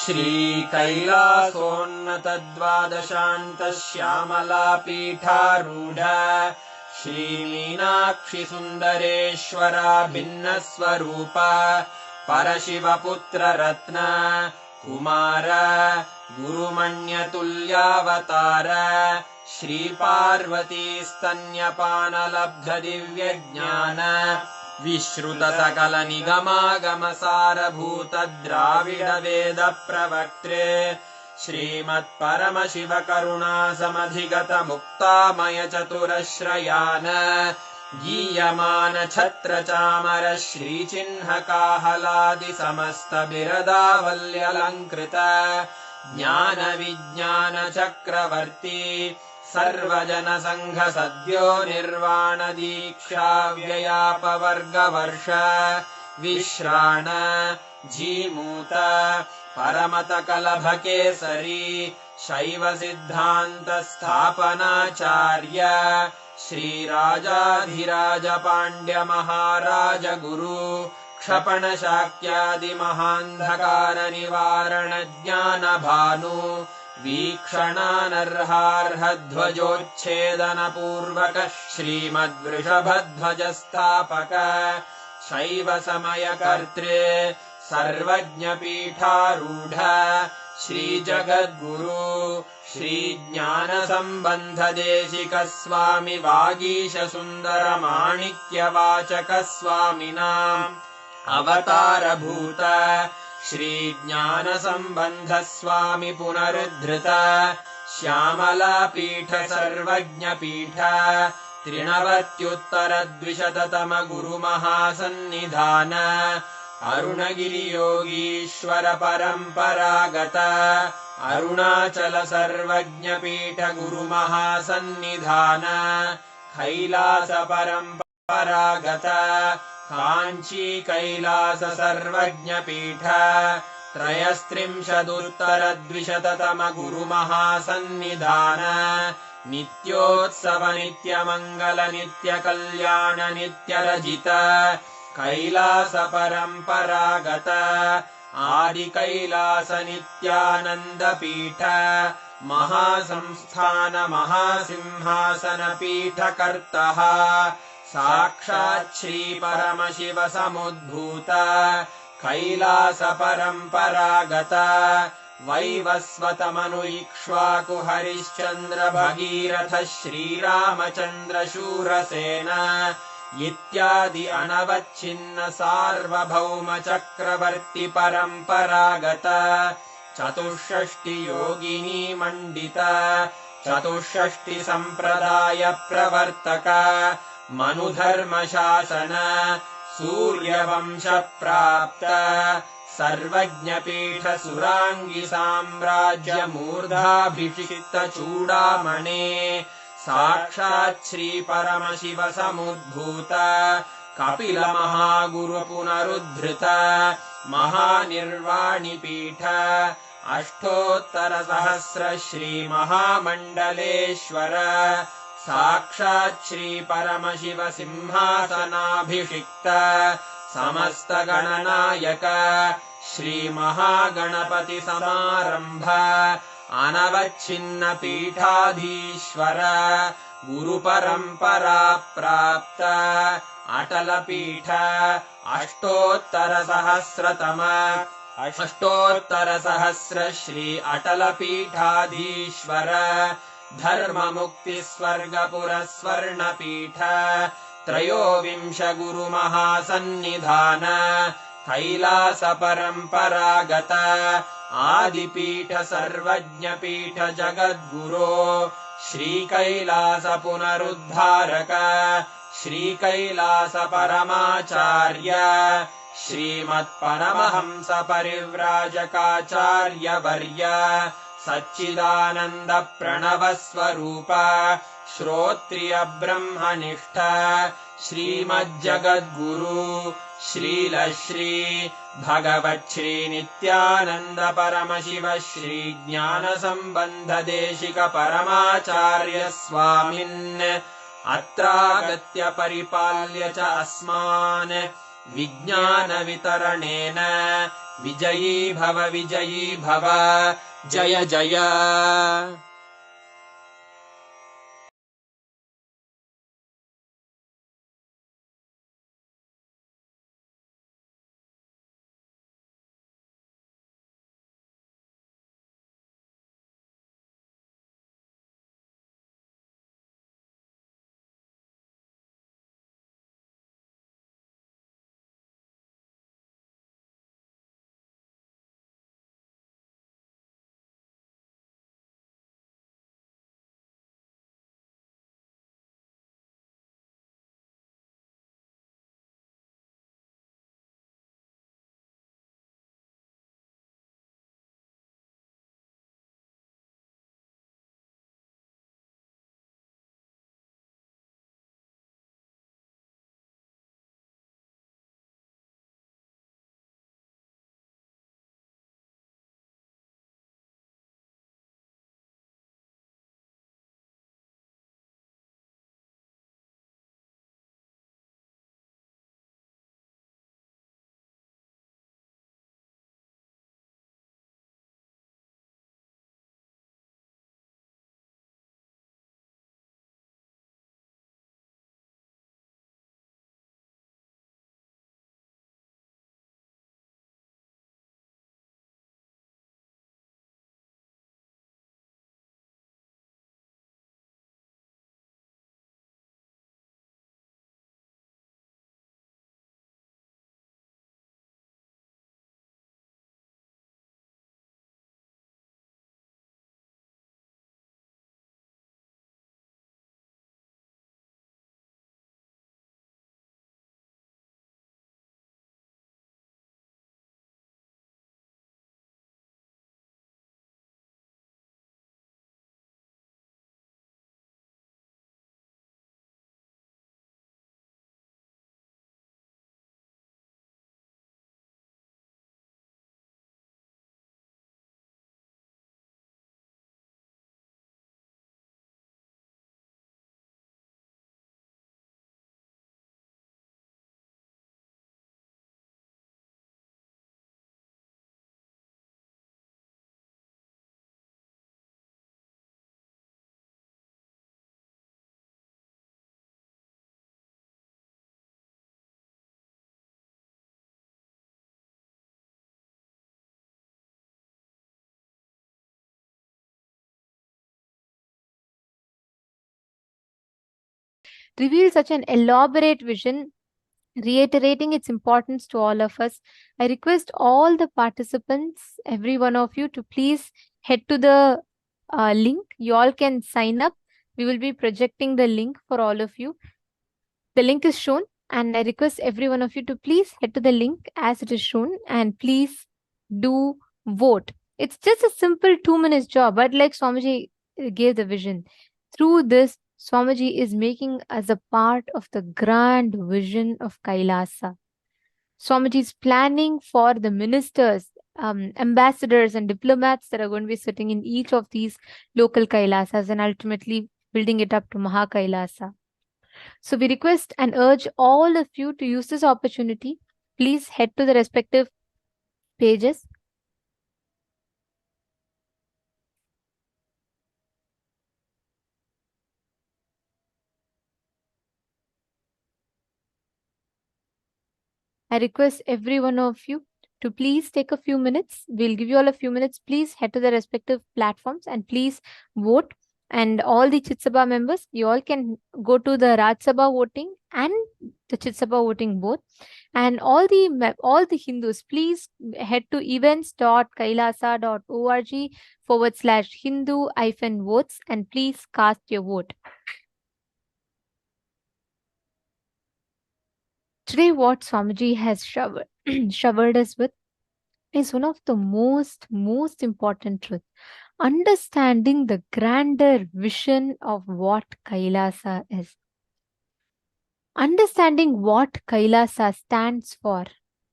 श्रीकैलासोन्नतद्वादशान्तश्यामलापीठारूढ श्रीमीनाक्षिसुन्दरेश्वरा भिन्नस्वरूप परशिवपुत्ररत्न Kumar गुरुमण्यतुल्यावतार श्रीपार्वतीस्तन्यपानलब्धदिव्यज्ञान विश्रुतसकलनिगमागमसारभूतद्राविडवेदप्रवक्त्रे श्रीमत्परमशिवकरुणासमधिगतमुक्तामयचतुरश्रयान् गीयमानछत्रचामर श्रीचिह्नकाहलादिसमस्तबिरदावल्यलङ्कृत ज्ञानविज्ञानचक्रवर्ती सर्वजनसङ्घसद्यो निर्वाणदीक्षाव्ययापवर्गवर्ष विश्राण Jimuta परमतकलभकेसरी शैवसिद्धान्तस्थापनाचार्य श्रीराजाधिराजपाण्ड्यमहाराजगुरु क्षपणशाक्यादिमहान्धकारनिवारणज्ञानभानु वीक्षणानर्हार्हध्वजोच्छेदनपूर्वक श्रीमद्वृषभध्वजस्थापक शैवसमयकर्त्रे सर्वज्ञपीठारूढ श्रीजगद्गुरु श्रीज्ञानसम्बन्धदेशिकस्वामि वागीशसुन्दरमाणिक्यवाचकस्वामिनाम् अवतारभूत श्रीज्ञानसम्बन्धस्वामि पुनरुद्धृत श्यामलापीठ सर्वज्ञपीठ त्रिनवत्युत्तरद्विशततम गुरुमहासन्निधान अरुणगिरियोगीश्वर परम्परागत अरुणाचल सर्वज्ञपीठ गुरुमहासन्निधान कैलास परम्परागत काञ्ची कैलास सर्वज्ञपीठ त्रयस्त्रिंशदुत्तरद्विशततम गुरुमहासन्निधान नित्योत्सव नित्यमङ्गल नित्यकल्याण नित्यरजित कैलास परम्परागत आदिकैलास नित्यानन्दपीठ महासंस्थान महासिंहासनपीठकर्तः साक्षात् श्रीपरमशिव समुद्भूत कैलास परम्परागत वैवस्वतमनु इक्ष्वाकु हरिश्चन्द्र भगीरथ श्रीरामचन्द्र शूरसेन इत्यादि अनवच्छिन्न सार्वभौम चक्रवर्ति परम्परागत चतुष्षष्टि योगिनी मण्डित चतुष्षष्टि सम्प्रदाय प्रवर्तक मनुधर्मशासन सूर्यवंश प्राप्त सर्वज्ञपीठ सुराङ्गी साम्राज्य मूर्धाभिषिक्त चूडामणे साक्षात् श्री परमशिव समुद्भूत कपिल महागुरु पुनरुद्धृत महानिर्वाणिपीठ अष्टोत्तर सहस्र श्री महामण्डलेश्वर साक्षात् श्री परमशिव सिंहासनाभिषिक्त समस्त गणनायक श्री महागणपति समारंभ अनवच्छिन्न पीठाधीश्वर गुरु परंपरा प्राप्त अटल पीठ अष्टोत्तर सहस्र श्री अटल पीठाधीश्वर धर्म मुक्ति स्वर्गपुर स्वर्ण पीठ त्रयोविंश गुरु महासन्निधान कैलास परम्परागत आदिपीठ सर्वज्ञपीठ जगद्गुरो श्रीकैलास पुनरुद्धारक श्रीकैलास परमाचार्य श्रीमत्परमहंस परिव्राजकाचार्य वर्य सच्चिदानन्द प्रणव स्वरूप श्रोत्रिय ब्रह्मनिष्ठ श्रीमज्जगद्गुरु श्रीलश्री भगवच्छ्री नित्यानन्द परमशिव श्री ज्ञान सम्बन्ध देशिक परमाचार्य स्वामिन् अत्रागत्य परिपाल्य च अस्मान् विज्ञानवितरणेन विजयी भव जय जय। Reveals such an elaborate vision, reiterating its importance to all of us. I request all the participants, every one of you, to please head to the link. You all can sign up. We will be projecting the link for all of you. The link is shown, and I request every one of you to please head to the link as it is shown and please do vote. It's just a simple 2 minutes job, but like Swamiji gave the vision, through this, Swamiji is making us a part of the grand vision of Kailasa. Swamiji is planning for the ministers, ambassadors, and diplomats that are going to be sitting in each of these local Kailasas and ultimately building it up to Maha Kailasa. So we request and urge all of you to use this opportunity. Please head to the respective pages. I request every one of you to please take a few minutes. We'll give you all a few minutes. Please head to the respective platforms and please vote. And all the Chit Sabha members, you all can go to the Raj Sabha voting and the Chit Sabha voting both. And all the Hindus, please head to events.kailasa.org/Hindu-votes and please cast your vote. Today, what Swamiji has showered us with is one of the most important truth. Understanding the grander vision of what Kailasa is. Understanding what Kailasa stands for,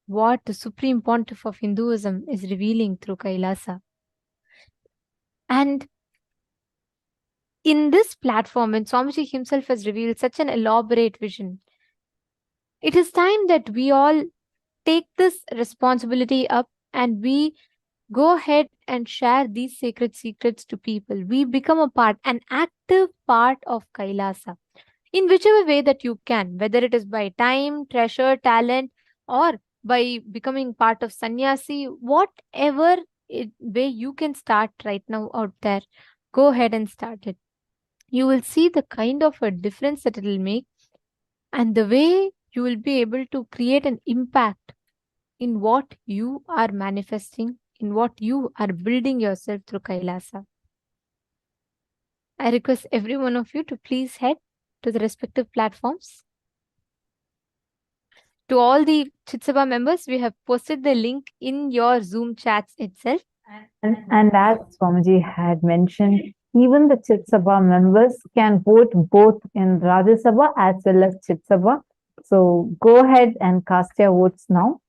what the Supreme Pontiff of Hinduism is revealing through Kailasa. And in this platform, when Swamiji himself has revealed such an elaborate vision, It is time that we all take this responsibility up and we go ahead and share these sacred secrets to people. We become a part, an active part of Kailasa in whichever way that you can, whether it is by time, treasure, talent, or by becoming part of sannyasi, whatever way you can start right now out there, go ahead and start it. You will see the kind of a difference that it will make and the way you will be able to create an impact in what you are manifesting, in what you are building yourself through Kailasa. I request every one of you to please head to the respective platforms. To all the Chitsabha members, we have posted the link in your Zoom chats itself. And as Swamiji had mentioned, even the Chit Sabha members can vote both in Rajya Sabha as well as Chit Sabha. So go ahead and cast your votes now.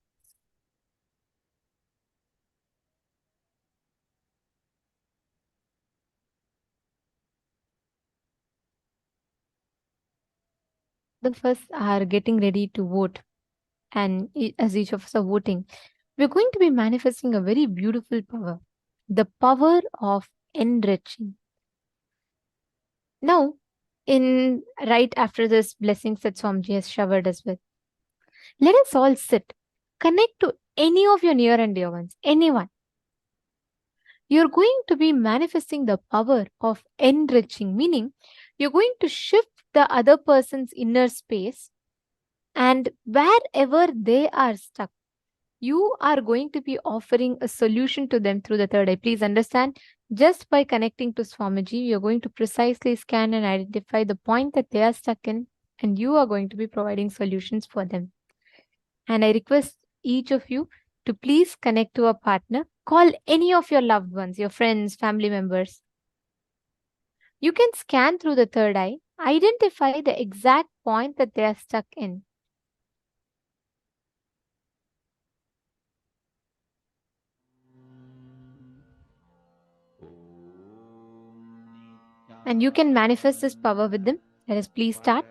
The first are getting ready to vote, and as each of us are voting, we're going to be manifesting a very beautiful power, the power of enriching. Now, in right after this blessings that Swamiji has showered us with, let us all sit, connect to any of your near and dear ones, anyone. You're going to be manifesting the power of enriching, meaning you're going to shift the other person's inner space, and wherever they are stuck, you are going to be offering a solution to them through the third eye. Please understand, just by connecting to Swamiji, you're going to precisely scan and identify the point that they are stuck in, and you are going to be providing solutions for them. And I request each of you to please connect to a partner. Call any of your loved ones, your friends, family members. You can scan through the third eye, identify the exact point that they are stuck in. And you can manifest this power with them. Let us please start.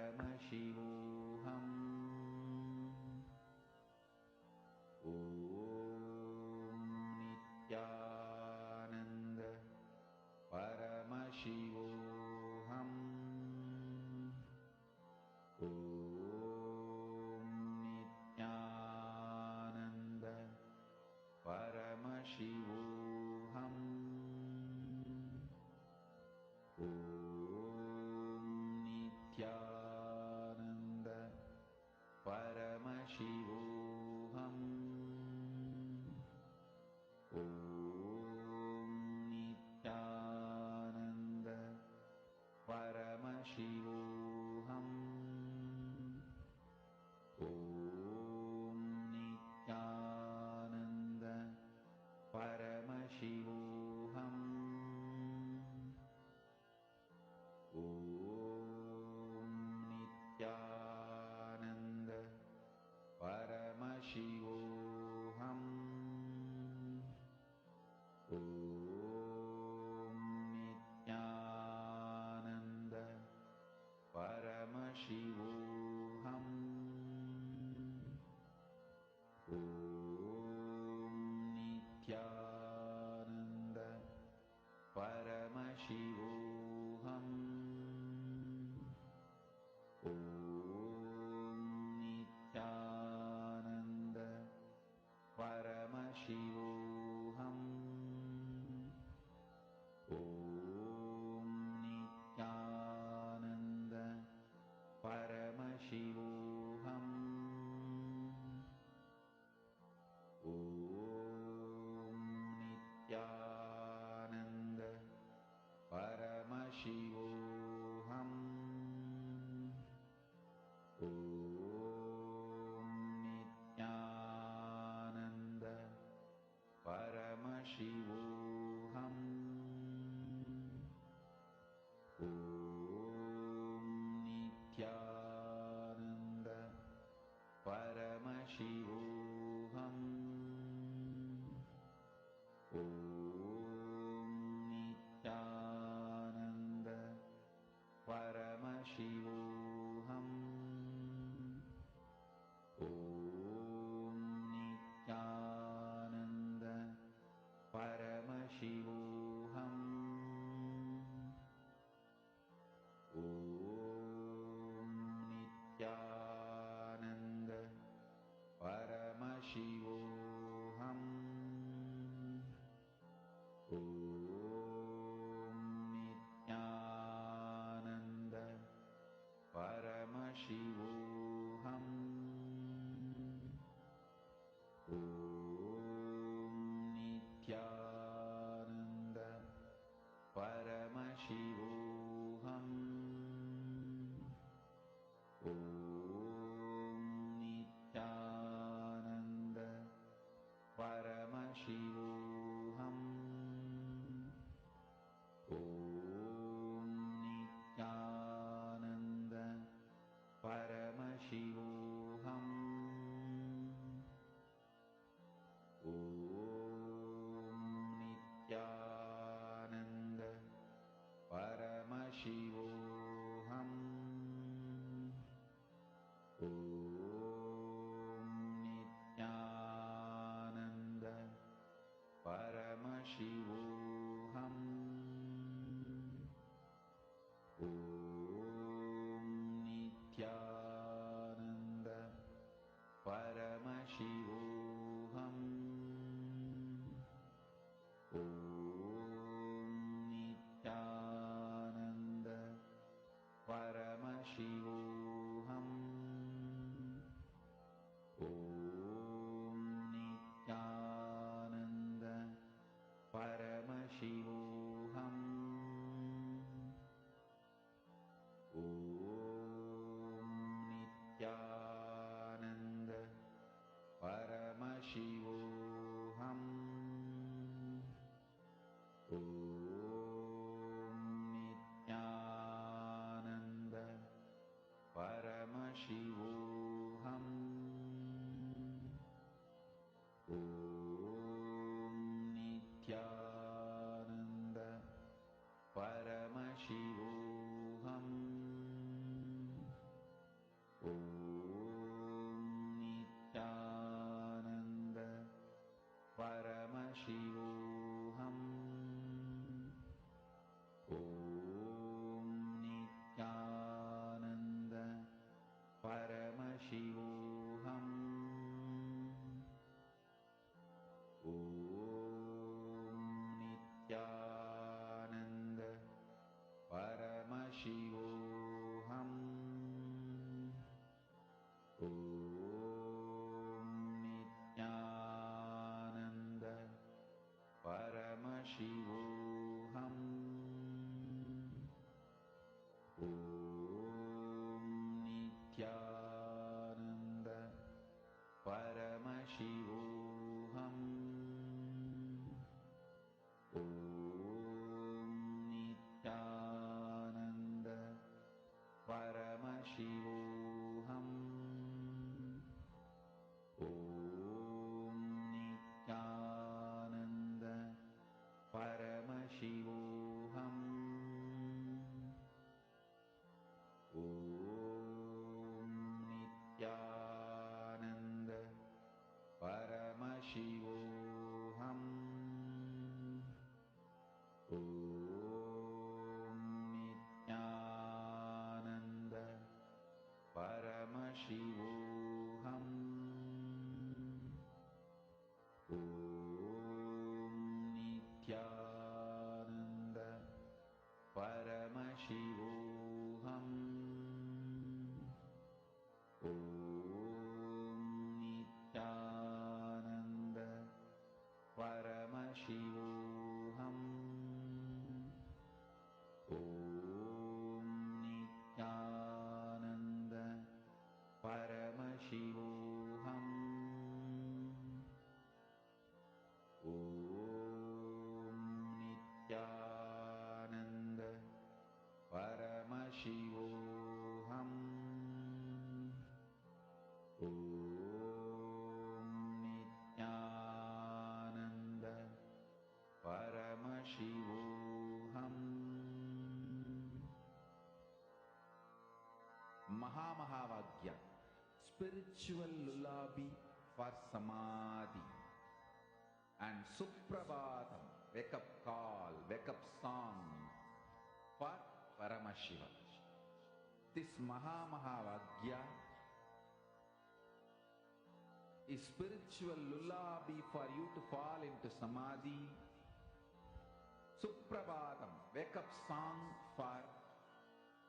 Paramashivoham. Om Nithyananda Paramashivoham. Om Nithyananda Paramashivoham. Om Nithyananda Paramashivoham. Om Nithyananda Paramashivoham. Mahamahavaagya, spiritual lullaby for samadhi. And Suprabhatam, wake up call, wake up song for Paramashiva. This Mahamahavaagya is spiritual lullaby for you to fall into samadhi. Suprabhatam, wake up song for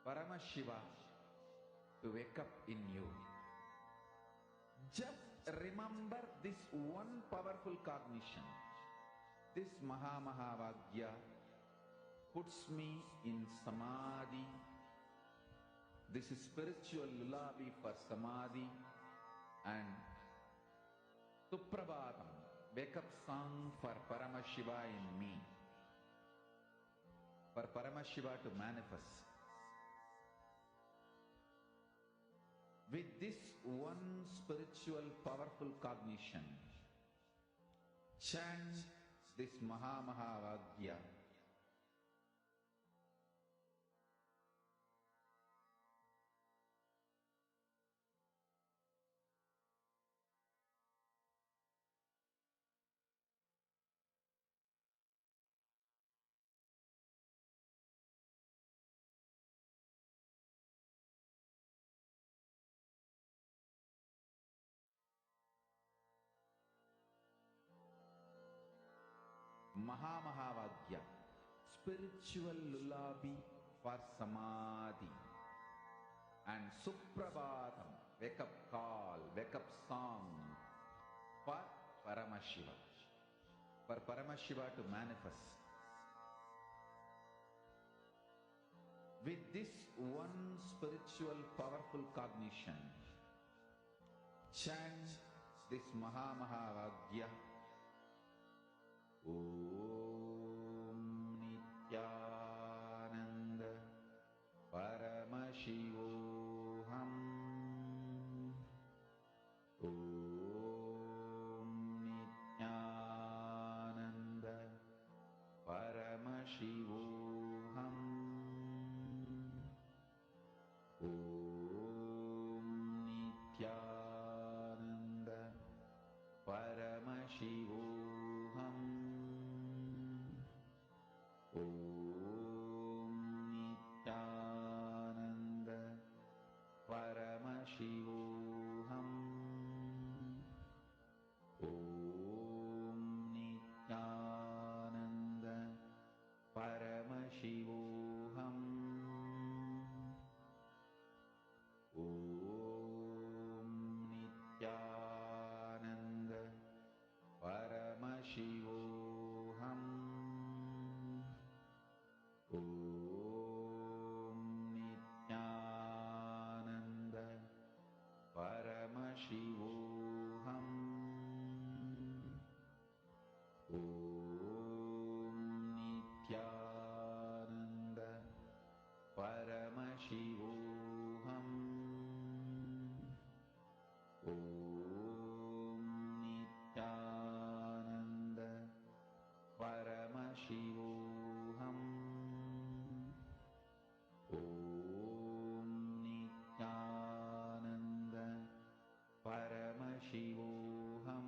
Paramashiva to wake up in you. Just remember this one powerful cognition. This Mahamahavaagya puts me in samadhi. This is spiritual lullaby for samadhi. And Suprabhatam, wake up song for Paramashiva in me. For Paramashiva to manifest. With this one spiritual powerful cognition, chant this Mahamahavaagya. Mahamahavaagya, spiritual lullaby for samadhi. And Suprabhatam, wake up call, wake up song for Paramashiva. For Paramashiva to manifest. With this one spiritual powerful cognition, chant this Mahamahavaagya. Om Nithyananda Paramashivoham. Om Nithyananda Paramashivoham. Om Nithyananda Paramashivoham. Om Nithyananda Paramashivoham. Om Nithyananda Paramashivoham. Om Nithyananda Paramashivoham. Om Nithyananda Paramashivoham. Om Nithyananda Paramashivoham. Om Nithyananda Paramashivoham. Om Nithyananda Paramashivoham. Om Nithyananda Paramashivoham.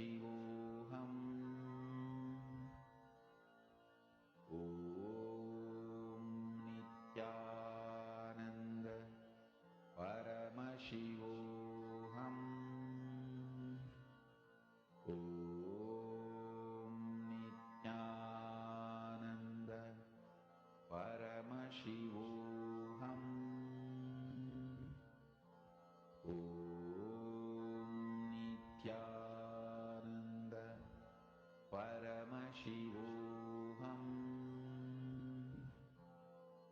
Paramashivoham. Om Nithyananda Paramashivoham. Om Nithyananda Paramashivoham. Om Nithyananda Paramashivoham.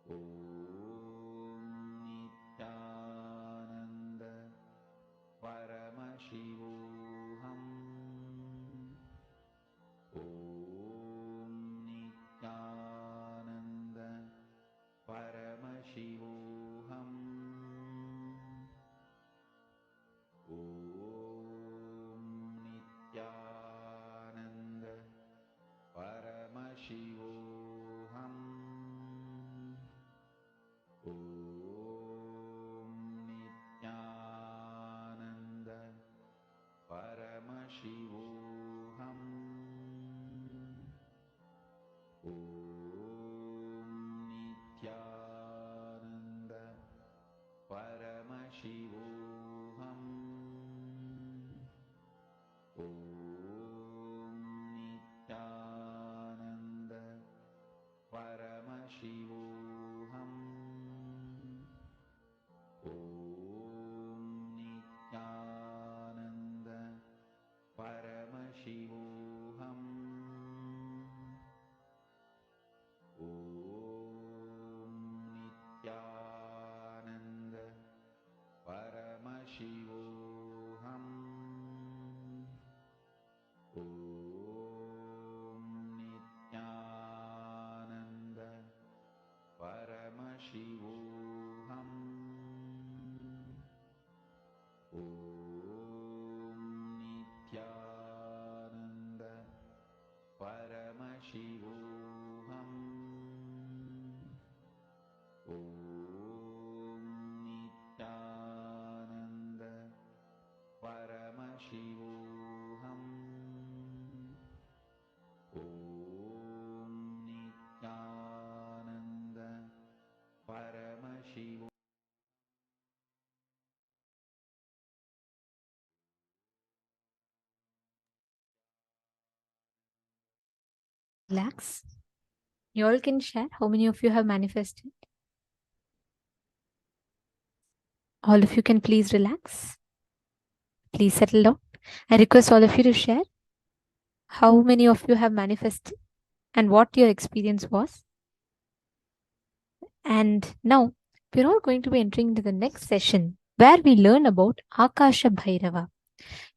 Om Nithyananda Paramashivoham. Om Nithyananda Paramashivoham. Om Nithyananda Paramashivoham. Om Nithyananda Paramashivoham. Om Nithyananda Paramashivoham. Om Nithyananda Paramashivoham. Om Nithyananda Paramashivoham. Om Nithyananda Paramashivoham. Om Nithyananda Paramashivoham. Om Nithyananda Paramashivoham. Om Nithyananda Paramashivoham. Om Nithyananda Paramashivoham. Relax. You all can share how many of you have manifested. All of you can please relax. Please settle down. I request all of you to share how many of you have manifested and what your experience was. And now we're all going to be entering into the next session where we learn about Akasha Bhairava.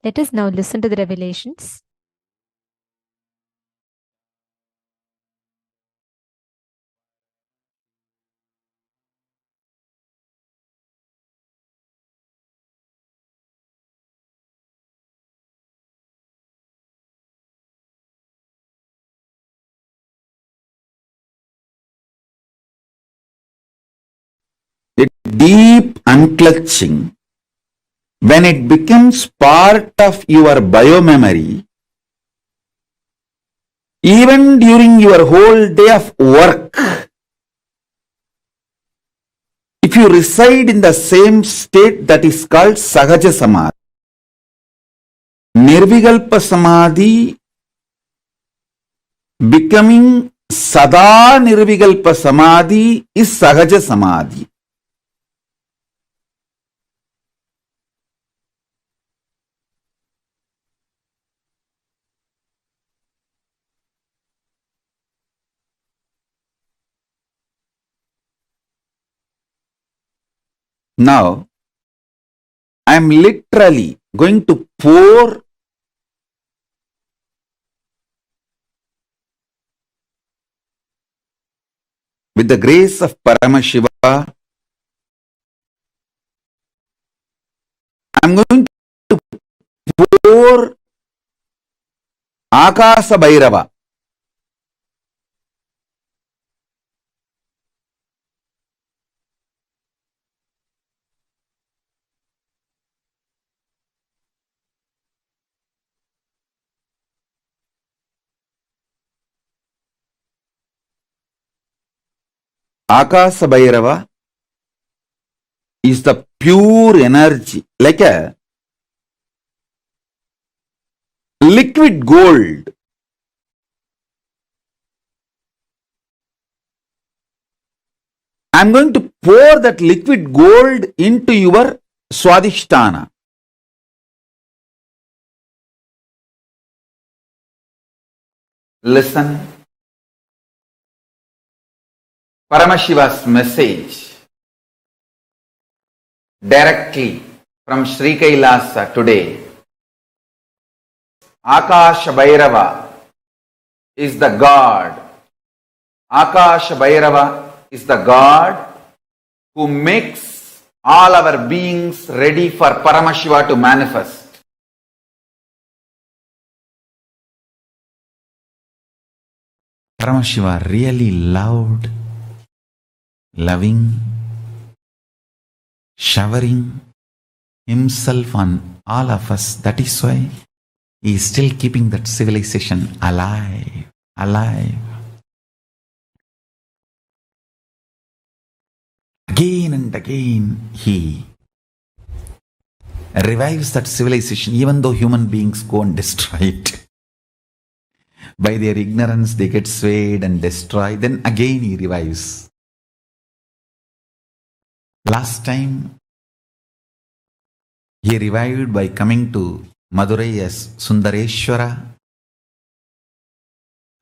Let us now listen to the revelations. A deep unclutching, when it becomes part of your biomemory, even during your whole day of work, if you reside in the same state, that is called Sahaja Samadhi. Nirvikalpa Samadhi becoming Sada Nirvikalpa Samadhi is Sahaja Samadhi. Now, I am literally going to pour with the grace of Paramashiva. I am going to pour Akasa Bhairava. Akasa Bhairava is the pure energy, like a liquid gold. I'm going to pour that liquid gold into your Swadhisthana. Listen. Paramashiva's message directly from Sri Kailasa today. Akasha Bhairava is the God. Akasha Bhairava is the God who makes all our beings ready for Paramashiva to manifest. Paramashiva really loving, showering himself on all of us. That is why he is still keeping that civilization alive. Again and again he revives that civilization, even though human beings go and destroy it. By their ignorance they get swayed and destroyed. Then again he revives. Last time he revived by coming to Madurai as Sundareshwara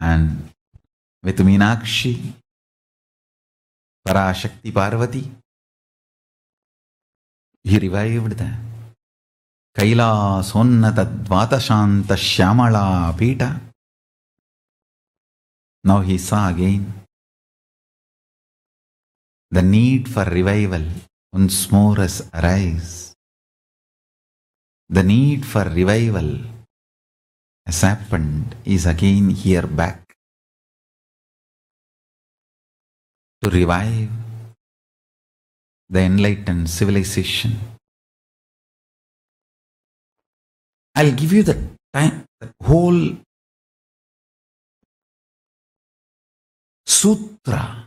and with Meenakshi, Parashakti Parvati. He revived the Kailasonnata Dvatashanta Shyamala Pita. Now he saw again the need for revival once more has arisen. The need for revival has happened, is again here back to revive the enlightened civilization. I'll give you the time, the whole sutra.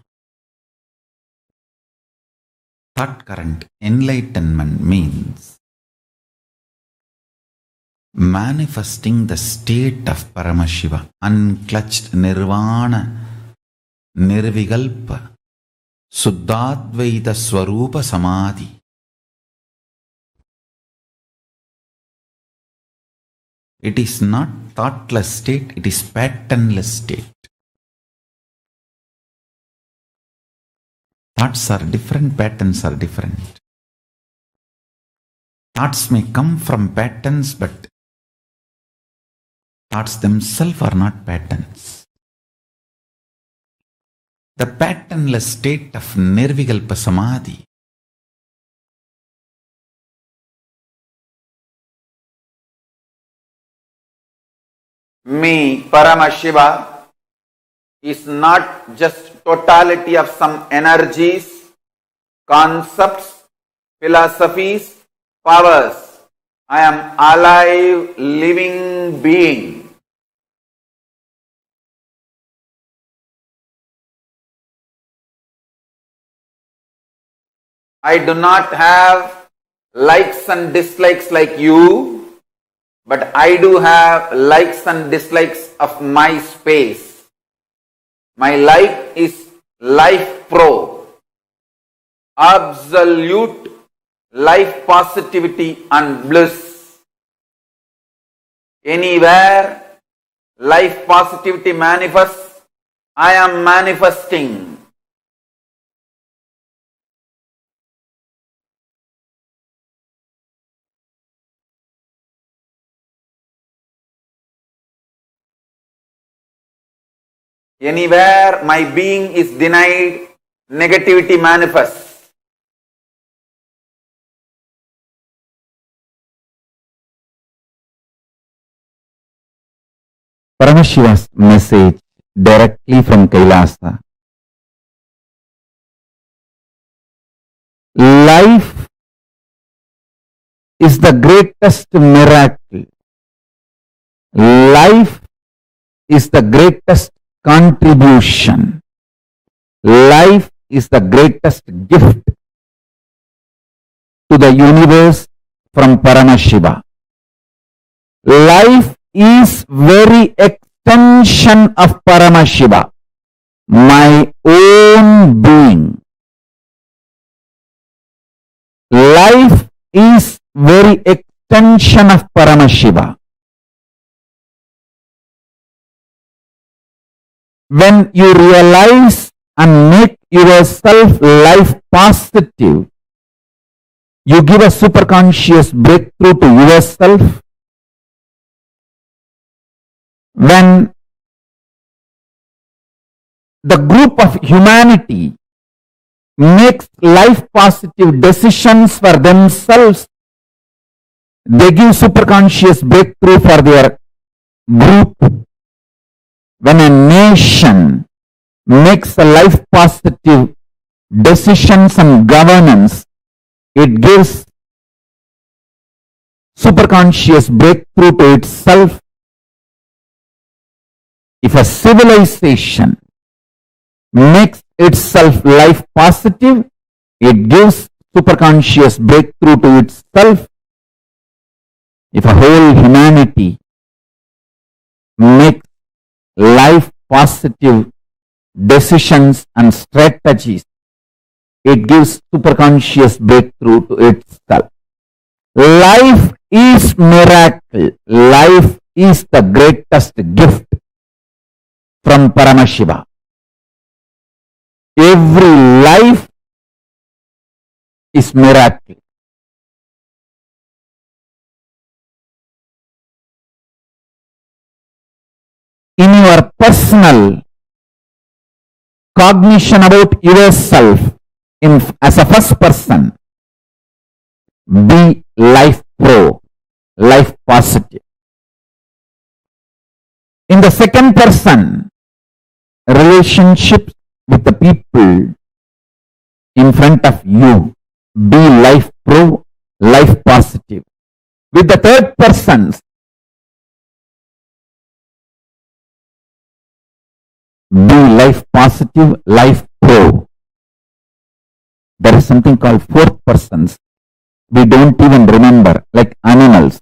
Thought current. Enlightenment means manifesting the state of Paramashiva, unclutched nirvana, nirvigalpa, Suddhadvaita Swarupa Samadhi. It is not thoughtless state, it is patternless state. Thoughts are different, patterns are different. Thoughts may come from patterns, but thoughts themselves are not patterns. The patternless state of Nirvikalpa Samadhi me, Paramashiva, is not just totality of some energies, concepts, philosophies, powers. I am alive, living being. I do not have likes and dislikes like you, but I do have likes and dislikes of my space. My like is life pro, absolute life positivity and bliss. Anywhere life positivity manifests, I am manifesting. Anywhere my being is denied, negativity manifests. Paramashiva's message directly from Kailasa. Life is the greatest miracle. Life is the greatest contribution. Life is the greatest gift to the universe from Paramashiva. Life is very extension of Paramashiva, my own being. Life is very extension of Paramashiva. When you realize and make yourself life positive, you give a superconscious breakthrough to yourself. When the group of humanity makes life positive decisions for themselves, they give superconscious breakthrough for their group. When a nation makes a life positive decisions and governance, it gives superconscious breakthrough to itself. If a civilization makes itself life positive, it gives superconscious breakthrough to itself. If a whole humanity makes life positive decisions and strategies, it gives superconscious breakthrough to itself. Life is miracle. Life is the greatest gift from Paramashiva. Every life is miracle. In your personal cognition about yourself, as a first person, be life pro, life positive. In the second person, relationships with the people in front of you, be life pro, life positive. With the third persons, be life positive, life pro. There is something called fourth persons. We don't even remember, like animals.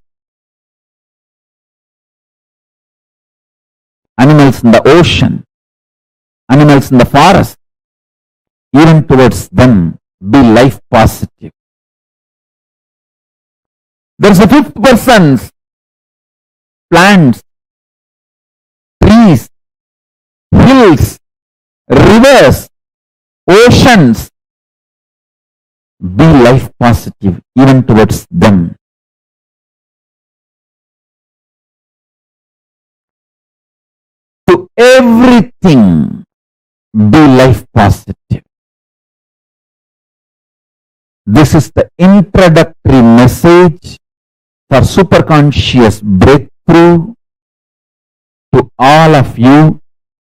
Animals in the ocean, animals in the forest, even towards them, be life positive. There is a fifth persons, plants, trees, hills, rivers, oceans, be life positive even towards them. To everything, be life positive. This is the introductory message for superconscious breakthrough to all of you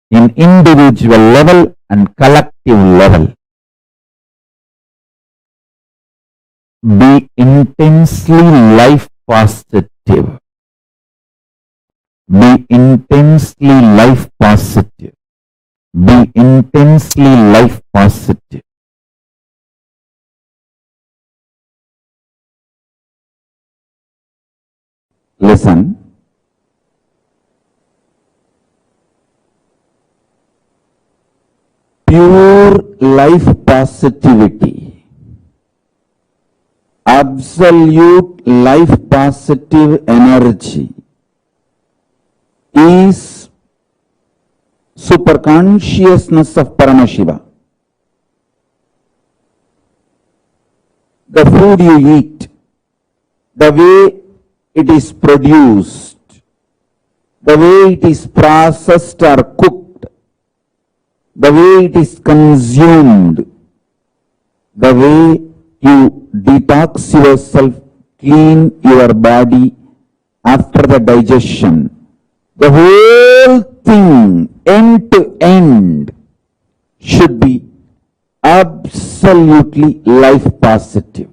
in individual level and collective level. Be intensely life positive. Be intensely life positive. Be intensely life positive. Listen. Pure life positivity, absolute life positive energy is superconsciousness of Paramashiva. The food you eat, the way it is produced, the way it is processed or cooked, the way it is consumed, the way you detox yourself, clean your body after the digestion, the whole thing, end to end, should be absolutely life positive.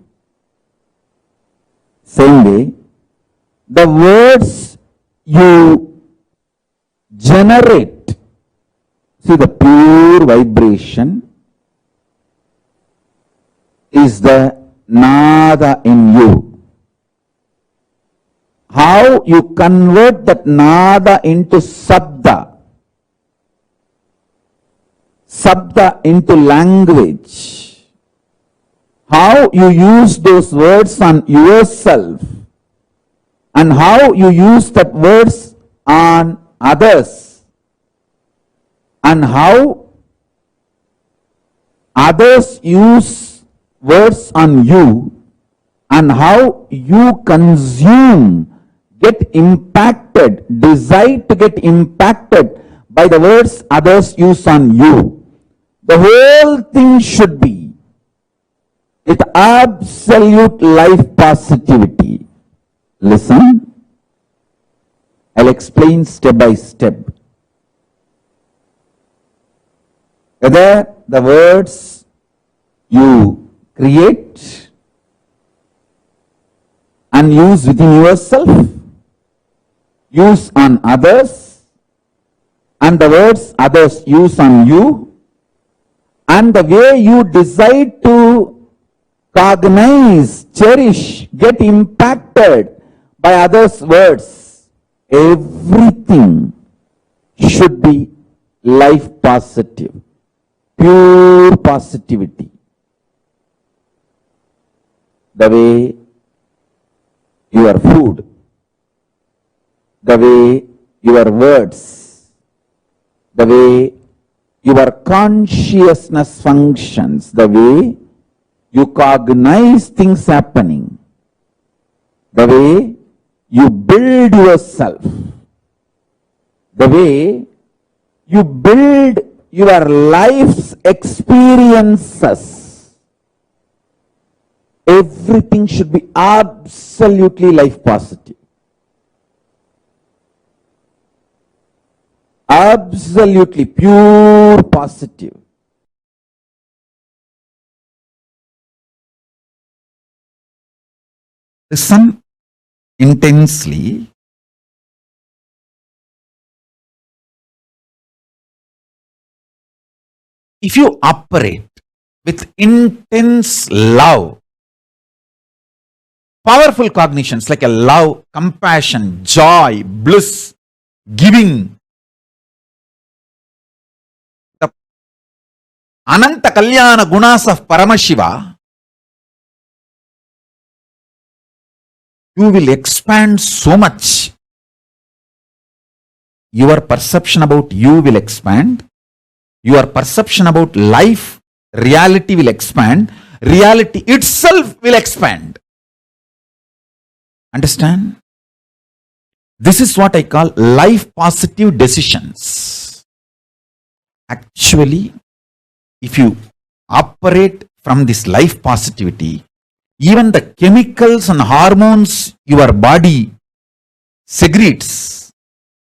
Same way, the words you generate, see the pure vibration, is the nada in you. How you convert that nada into sabda, sabda into language, how you use those words on yourself, and how you use that words on others, and how others use words on you, and how you consume, get impacted, decide to get impacted by the words others use on you. The whole thing should be with absolute life positivity. Listen, I'll explain step by step. Whether the words you create and use within yourself, use on others, and the words others use on you, and the way you decide to cognize, cherish, get impacted by others' words, everything should be life positive, pure positivity. The way your food, the way your words, the way your consciousness functions, the way you cognize things happening, the way you build yourself, the way you build your life's experiences, everything should be absolutely life positive. Absolutely pure positive. Listen intensely. If you operate with intense love, powerful cognitions like a love, compassion, joy, bliss, giving, the Ananta Kalyana gunas of Paramashiva, you will expand so much. Your perception about you will expand. Your perception about life, reality will expand. Reality itself will expand. Understand? This is what I call life positive decisions. Actually, if you operate from this life positivity, even the chemicals and hormones your body secretes,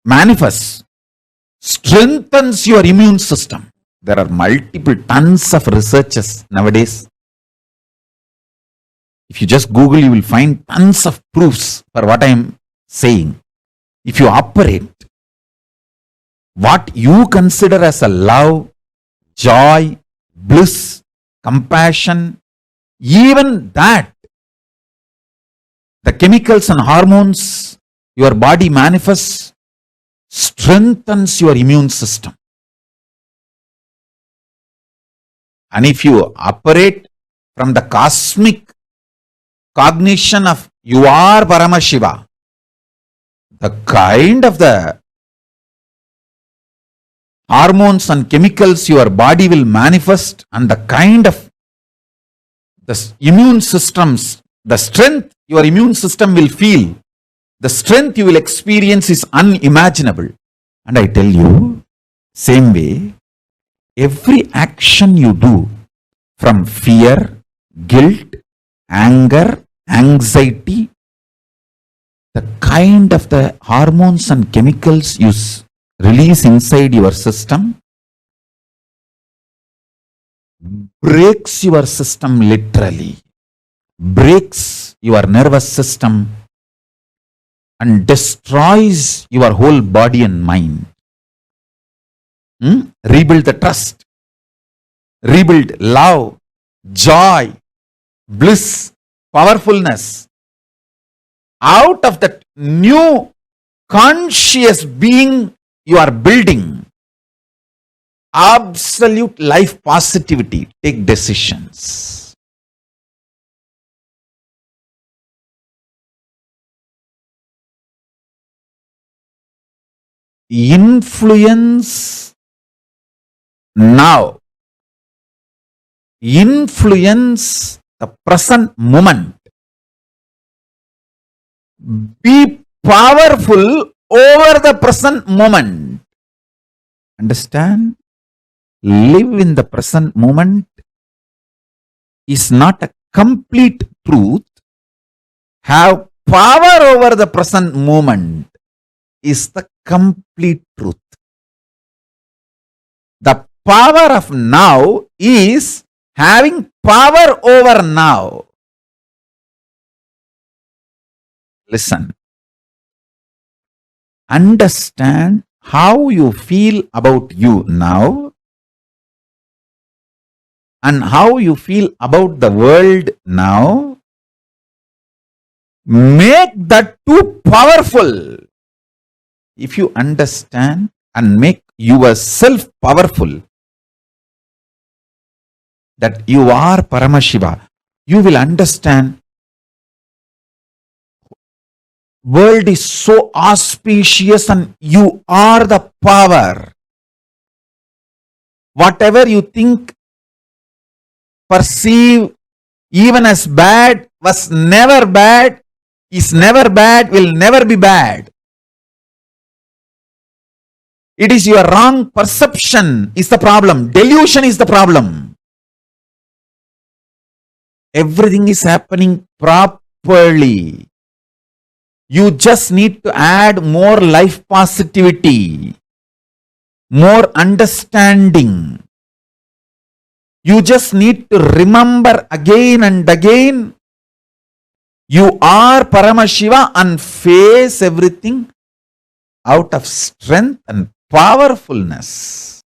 manifests, strengthens your immune system. There are multiple tons of researches nowadays. If you just Google, you will find tons of proofs for what I am saying. If you operate what you consider as a love, joy, bliss, compassion, even that, the chemicals and hormones your body manifests, strengthens your immune system. And if you operate from the cosmic cognition of you are Paramashiva, the kind of the hormones and chemicals your body will manifest and the kind of the immune systems, the strength your immune system will feel, the strength you will experience is unimaginable. And I tell you, same way, every action you do from fear, guilt, anger, anxiety, the kind of the hormones and chemicals you release inside your system breaks your system literally, breaks your nervous system and destroys your whole body and mind. Rebuild the trust, rebuild love, joy, bliss, powerfulness, out of that new conscious being you are building, absolute life positivity, take decisions. Influence now. Influence the present moment. Be powerful over the present moment. Understand? Live in the present moment is not a complete truth. Have power over the present moment is the complete truth. The power of now is having power over now. Listen. Understand how you feel about you now and how you feel about the world now. Make that too powerful. If you understand and make yourself powerful, that you are Paramashiva, you will understand world is so auspicious and you are the power. Whatever you think, perceive, even as bad, was never bad, is never bad, will never be bad. It is your wrong perception is the problem. Delusion is the problem. Everything is happening properly. You just need to add more life positivity, more understanding. You just need to remember again and again, you are Paramashiva, and face everything out of strength and powerfulness.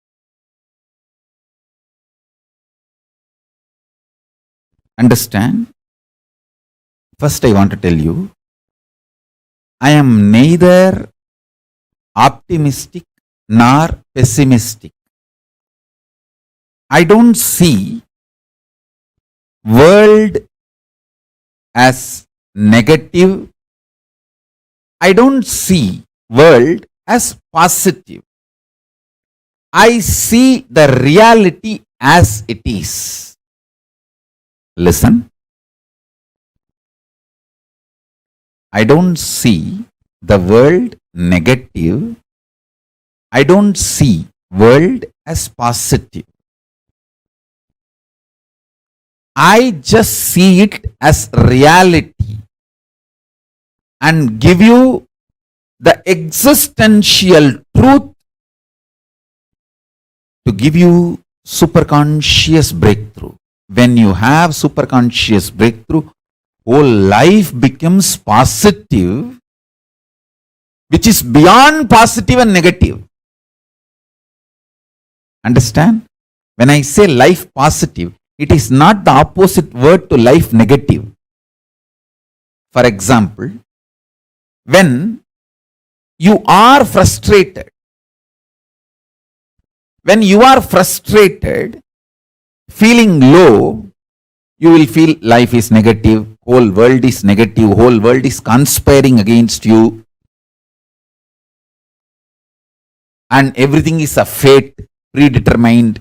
Understand? First, I want to tell you, I am neither optimistic nor pessimistic. I don't see world as negative. I don't see world as positive. I see the reality as it is. Listen. I don't see the world negative. I don't see world as positive. I just see it as reality and give you the existential truth to give you superconscious breakthrough. When you have superconscious breakthrough, whole life becomes positive, which is beyond positive and negative. Understand? When I say life positive, it is not the opposite word to life negative. For example, when you are frustrated, feeling low, you will feel life is negative, whole world is negative, whole world is conspiring against you, and everything is a fate, predetermined.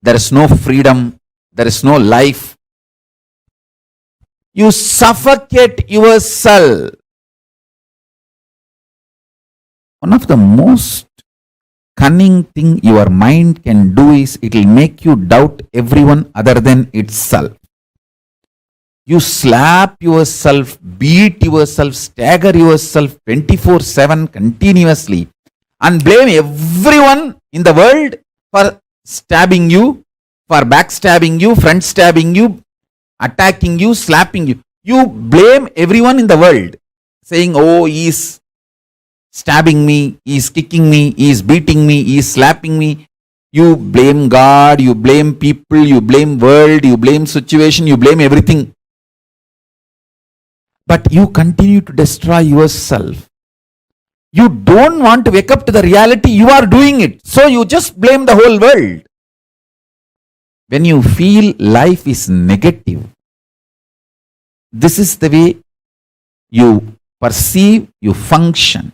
There is no freedom, there is no life. You suffocate yourself. One of the most cunning thing your mind can do is it will make you doubt everyone other than itself. You slap yourself, beat yourself, stagger yourself 24/7 continuously and blame everyone in the world for stabbing you, for backstabbing you, front stabbing you, attacking you, slapping you. You blame everyone in the world, saying, oh, he is stabbing me, he is kicking me, he is beating me, he is slapping me. You blame God, you blame people, you blame world, you blame situation, you blame everything. but you continue to destroy yourself. You don't want to wake up to the reality you are doing it. So you just blame the whole world. When you feel life is negative, this is the way you perceive, you function.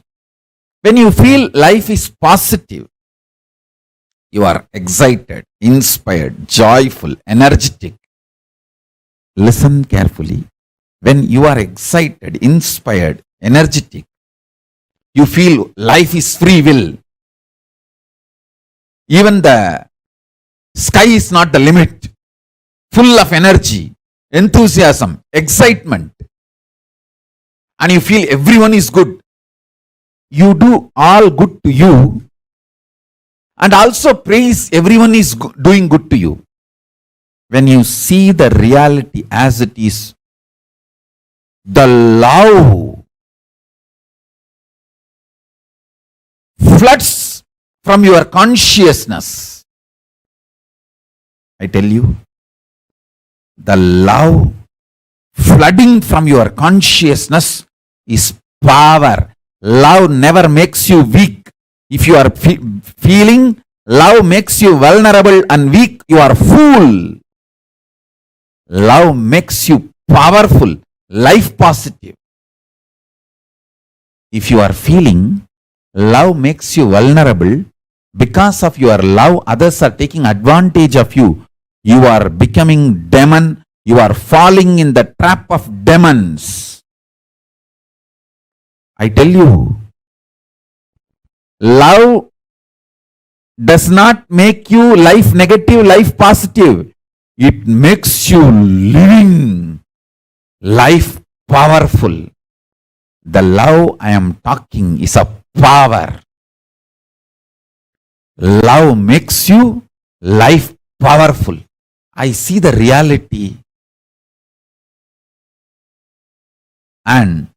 When you feel life is positive, you are excited, inspired, joyful, energetic. Listen carefully. When you are excited, inspired, energetic, you feel life is free will. Even the sky is not the limit. Full of energy, enthusiasm, excitement. And you feel everyone is good. You do all good to you and also praise everyone is doing good to you. When you see the reality as it is, the love floods from your consciousness. I tell you, the love flooding from your consciousness is power. Love never makes you weak. If you are feeling love makes you vulnerable and weak, you are fool. Love makes you powerful, life positive. If you are feeling love makes you vulnerable, because of your love, others are taking advantage of you. You are becoming demon. You are falling in the trap of demons. I tell you, love does not make you life negative, life positive. It makes you living life powerful. The love I am talking is a power. Love makes you life powerful. I see the reality and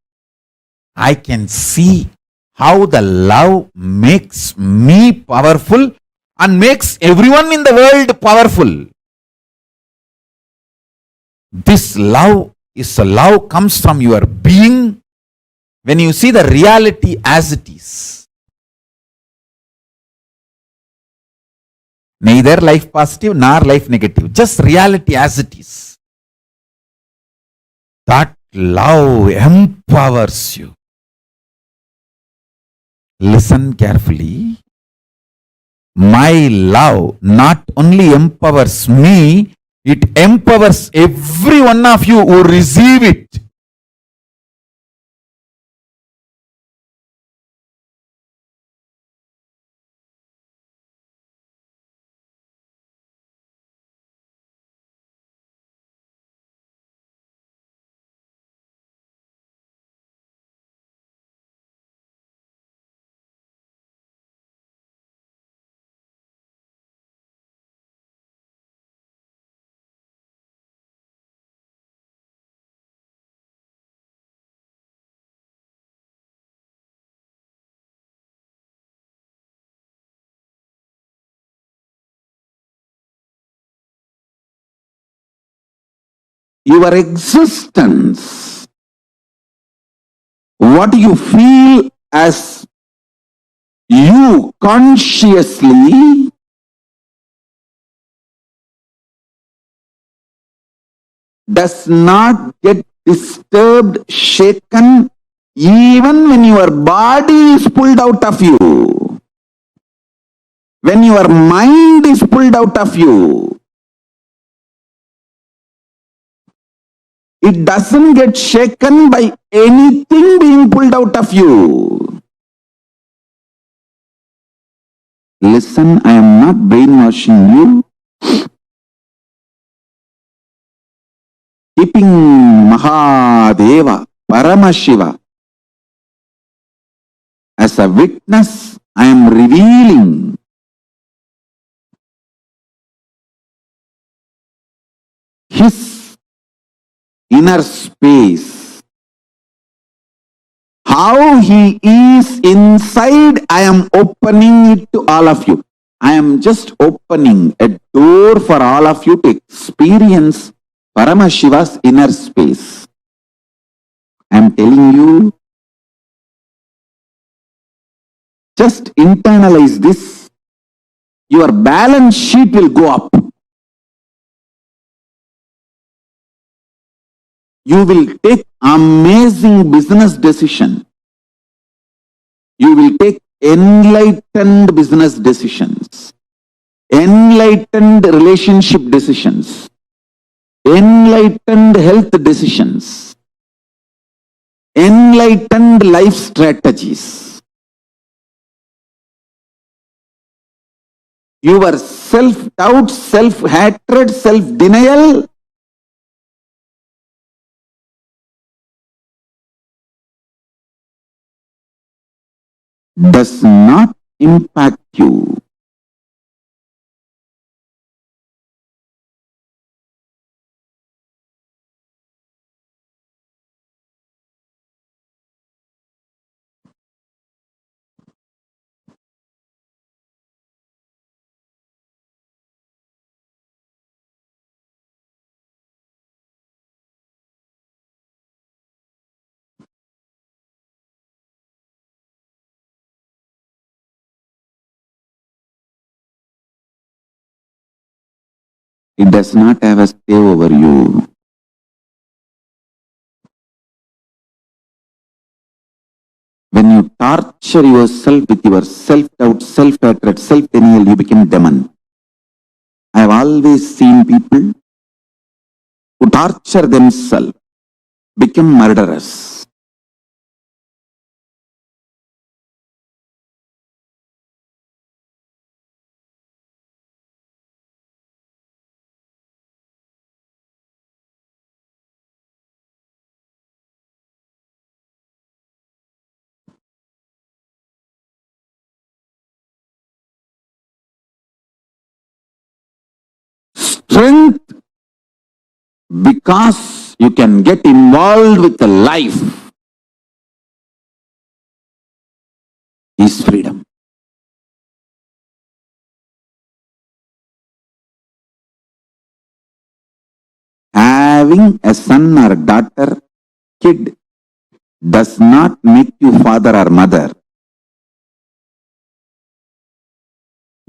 I can see how the love makes me powerful and makes everyone in the world powerful. This love is a love comes from your being when you see the reality as it is. Neither life positive nor life negative, just reality as it is. That love empowers you. Listen carefully. My love not only empowers me, it empowers every one of you who receive it. Your existence, what you feel as you consciously, does not get disturbed, shaken, even when your body is pulled out of you. When your mind is pulled out of you, it doesn't get shaken by anything being pulled out of you. Listen, I am not brainwashing you. Keeping Mahadeva, Paramashiva as a witness, I am revealing his inner space. How he is inside, I am opening it to all of you. I am just opening a door for all of you to experience Paramashiva's inner space. I am telling you, just internalize this. Your balance sheet will go up. You will take amazing business decision. You will take enlightened business decisions, enlightened relationship decisions, enlightened health decisions, enlightened life strategies. Your self-doubt, self-hatred, self-denial does not impact you. It does not have a stay over you. When you torture yourself with your self-doubt, self-hatred, self-denial, you become demon. I have always seen people who torture themselves become murderers. Strength because you can get involved with the life is freedom. Having a son or daughter, kid, does not make you father or mother.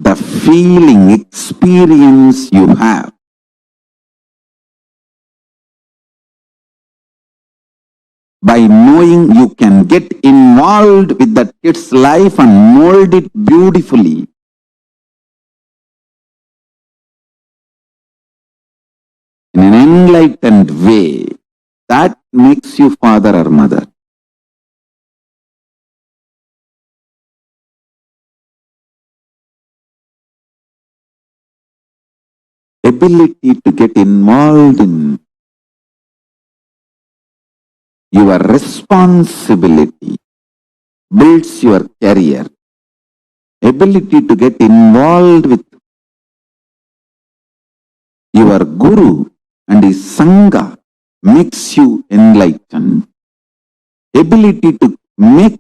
The feeling, experience you have by knowing you can get involved with that kid's life and mold it beautifully in an enlightened way, that makes you father or mother. Ability to get involved in your responsibility builds your career. Ability to get involved with your guru and his sangha makes you enlightened. Ability to make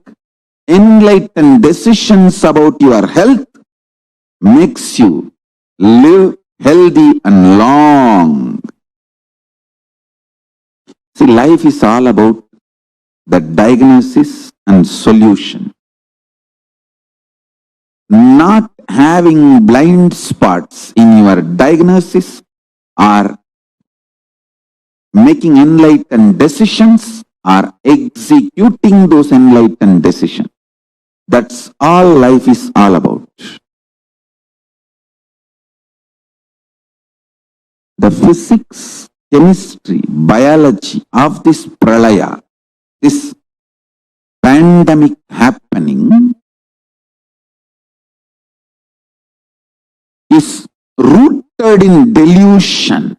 enlightened decisions about your health makes you live healthy and long. See, life is all about the diagnosis and solution. Not having blind spots in your diagnosis or making enlightened decisions or executing those enlightened decisions. That's all life is all about. The physics, chemistry, biology of this pralaya, this pandemic happening, is rooted in delusion.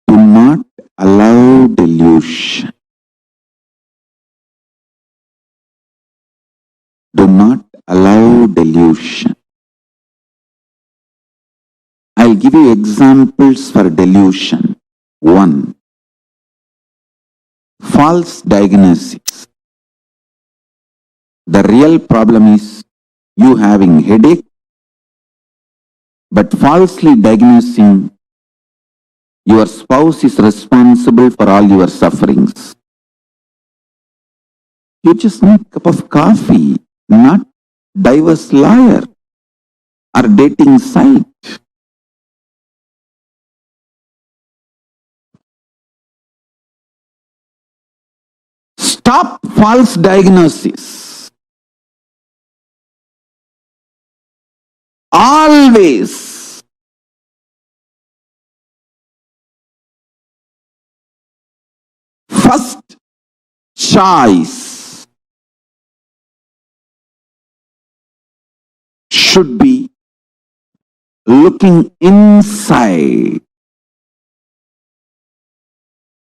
Do not allow delusion. Do not allow delusion. I'll give you examples for delusion. 1. False diagnosis. The real problem is you having headache, but falsely diagnosing your spouse is responsible for all your sufferings. You just need a cup of coffee, not diverse lawyer or dating site. Stop false diagnosis. Always first choice should be looking inside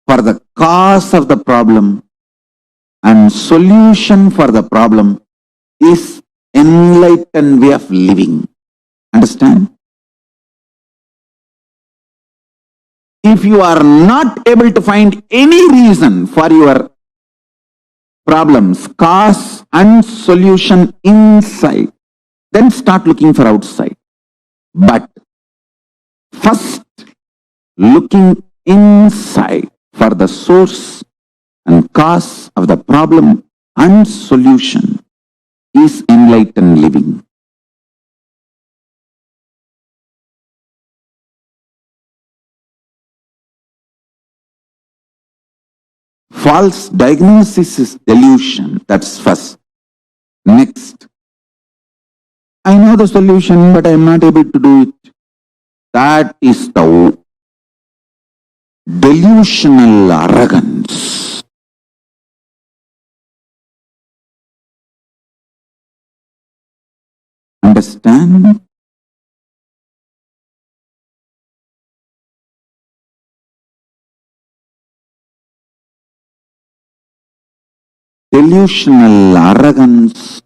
for the cause of the problem, and solution for the problem is enlightened way of living. Understand? If you are not able to find any reason for your problems, cause and solution inside, then start looking for outside. But first, looking inside for the source and cause of the problem and solution is enlightened living. False diagnosis is delusion. That's first. Next, I know the solution, but I am not able to do it. That is the delusional arrogance. Understand? Delusional arrogance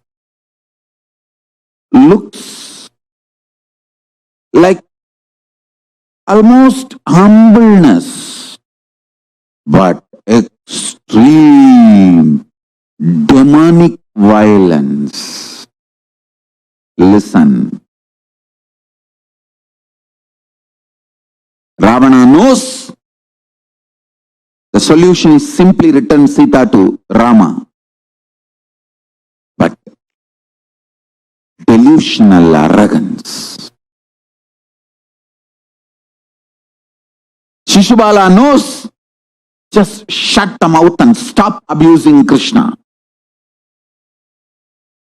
looks like almost humbleness, but extreme demonic violence. Listen. Ravana knows the solution is simply return Sita to Rama. But delusional arrogance. Shishubala knows, just shut the mouth and stop abusing Krishna.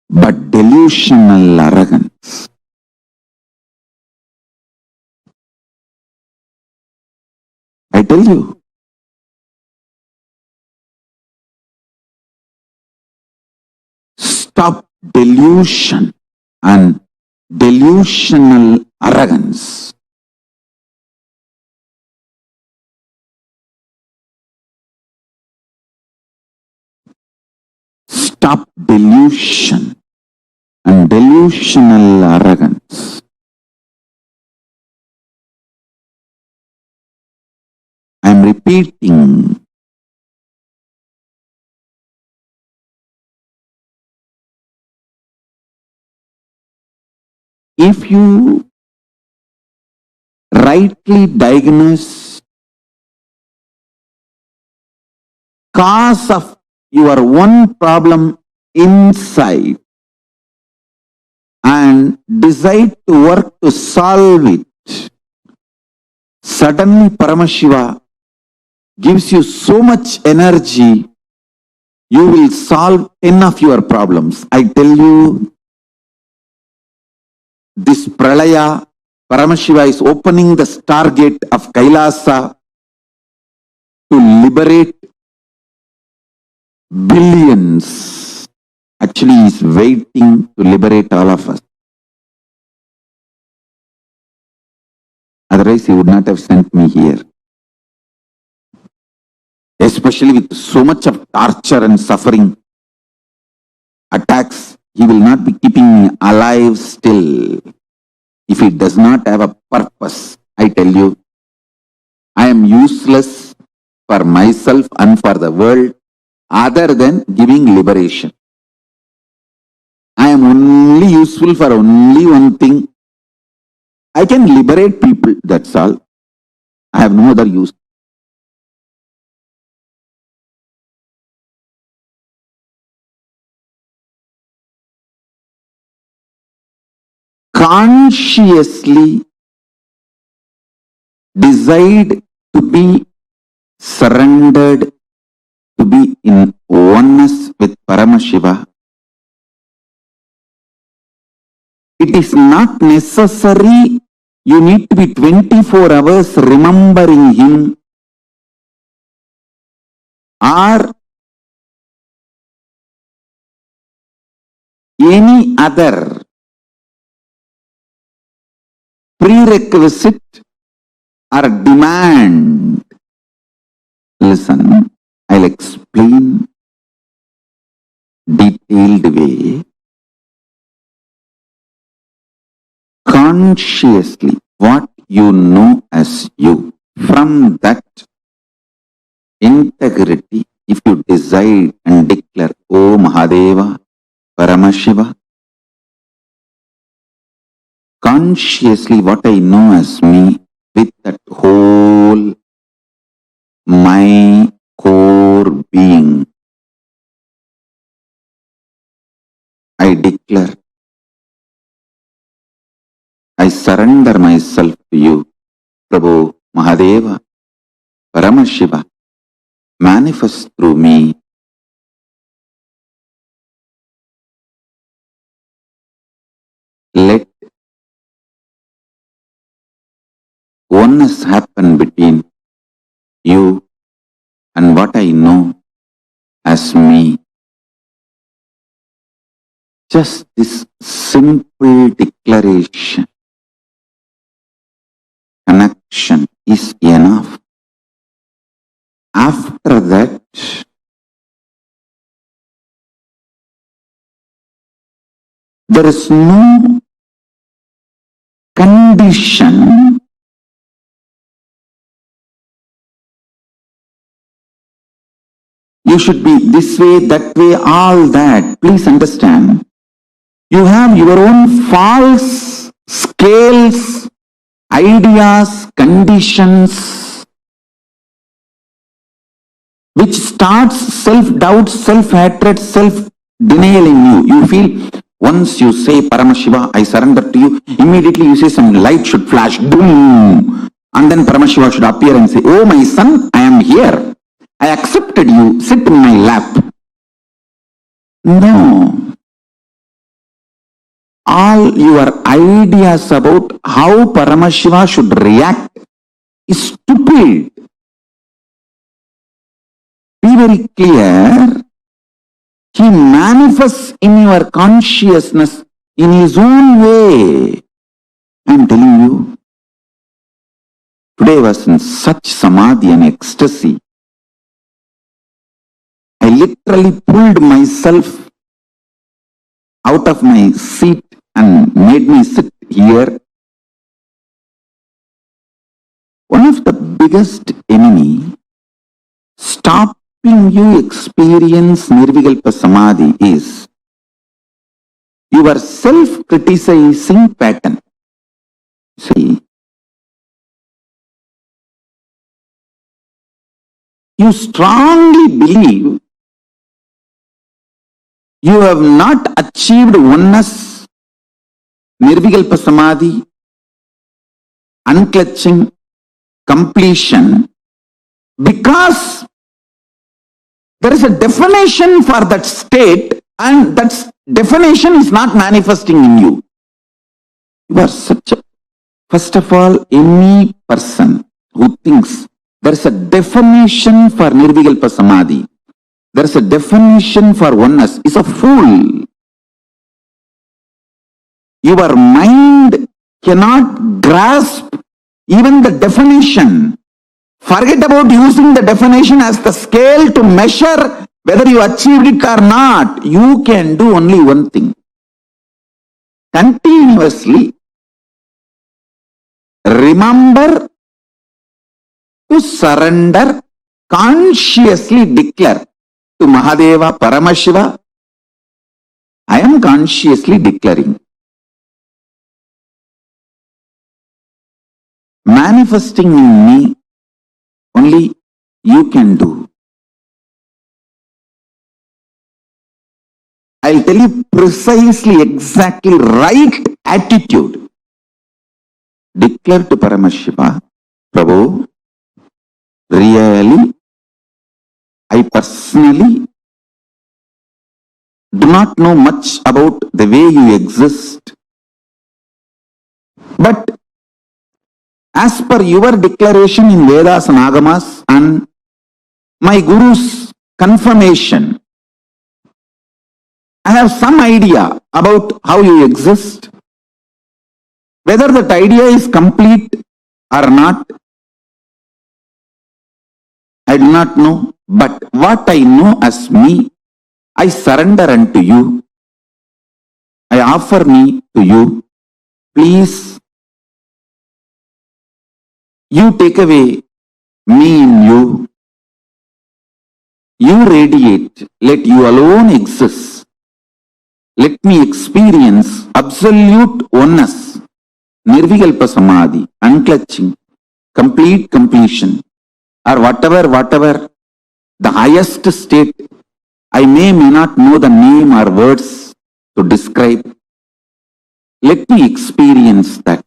But delusional arrogance. I tell you, stop delusion and delusional arrogance. Stop delusion and delusional arrogance. I am repeating. If you rightly diagnose cause of your one problem inside and decide to work to solve it, suddenly Paramashiva gives you so much energy, you will solve 10 of your problems. I tell you, this Pralaya, Paramashiva is opening the stargate of Kailasa to liberate billions. Actually, he is waiting to liberate all of us. Otherwise, he would not have sent me here. Especially with so much of torture and suffering, attacks, he will not be keeping me alive still if he does not have a purpose. I tell you, I am useless for myself and for the world other than giving liberation. I am only useful for only one thing, I can liberate people, that's all. I have no other use. Consciously decide to be surrendered, to be in oneness with Paramashiva. It is not necessary you need to be 24 hours remembering him or any other prerequisite or demand. Listen, I'll explain detailed way. Consciously, what you know as you, from that integrity, if you decide and declare, O Mahadeva, Paramashiva, consciously what I know as me, with that whole my core being, I declare, I surrender myself to you, Prabhu, Mahadeva, Paramashiva, manifest through me. Let oneness happen between you and what I know as me. Just this simple declaration, connection is enough. After that, there is no condition you should be this way, that way, all that. Please understand. You have your own false scales, ideas, conditions, which starts self-doubt, self-hatred, self-denial in you. You feel once you say Paramashiva, I surrender to you, immediately you say some light should flash, boom, and then Paramashiva should appear and say, oh my son, I am here. I accepted you, sit in my lap. No. All your ideas about how Paramashiva should react is stupid. Be very clear. He manifests in your consciousness in his own way. I am telling you, today I was in such samadhi and ecstasy. I literally pulled myself out of my seat and made me sit here. One of the biggest enemy stopping you experience Nirvikalpa Samadhi is your self-criticizing pattern. See, you strongly believe you have not achieved oneness, Nirvikalpa Samadhi, unclutching, completion, because there is a definition for that state and that definition is not manifesting in you. You are such a, first of all, any person who thinks there is a definition for Nirvikalpa Samadhi, there is a definition for oneness, is a fool. Your mind cannot grasp even the definition. Forget about using the definition as the scale to measure whether you achieved it or not. You can do only one thing. Continuously remember to surrender, consciously declare to Mahadeva, Paramashiva, I am consciously declaring. manifesting in me only you can do. I'll tell you precisely, exactly right attitude. Declare to Paramashiva, Prabhu, really, I personally do not know much about the way you exist. But as per your declaration in Vedas and Agamas and my Guru's confirmation, I have some idea about how you exist. Whether that idea is complete or not, I do not know. But what I know as me, I surrender unto you. I offer me to you. Please, you take away me in you. You radiate. Let you alone exist. Let me experience absolute oneness. Nirvikalpa Samadhi, unclutching, complete completion, or whatever the highest state. I may not know the name or words to describe. Let me experience that.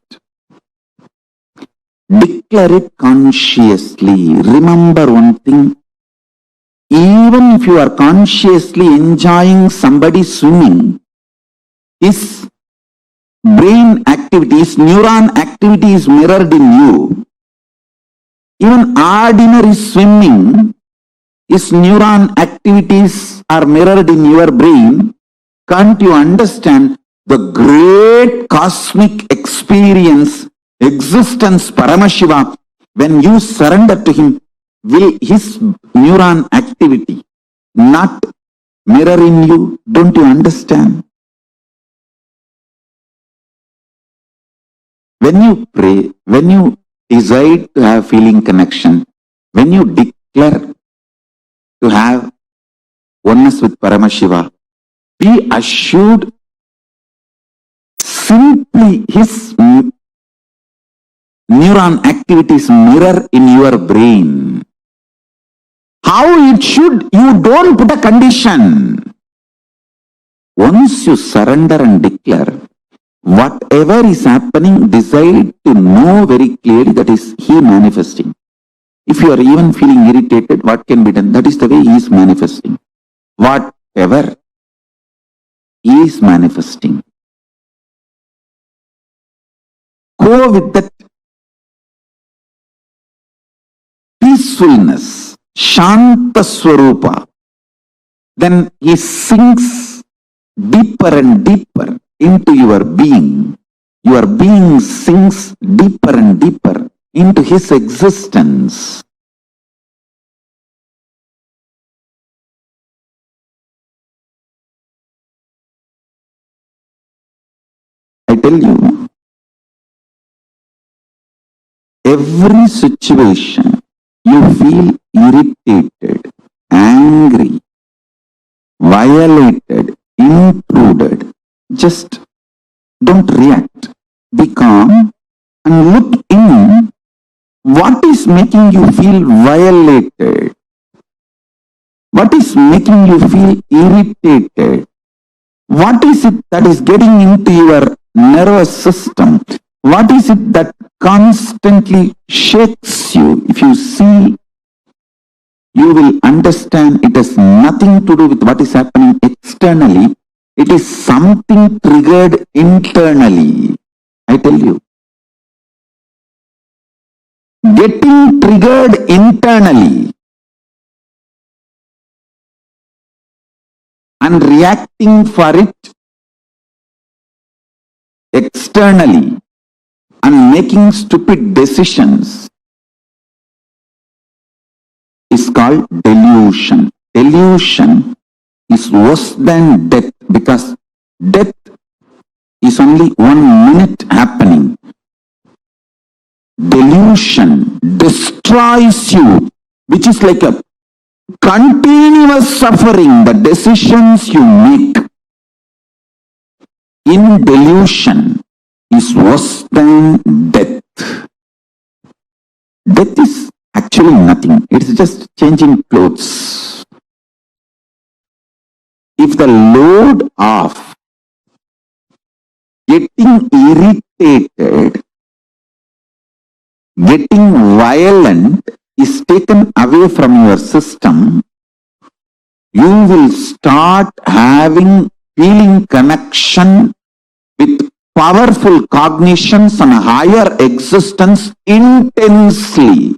Declare it consciously. Remember one thing. Even if you are consciously enjoying somebody swimming, his brain activities, neuron activity is mirrored in you. Even ordinary swimming, his neuron activities are mirrored in your brain. Can't you understand the great cosmic experience, existence, Paramashiva, when you surrender to him? Will his neuron activity not mirror in you? Don't you understand? When you pray, when you decide to have feeling connection, when you declare to have oneness with Paramashiva, be assured simply his neuron activities mirror in your brain. How it should, you don't put a condition. Once you surrender and declare, whatever is happening, decide to know very clearly that is he manifesting. If you are even feeling irritated, what can be done? That is the way he is manifesting. Whatever he is manifesting. Go with that peacefulness, Shanta Swarupa. Then he sinks deeper and deeper into your being. Your being sinks deeper and deeper into his existence. I tell you, every situation you feel irritated, angry, violated, intruded, just don't react. Be calm and look in. What is making you feel violated? What is making you feel irritated? What is it that is getting into your nervous system? What is it that constantly shakes you? If you see, you will understand it has nothing to do with what is happening externally. It is something triggered internally. I tell you. Getting triggered internally and reacting for it externally and making stupid decisions is called delusion. Delusion is worse than death, because death is only 1 minute happening. Delusion destroys you, which is like a continuous suffering. The decisions you make in delusion is worse than death. Death is actually nothing. It's just changing clothes. If the load of getting irritated, getting violent is taken away from your system, you will start feeling connection with powerful cognitions and higher existence intensely.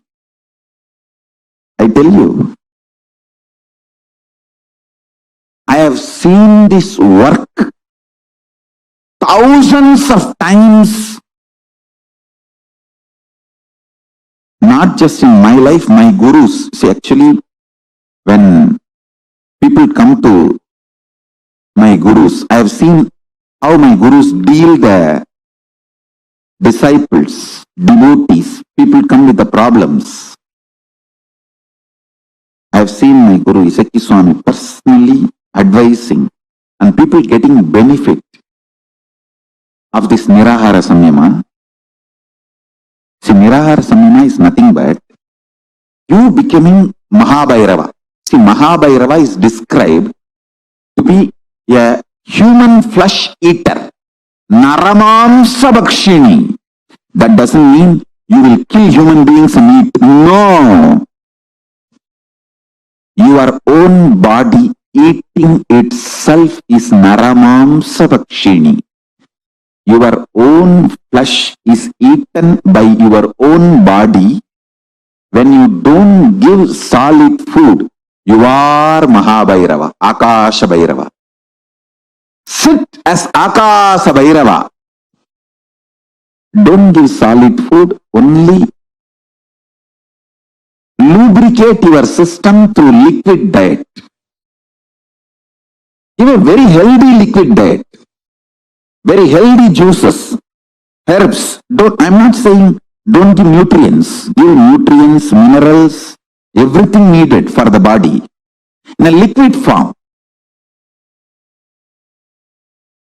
I tell you, I have seen this work thousands of times, not just in my life, my gurus. See, actually, when people come to my gurus, I have seen how my gurus deal the disciples, devotees. People come with the problems. I have seen my Guru Isaki Swami personally advising and people getting benefit of this Nirahara Samyama. See, Nirahara Samyama is nothing but you becoming Mahabhairava. See, Mahabhairava is described to be a human flesh eater. Naramamsa Bhakshini. That doesn't mean you will kill human beings and eat. No. Your own body eating itself is Naramamsa Bhakshini. Your own flesh is eaten by your own body. When you don't give solid food, you are Mahabhairava, Akasha Bhairava. Sit as Akasha Bhairava. Don't give solid food, only lubricate your system through liquid diet. Give a very healthy liquid diet, very healthy juices, herbs. I'm not saying don't give nutrients. Give nutrients, minerals, everything needed for the body in a liquid form.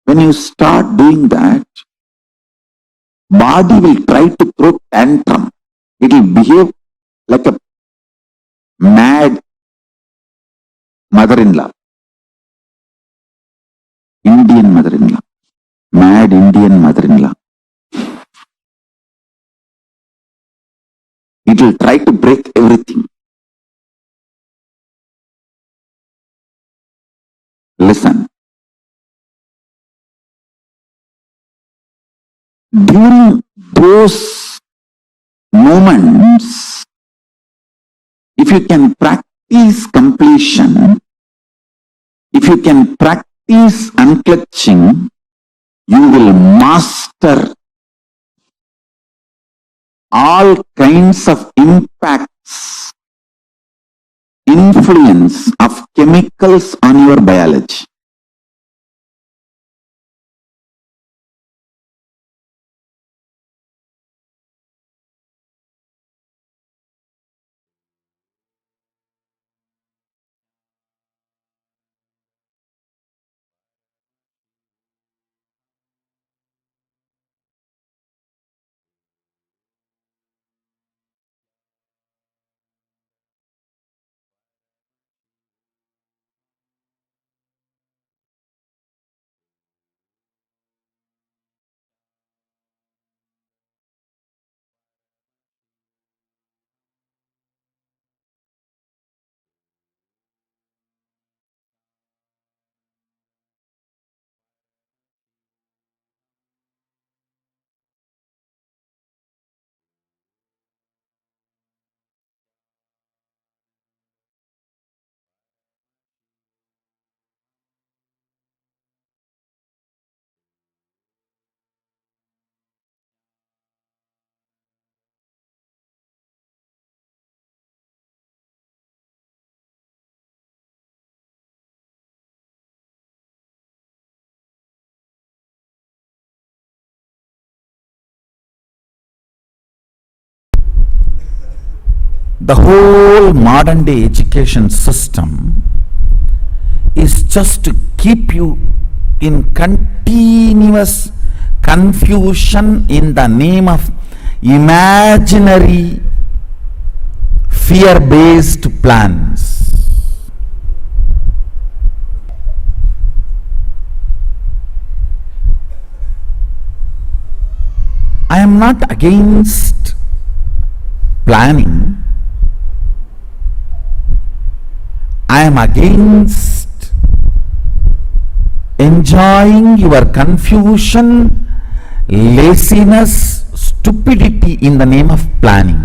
When you start doing that, body will try to throw tantrum. It will behave like a mad mother-in-law. Indian mother-in-law. Mad Indian mother-in-law. It will try to break everything. Listen. During those moments, if you can practice completion, if you can practice unclutching, you will master all kinds of impacts, influence of chemicals on your biology. The whole modern day education system is just to keep you in continuous confusion in the name of imaginary fear-based plans. I am not against planning. I am against enjoying your confusion, laziness, stupidity in the name of planning.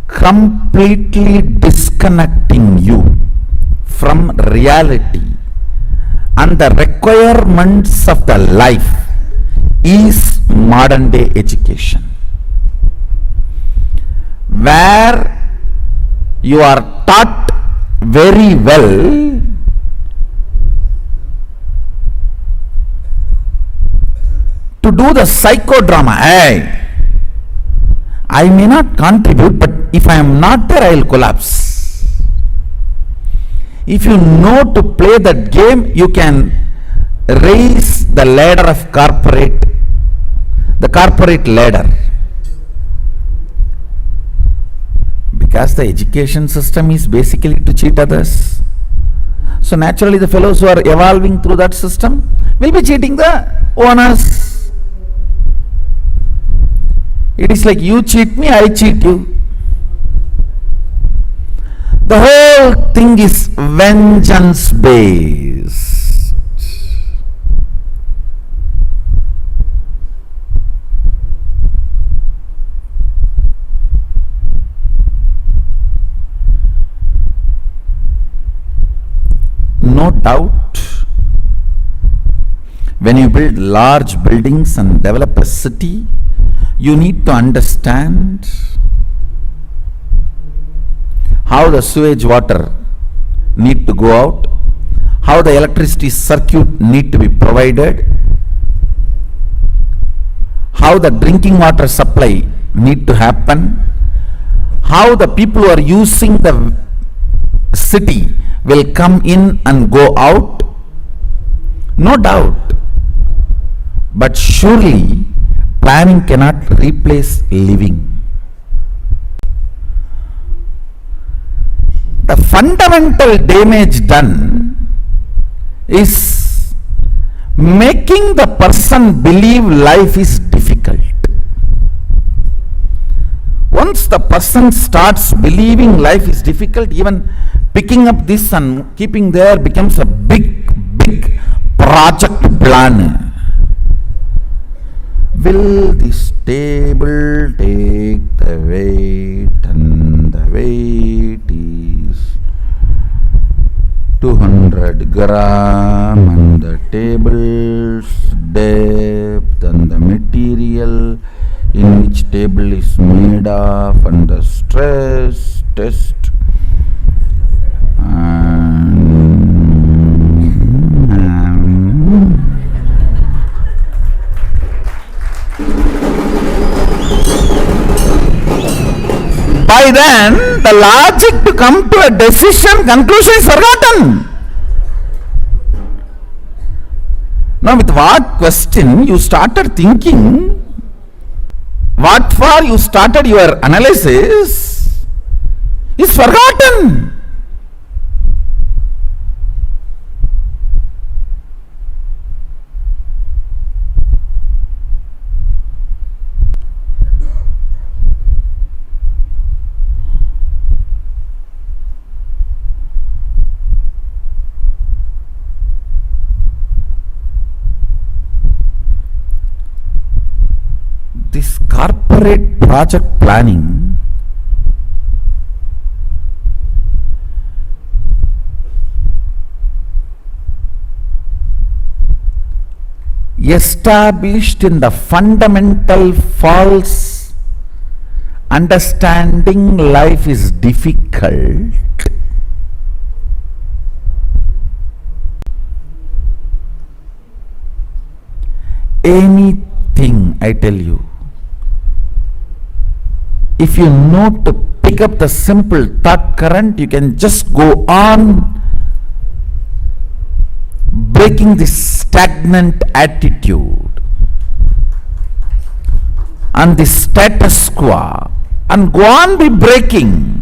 Completely disconnecting you from reality and the requirements of the life is modern day education, where you are taught very well to do the psychodrama. Hey, I may not contribute, but if I am not there, I will collapse. If you know to play that game, you can raise the ladder of the corporate ladder. Because the education system is basically to cheat others. So naturally the fellows who are evolving through that system will be cheating the owners. It is like you cheat me, I cheat you. The whole thing is vengeance based. No doubt, when you build large buildings and develop a city, you need to understand how the sewage water need to go out, how the electricity circuit need to be provided, how the drinking water supply need to happen, how the people who are using the city will come in and go out. No doubt, but surely planning cannot replace living. The fundamental damage done is making the person believe life is difficult. Once the person starts believing life is difficult, even picking up this and keeping there becomes a big project plan. Will this table take the weight, and the weight is 200 gram, and the table's depth and the material in which table is made of, and the stress test by then the logic to come to a decision conclusion is forgotten. Now with what question you started thinking, what for you started your analysis is forgotten. This corporate project planning established in the fundamental false understanding life is difficult. Anything, I tell you, if you know to pick up the simple thought current, you can just go on breaking this stagnant attitude. and the status quo and go on be breaking.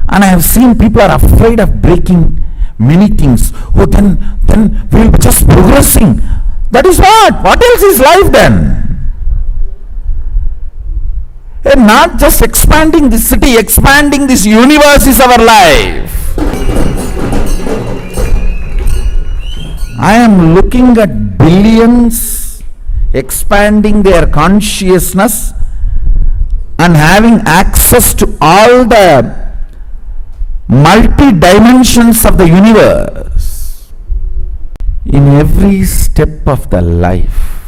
And I have seen people are afraid of breaking many things. Oh, then we'll be just progressing. That is what? What else is life then? And not just expanding this city, expanding this universe is our life. I am looking at billions expanding their consciousness and having access to all the multi-dimensions of the universe in every step of the life,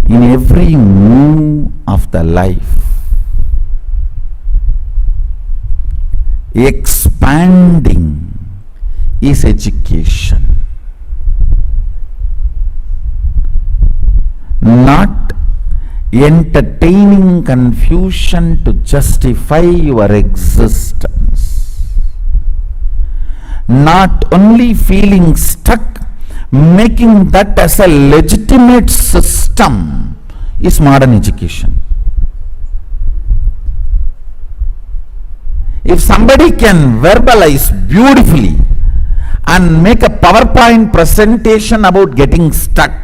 in every move of the life. Expanding is education, not entertaining confusion to justify your existence, not only feeling stuck, making that as a legitimate system is modern education. If somebody can verbalize beautifully and make a PowerPoint presentation about getting stuck,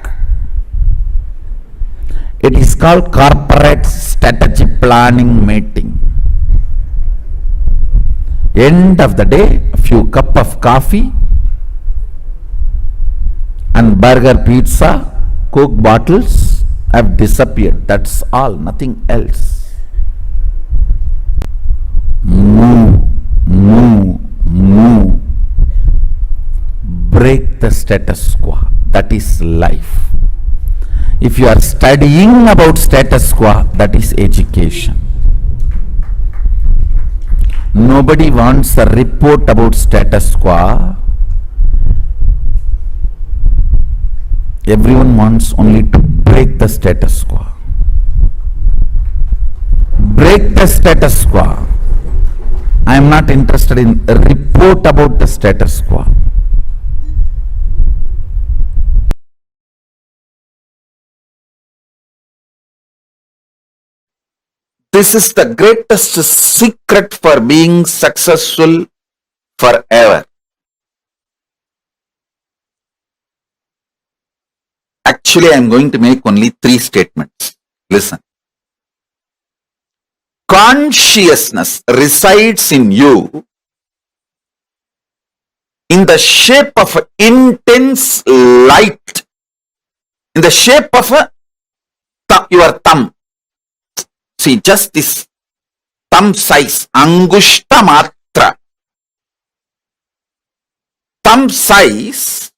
it is called corporate strategy planning meeting. End of the day, a few cup of coffee and burger, pizza, Coke bottles have disappeared. That's all, nothing else. Move, move, move. Break the status quo. That is life. If you are studying about status quo, that is education. Nobody wants a report about status quo. Everyone wants only to break the status quo. Break the status quo. I am not interested in a report about the status quo. This is the greatest secret for being successful forever. Actually, I am going to make only 3 statements. Listen. Consciousness resides in you in the shape of an intense light, in the shape of your thumb. See, just this thumb size, angushta matra. Thumb size,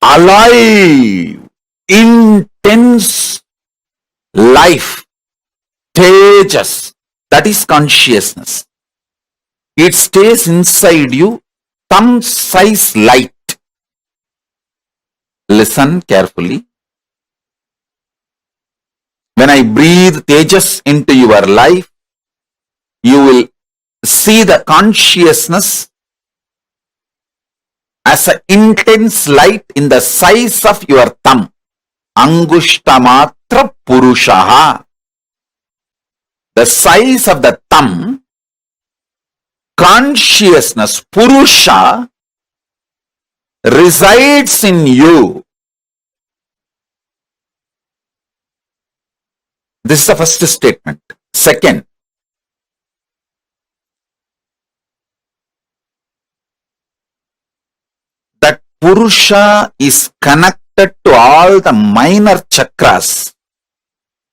alive, intense life, tejas. That is consciousness. It stays inside you, thumb size light. Listen carefully. When I breathe tejas into your life, you will see the consciousness as an intense light in the size of your thumb. Angushtamatra purushaha. The size of the thumb, consciousness, purusha, resides in you. This is the first statement. Second, that Purusha is connected to all the minor chakras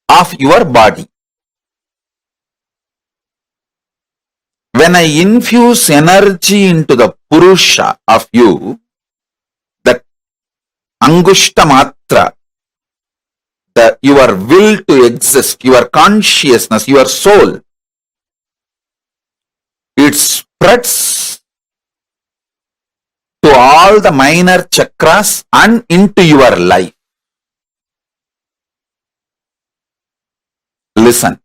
of your body. When I infuse energy into the Purusha of you, that Angushta Matra, your will to exist, your consciousness, your soul, it spreads to all the minor chakras and into your life. Listen.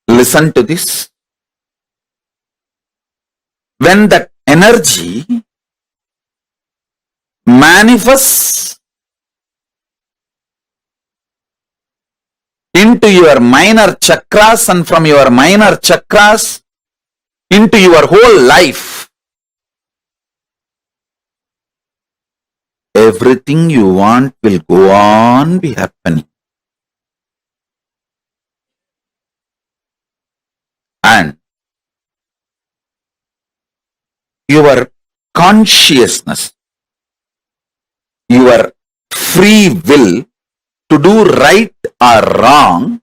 Listen to this. When that energy manifests into your minor chakras, and from your minor chakras into your whole life. Everything you want will go on be happening. And your consciousness, your free will to do right or wrong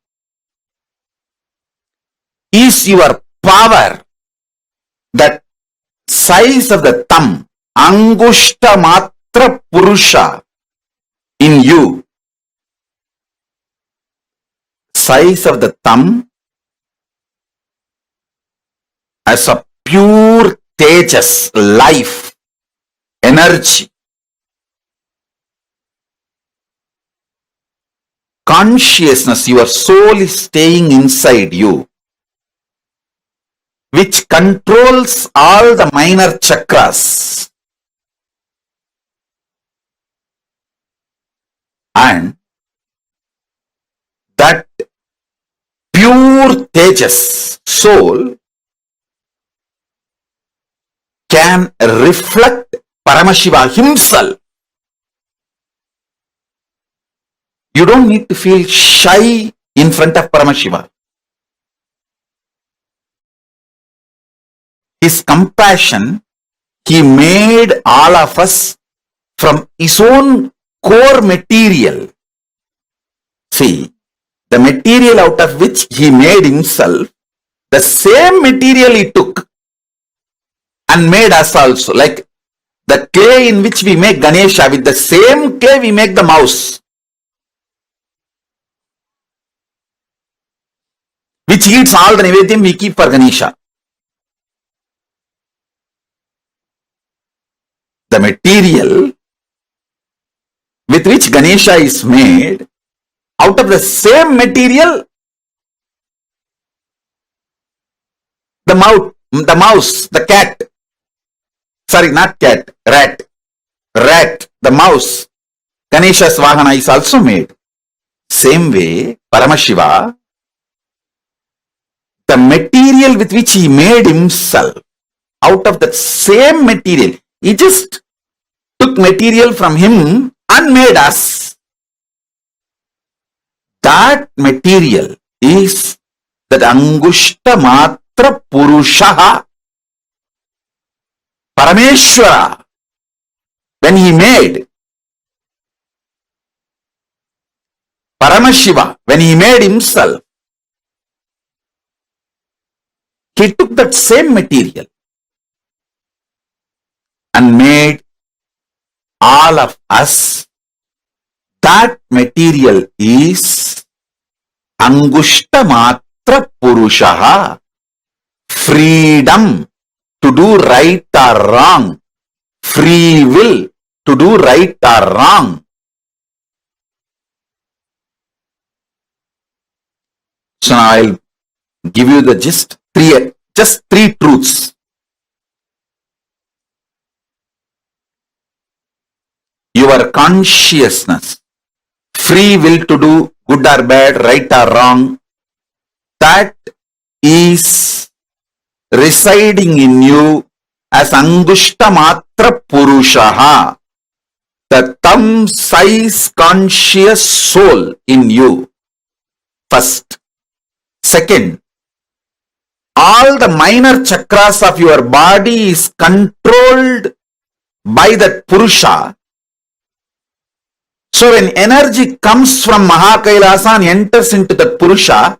is your power. That size of the thumb, angushta matra purusha in you, size of the thumb as a pure tejas, life, energy, consciousness, your soul is staying inside you, which controls all the minor chakras. And that pure tejas, soul, can reflect Paramashiva himself. You don't need to feel shy in front of Paramashiva. His compassion, he made all of us from his own core material. See, the material out of which he made himself, the same material he took and made us also. Like the clay in which we make Ganesha, with the same clay we make the mouse, which eats all the Nivedyam we keep for Ganesha. The material with which Ganesha is made, out of the same material, the mouse, the cat, sorry, not cat, rat, the mouse, Ganesha's Vahana is also made. Same way, Paramashiva, the material with which he made himself, out of that same material, he just took material from him and made us. That material is that Angushta Matra Purushaha, Parameshwara. When he made Paramashiva, when he made himself, he took that same material and made all of us. That material is Angushta Matra Purushaha, freedom to do right or wrong, free will to do right or wrong. So now I'll give you the gist, just three truths. Your consciousness, free will to do good or bad, right or wrong, that is residing in you as Angushta Matra Purushaha, the thumb size conscious soul in you. First. Second, all the minor chakras of your body is controlled by that Purusha. So when energy comes from Mahakailasa and enters into that Purusha,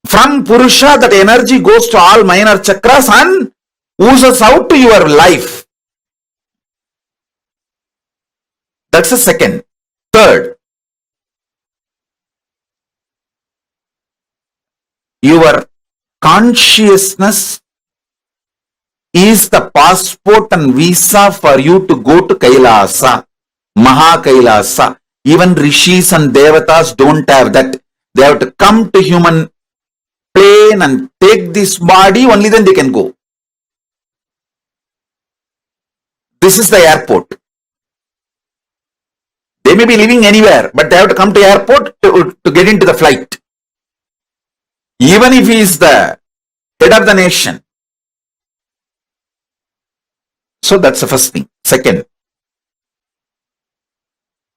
from Purusha that energy goes to all minor chakras and oozes out to your life. That's the second. Third, your consciousness is the passport and visa for you to go to Kailasa, Mahakailasa. Even Rishis and Devatas don't have that. They have to come to human plane and take this body, only then they can go. This is the airport. They may be living anywhere, but they have to come to airport to get into the flight. Even if he is the head of the nation. So that's the first thing. Second,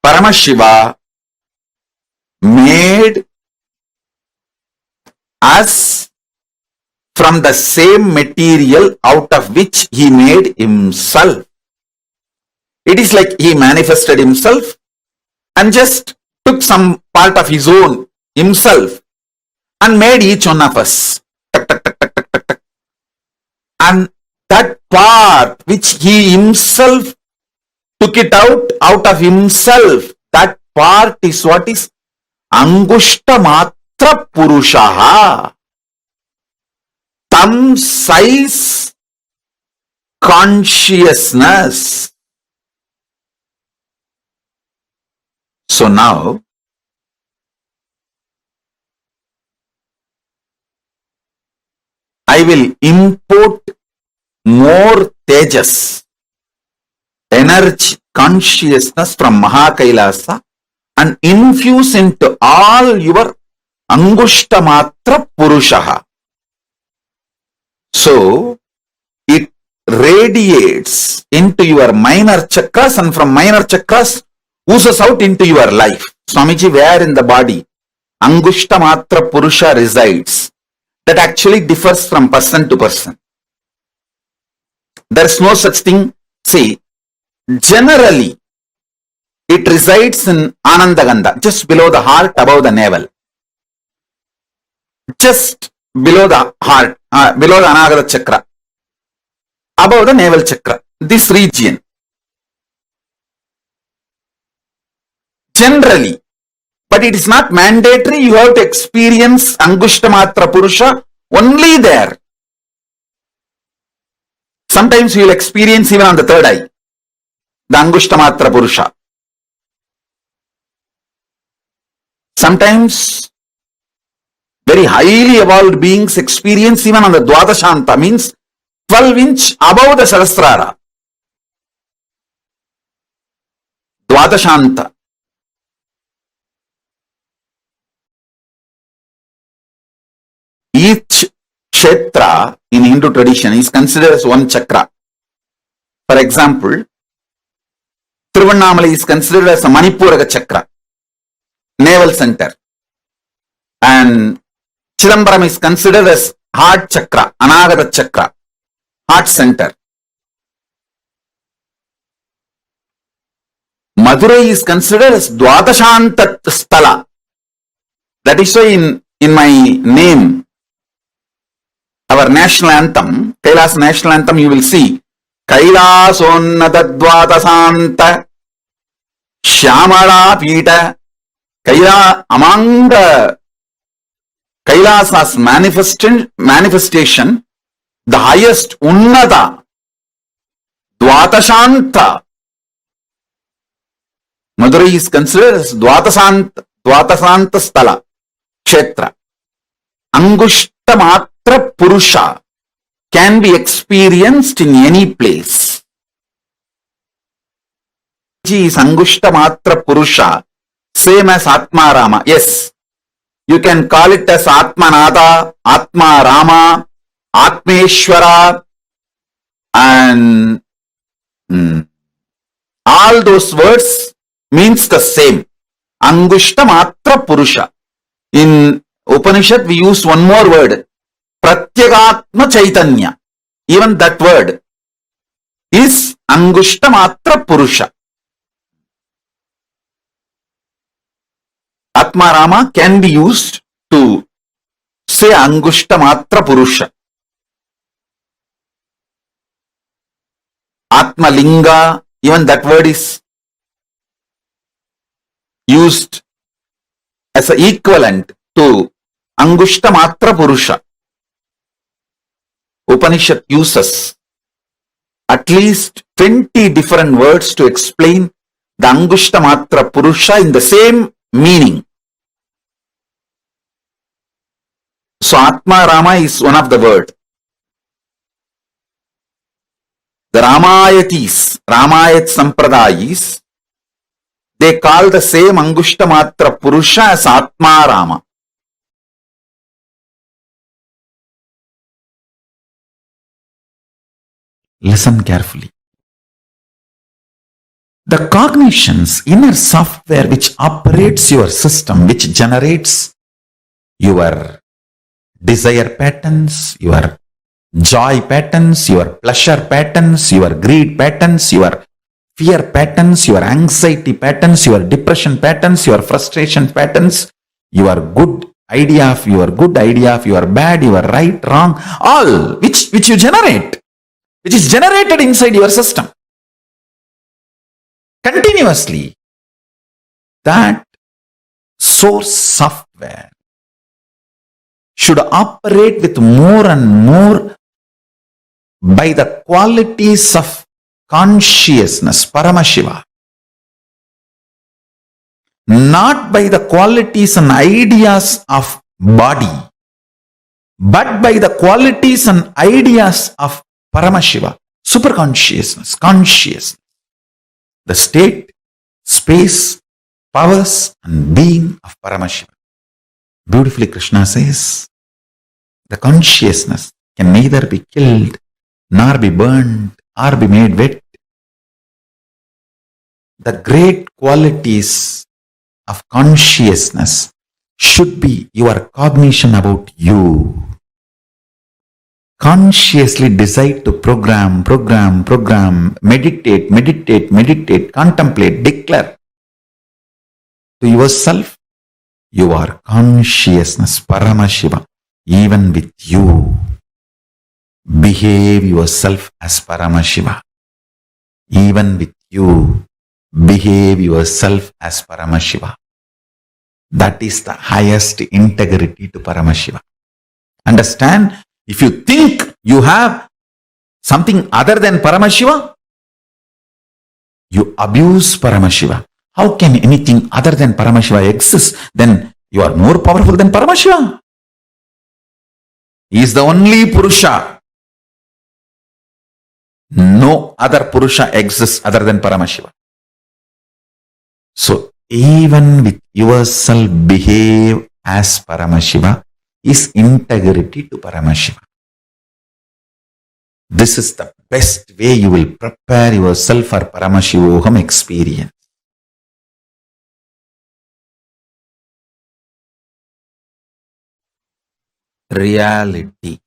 Paramashiva made us from the same material out of which he made himself. It is like he manifested himself and just took some part of his own himself and made each one of us. And that part which he himself took it out of himself, that part is what is Angushta Matra Purushaha. Thumb size consciousness. So now, I will import more tejas, energy, consciousness from Mahakailasa and infuse into all your Angushtamatra Purushaha. So, it radiates into your minor chakras and from minor chakras oozes out into your life. Swamiji, where in the body Angushtamatra Purusha resides, that actually differs from person to person. There is no such thing. See, generally, it resides in Anandagandha, just below the heart, above the navel. Just below the heart, below the Anagata chakra, above the navel chakra, this region. Generally, but it is not mandatory. You have to experience Angushtamatra Purusha only there. Sometimes you will experience even on the third eye, the Angushtamatra Purusha. Sometimes very highly evolved beings experience even on the Dwadashanta, means 12-inch above the Sahasrara. Dwadashanta. Each kshetra in Hindu tradition is considered as one chakra. For example, Tiruvannamalai is considered as a Manipuraga chakra, navel center. And Chidambaram is considered as heart chakra, Anagata chakra, heart center. Madurai is considered as Dwadashanta Sthala. That is why in my name, our national anthem, Kailas national anthem, you will see Kailasonnata Dwadasanta Shyamala Pita. Kaila, among the Kailasa's manifestation, the highest Unnata, Dvatashanta. Madurai is considered as Dvatasanta Sthala, Kshetra. Angushtamatra Purusha can be experienced in any place. Is Angushtamatra Purusha same as Atma Rama? Yes. You can call it as Atmanada, Atma Rama, Atmeshwara, and all those words means the same. Angushtamatra Purusha. In Upanishad, we use one more word, Pratyagatma Chaitanya. Even that word is Angushtamatra Purusha. Atma Rama can be used to say Angushtamatra Purusha. Atma Linga, even that word is used as an equivalent to Angushtamatra Purusha. Upanishad uses at least 20 different words to explain the Angushtamatra Purusha in the same meaning. So Atma Rama is one of the word. The Ramayatis, Ramayat Sampradayis, They call the same Angushta Matra Purusha as Atma Rama. Listen carefully. The cognition's inner software which operates your system, which generates your desire patterns, your joy patterns, your pleasure patterns, your greed patterns, your fear patterns, your anxiety patterns, your depression patterns, your frustration patterns, your good idea of your bad, your right, wrong, all which you generate, which is generated inside your system continuously. That source software should operate with more and more by the qualities of consciousness, Paramashiva, not by the qualities and ideas of body, but by the qualities and ideas of Paramashiva, superconsciousness, consciousness, the state, space, powers and being of Paramashiva. Beautifully Krishna says, the consciousness can neither be killed nor be burned or be made wet. The great qualities of consciousness should be your cognition about you. Consciously decide to program, meditate, contemplate, declare to yourself, you are consciousness, Paramashiva, even with you. Behave yourself as Paramashiva. Even with you, behave yourself as Paramashiva. That is the highest integrity to Paramashiva. Understand? If you think you have something other than Paramashiva, you abuse Paramashiva. How can anything other than Paramashiva exist? Then you are more powerful than Paramashiva. He is the only Purusha. No other Purusha exists other than Paramashiva. So even with yourself, behave as Paramashiva is integrity to Paramashiva. This is the best way you will prepare yourself for Paramashivoham experience. Reality.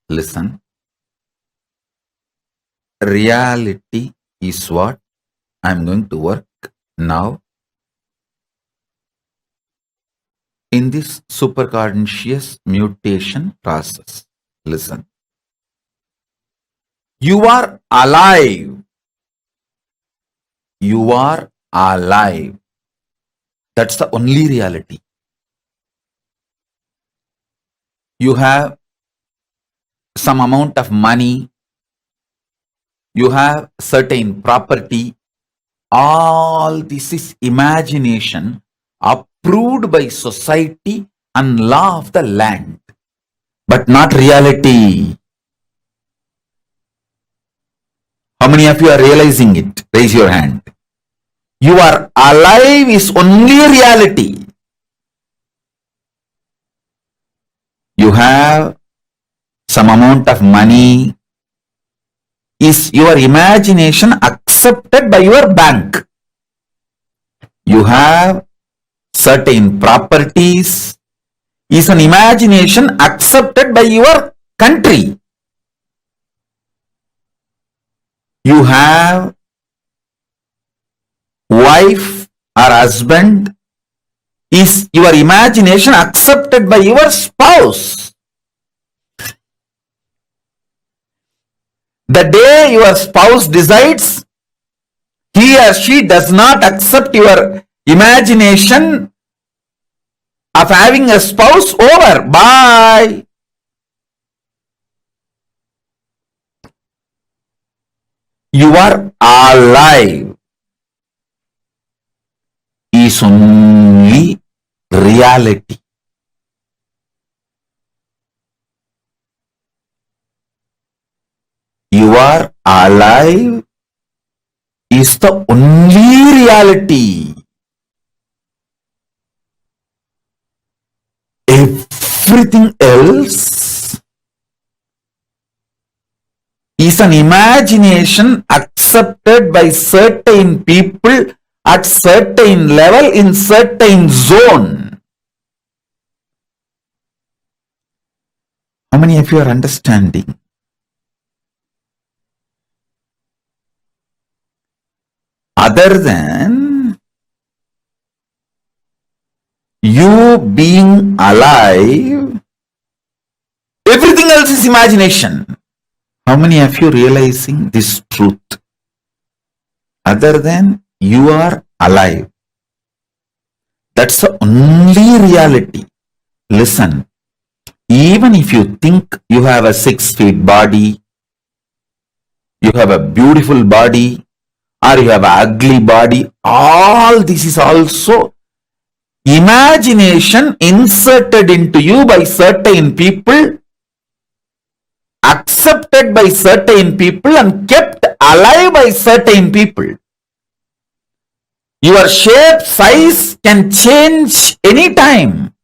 Listen. Reality is what I am going to work now in this superconscious mutation process. Listen. You are alive. You are alive. That's the only reality. You have some amount of money. You have certain property. All this is imagination approved by society and law of the land, but not reality. How many of you are realizing it? Raise your hand. You are alive is only reality. You have some amount of money. Is your imagination accepted by your bank? You have certain properties. Is an imagination accepted by your country? You have wife or husband. Is your imagination accepted by your spouse? The day your spouse decides he or she does not accept your imagination of having a spouse, over. Bye. You are alive is only reality. You are alive is the only reality. Everything else is an imagination accepted by certain people at certain level in certain zone. How many of you are understanding? Other than you being alive, everything else is imagination. How many of you realizing this truth? Other than you are alive. That's the only reality. Listen, even if you think you have a 6 feet body, you have a beautiful body, or you have an ugly body, all this is also imagination inserted into you by certain people, accepted by certain people, and kept alive by certain people. Your shape, size can change anytime,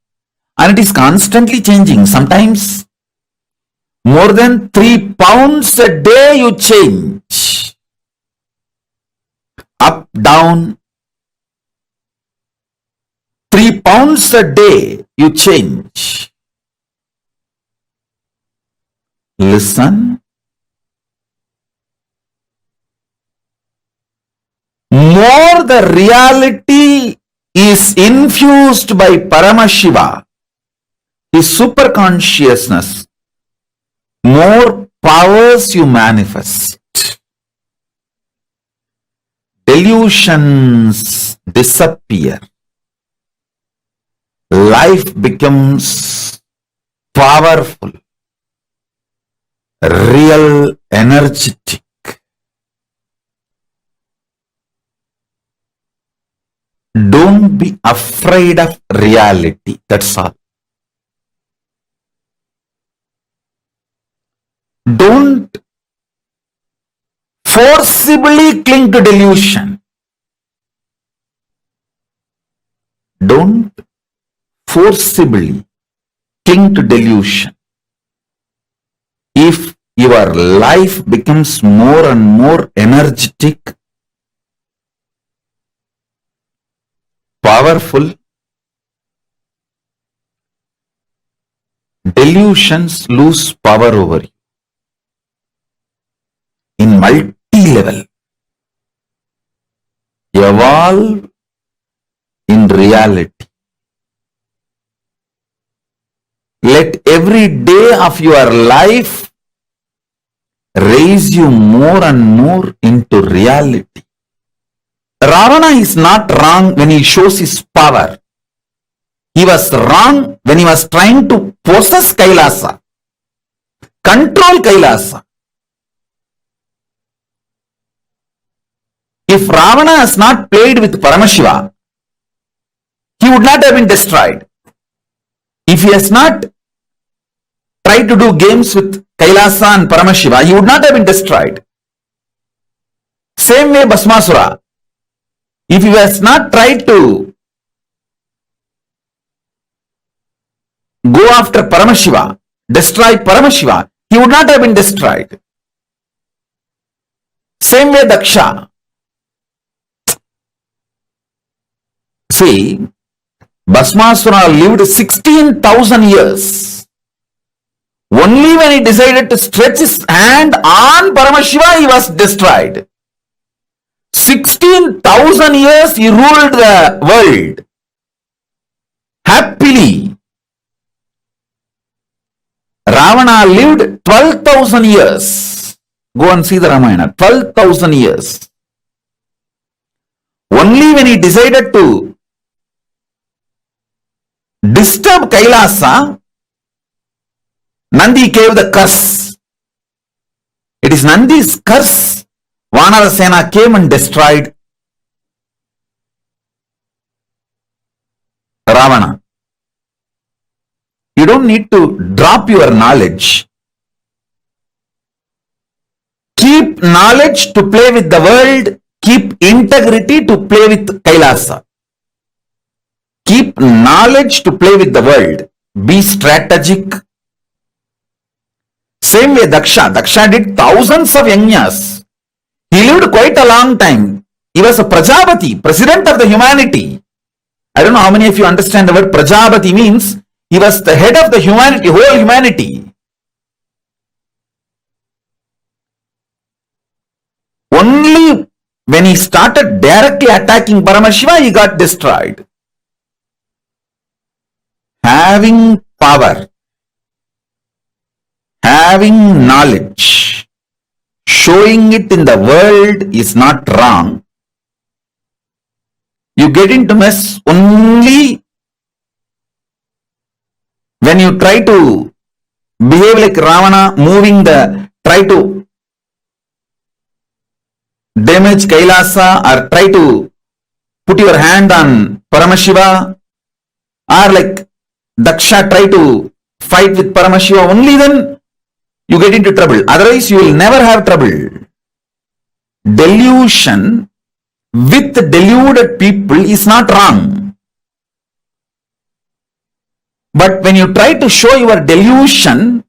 and it is constantly changing. Sometimes more than 3 pounds a day you change. Up, down, 3 pounds a day you change. Listen. More the reality is infused by Paramashiva, his super consciousness, more powers you manifest. Delusions disappear. Life becomes powerful, real, energetic. Don't be afraid of reality. That's all. Don't forcibly cling to delusion. Don't forcibly cling to delusion. If your life becomes more and more energetic, powerful, delusions lose power over you in multi-level. Evolve in reality. Let every day of your life raise you more and more into reality. Ravana is not wrong when he shows his power. He was wrong when he was trying to possess Kailasa, control Kailasa. If Ravana has not played with Paramashiva, he would not have been destroyed. If he has not tried to do games with Kailasa and Paramashiva, he would not have been destroyed. Same way Bhasmasura. If he has not tried to go after Paramashiva, destroy Paramashiva, he would not have been destroyed. Same way Daksha. See, Bhasmasura lived 16,000 years. Only when he decided to stretch his hand on Paramashiva, he was destroyed. 16,000 years he ruled the world happily. Ravana lived 12,000 years. Go and see the Ramayana. 12,000 years. Only when he decided to disturb Kailasa, Nandi gave the curse. It is Nandi's curse. Vanarasena came and destroyed Ravana. You don't need to drop your knowledge. Keep knowledge to play with the world Keep integrity to play with Kailasa. Keep knowledge to play with the world. Be strategic. Same way Daksha. Daksha did thousands of yajnas. He lived quite a long time. He was a Prajapati, president of the humanity. I don't know how many of you understand the word Prajapati means. He was the head of the humanity, whole humanity. Only when he started directly attacking Paramashiva, he got destroyed. Having power, having knowledge, showing it in the world is not wrong. You get into mess only when you try to behave like Ravana, try to damage Kailasa or try to put your hand on Paramashiva, or like Daksha try to fight with Paramashiva, only then you get into trouble. Otherwise, you will never have trouble. Delusion with deluded people is not wrong. But when you try to show your delusion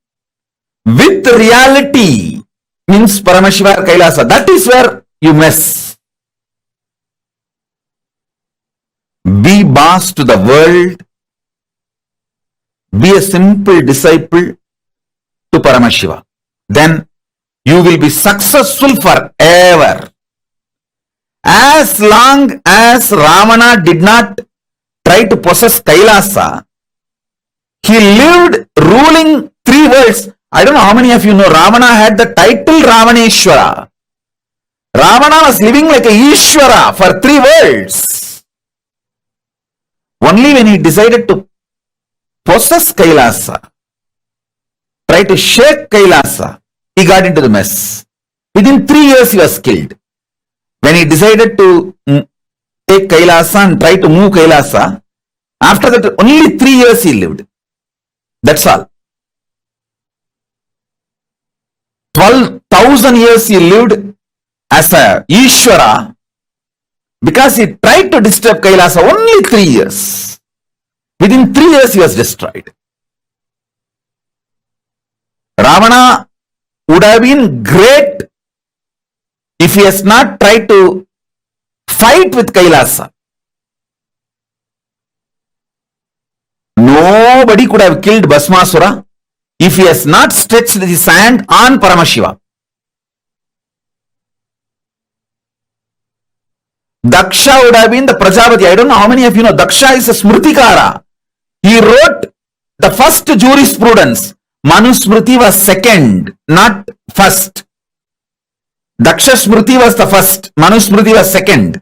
with reality, means Paramashiva or Kailasa, that is where you mess. Be boss to the world. Be a simple disciple to Paramashiva. Then you will be successful forever. As long as Ravana did not try to possess Kailasa, he lived ruling 3 worlds. I don't know how many of you know Ravana had the title Ravaneshwara. Ravana was living like a Ishwara for 3 worlds. Only when he decided to possess Kailasa, try to shake Kailasa, he got into the mess. Within 3 years he was killed. When he decided to take Kailasa and try to move Kailasa, after that only 3 years he lived. That's all. 12,000 years he lived as a Ishvara because he tried to disturb Kailasa only 3 years. Within 3 years he was destroyed. Ravana would have been great if he has not tried to fight with Kailasa. Nobody could have killed Bhasmasura if he has not stretched his hand on Paramashiva. Daksha would have been the Prajapati. I don't know how many of you know Daksha is a Smritikara. He wrote the first jurisprudence. Manusmriti was second, not first. Daksha Smriti was the first. Manusmriti was second.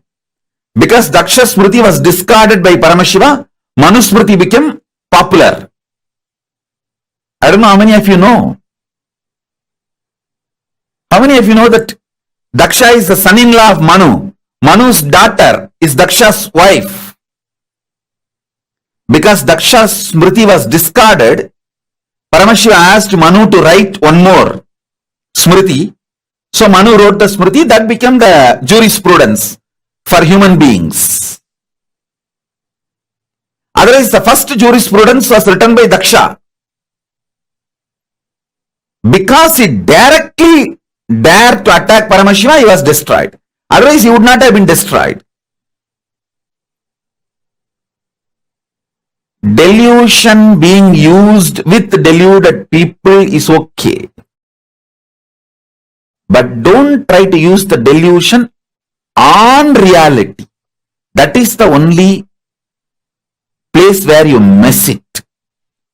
Because Daksha Smriti was discarded by Paramashiva, Manusmriti became popular. I don't know how many of you know. How many of you know that Daksha is the son-in-law of Manu? Manu's daughter is Daksha's wife. Because Daksha's Smriti was discarded, Paramashiva asked Manu to write one more Smriti. So Manu wrote the Smriti, that became the jurisprudence for human beings. Otherwise, the first jurisprudence was written by Daksha. Because he directly dared to attack Paramashiva, he was destroyed. Otherwise, he would not have been destroyed. Delusion being used with deluded people is okay. But don't try to use the delusion on reality. That is the only place where you mess it.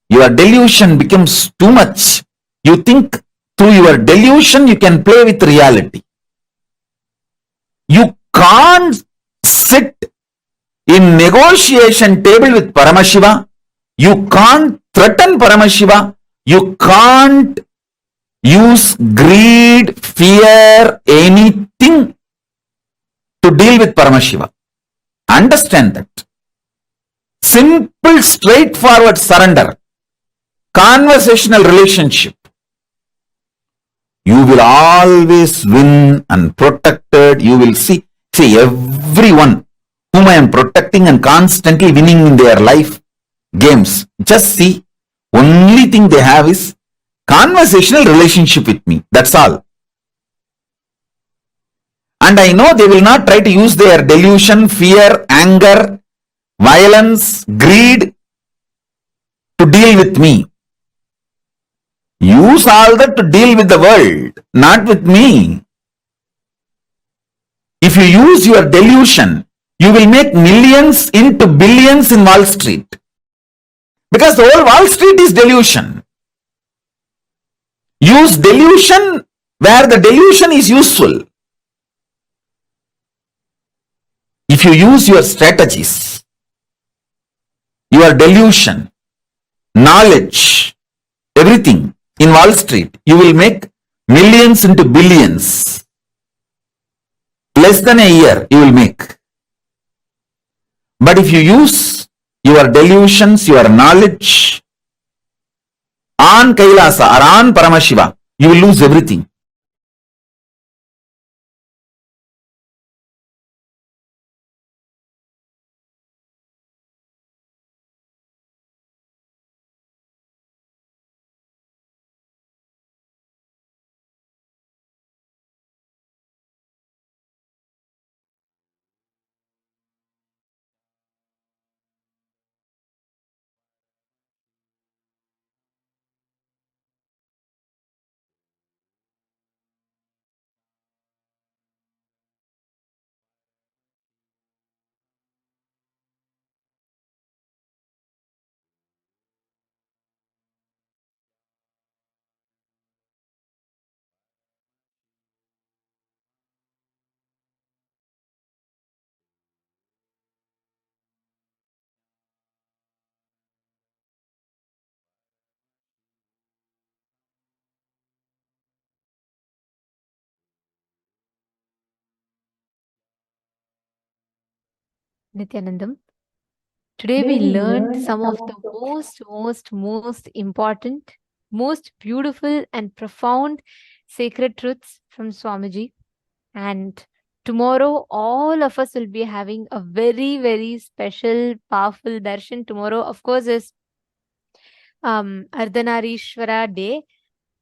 Your delusion becomes too much. You think through your delusion you can play with reality. You can't sit in negotiation table with Paramashiva. You can't threaten Paramashiva. You can't use greed, fear, anything to deal with Paramashiva. Understand that. Simple, straightforward surrender. Conversational relationship. You will always win and protected. You will see See, everyone whom I am protecting and constantly winning in their life games, just see, only thing they have is conversational relationship with me. That's all. And I know they will not try to use their delusion, fear, anger, violence, greed to deal with me. Use all that to deal with the world, not with me. If you use your delusion, you will make millions into billions in Wall Street. Because the whole Wall Street is delusion. Use delusion where the delusion is useful. If you use your strategies, your delusion, knowledge, everything in Wall Street, you will make millions into billions. Less than a year, you will make. But if you use your delusions, your knowledge on Kailasa or on Paramashiva, you will lose everything. Nithyanandam, today we learned some of the most important, most beautiful and profound sacred truths from Swamiji. And tomorrow, all of us will be having a very, very special, powerful darshan. Tomorrow, of course, is Ardhanarishwara Day.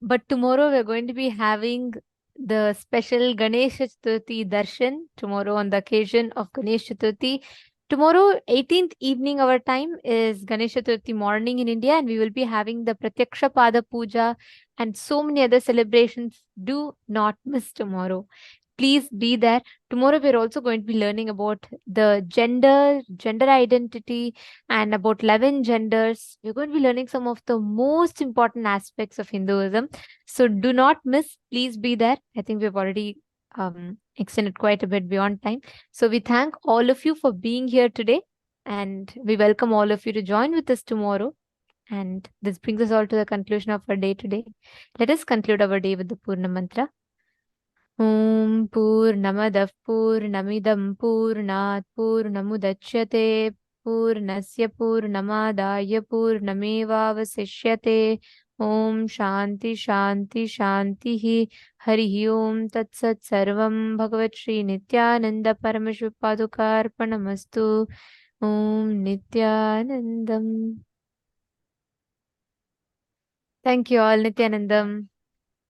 But tomorrow we're going to be having the special Ganesha Chaturthi darshan tomorrow on the occasion of Ganesha Chaturthi. Tomorrow, 18th evening, our time is Ganesha Chaturthi morning in India, and we will be having the Pratyaksha Pada Puja and so many other celebrations. Do not miss tomorrow. Please be there. Tomorrow, we're also going to be learning about the gender identity, and about 11 genders. We're going to be learning some of the most important aspects of Hinduism. So do not miss. Please be there. I think we've already extended quite a bit beyond time. So we thank all of you for being here today, and we welcome all of you to join with us tomorrow. And this brings us all to the conclusion of our day today. Let us conclude our day with the Purna Mantra. Om Purnamadah Purnamidam Purnat Purnamudachyate Purnasya Purnamadaya Purnamevavasishyate. Om Shanti Shanti Shanti Hari Om Tat Sat Sarvam Bhagavat Shri Nithyananda Paramashiva Padukarpanamastu. Om Nithyanandam. Thank you all, Nithyanandam.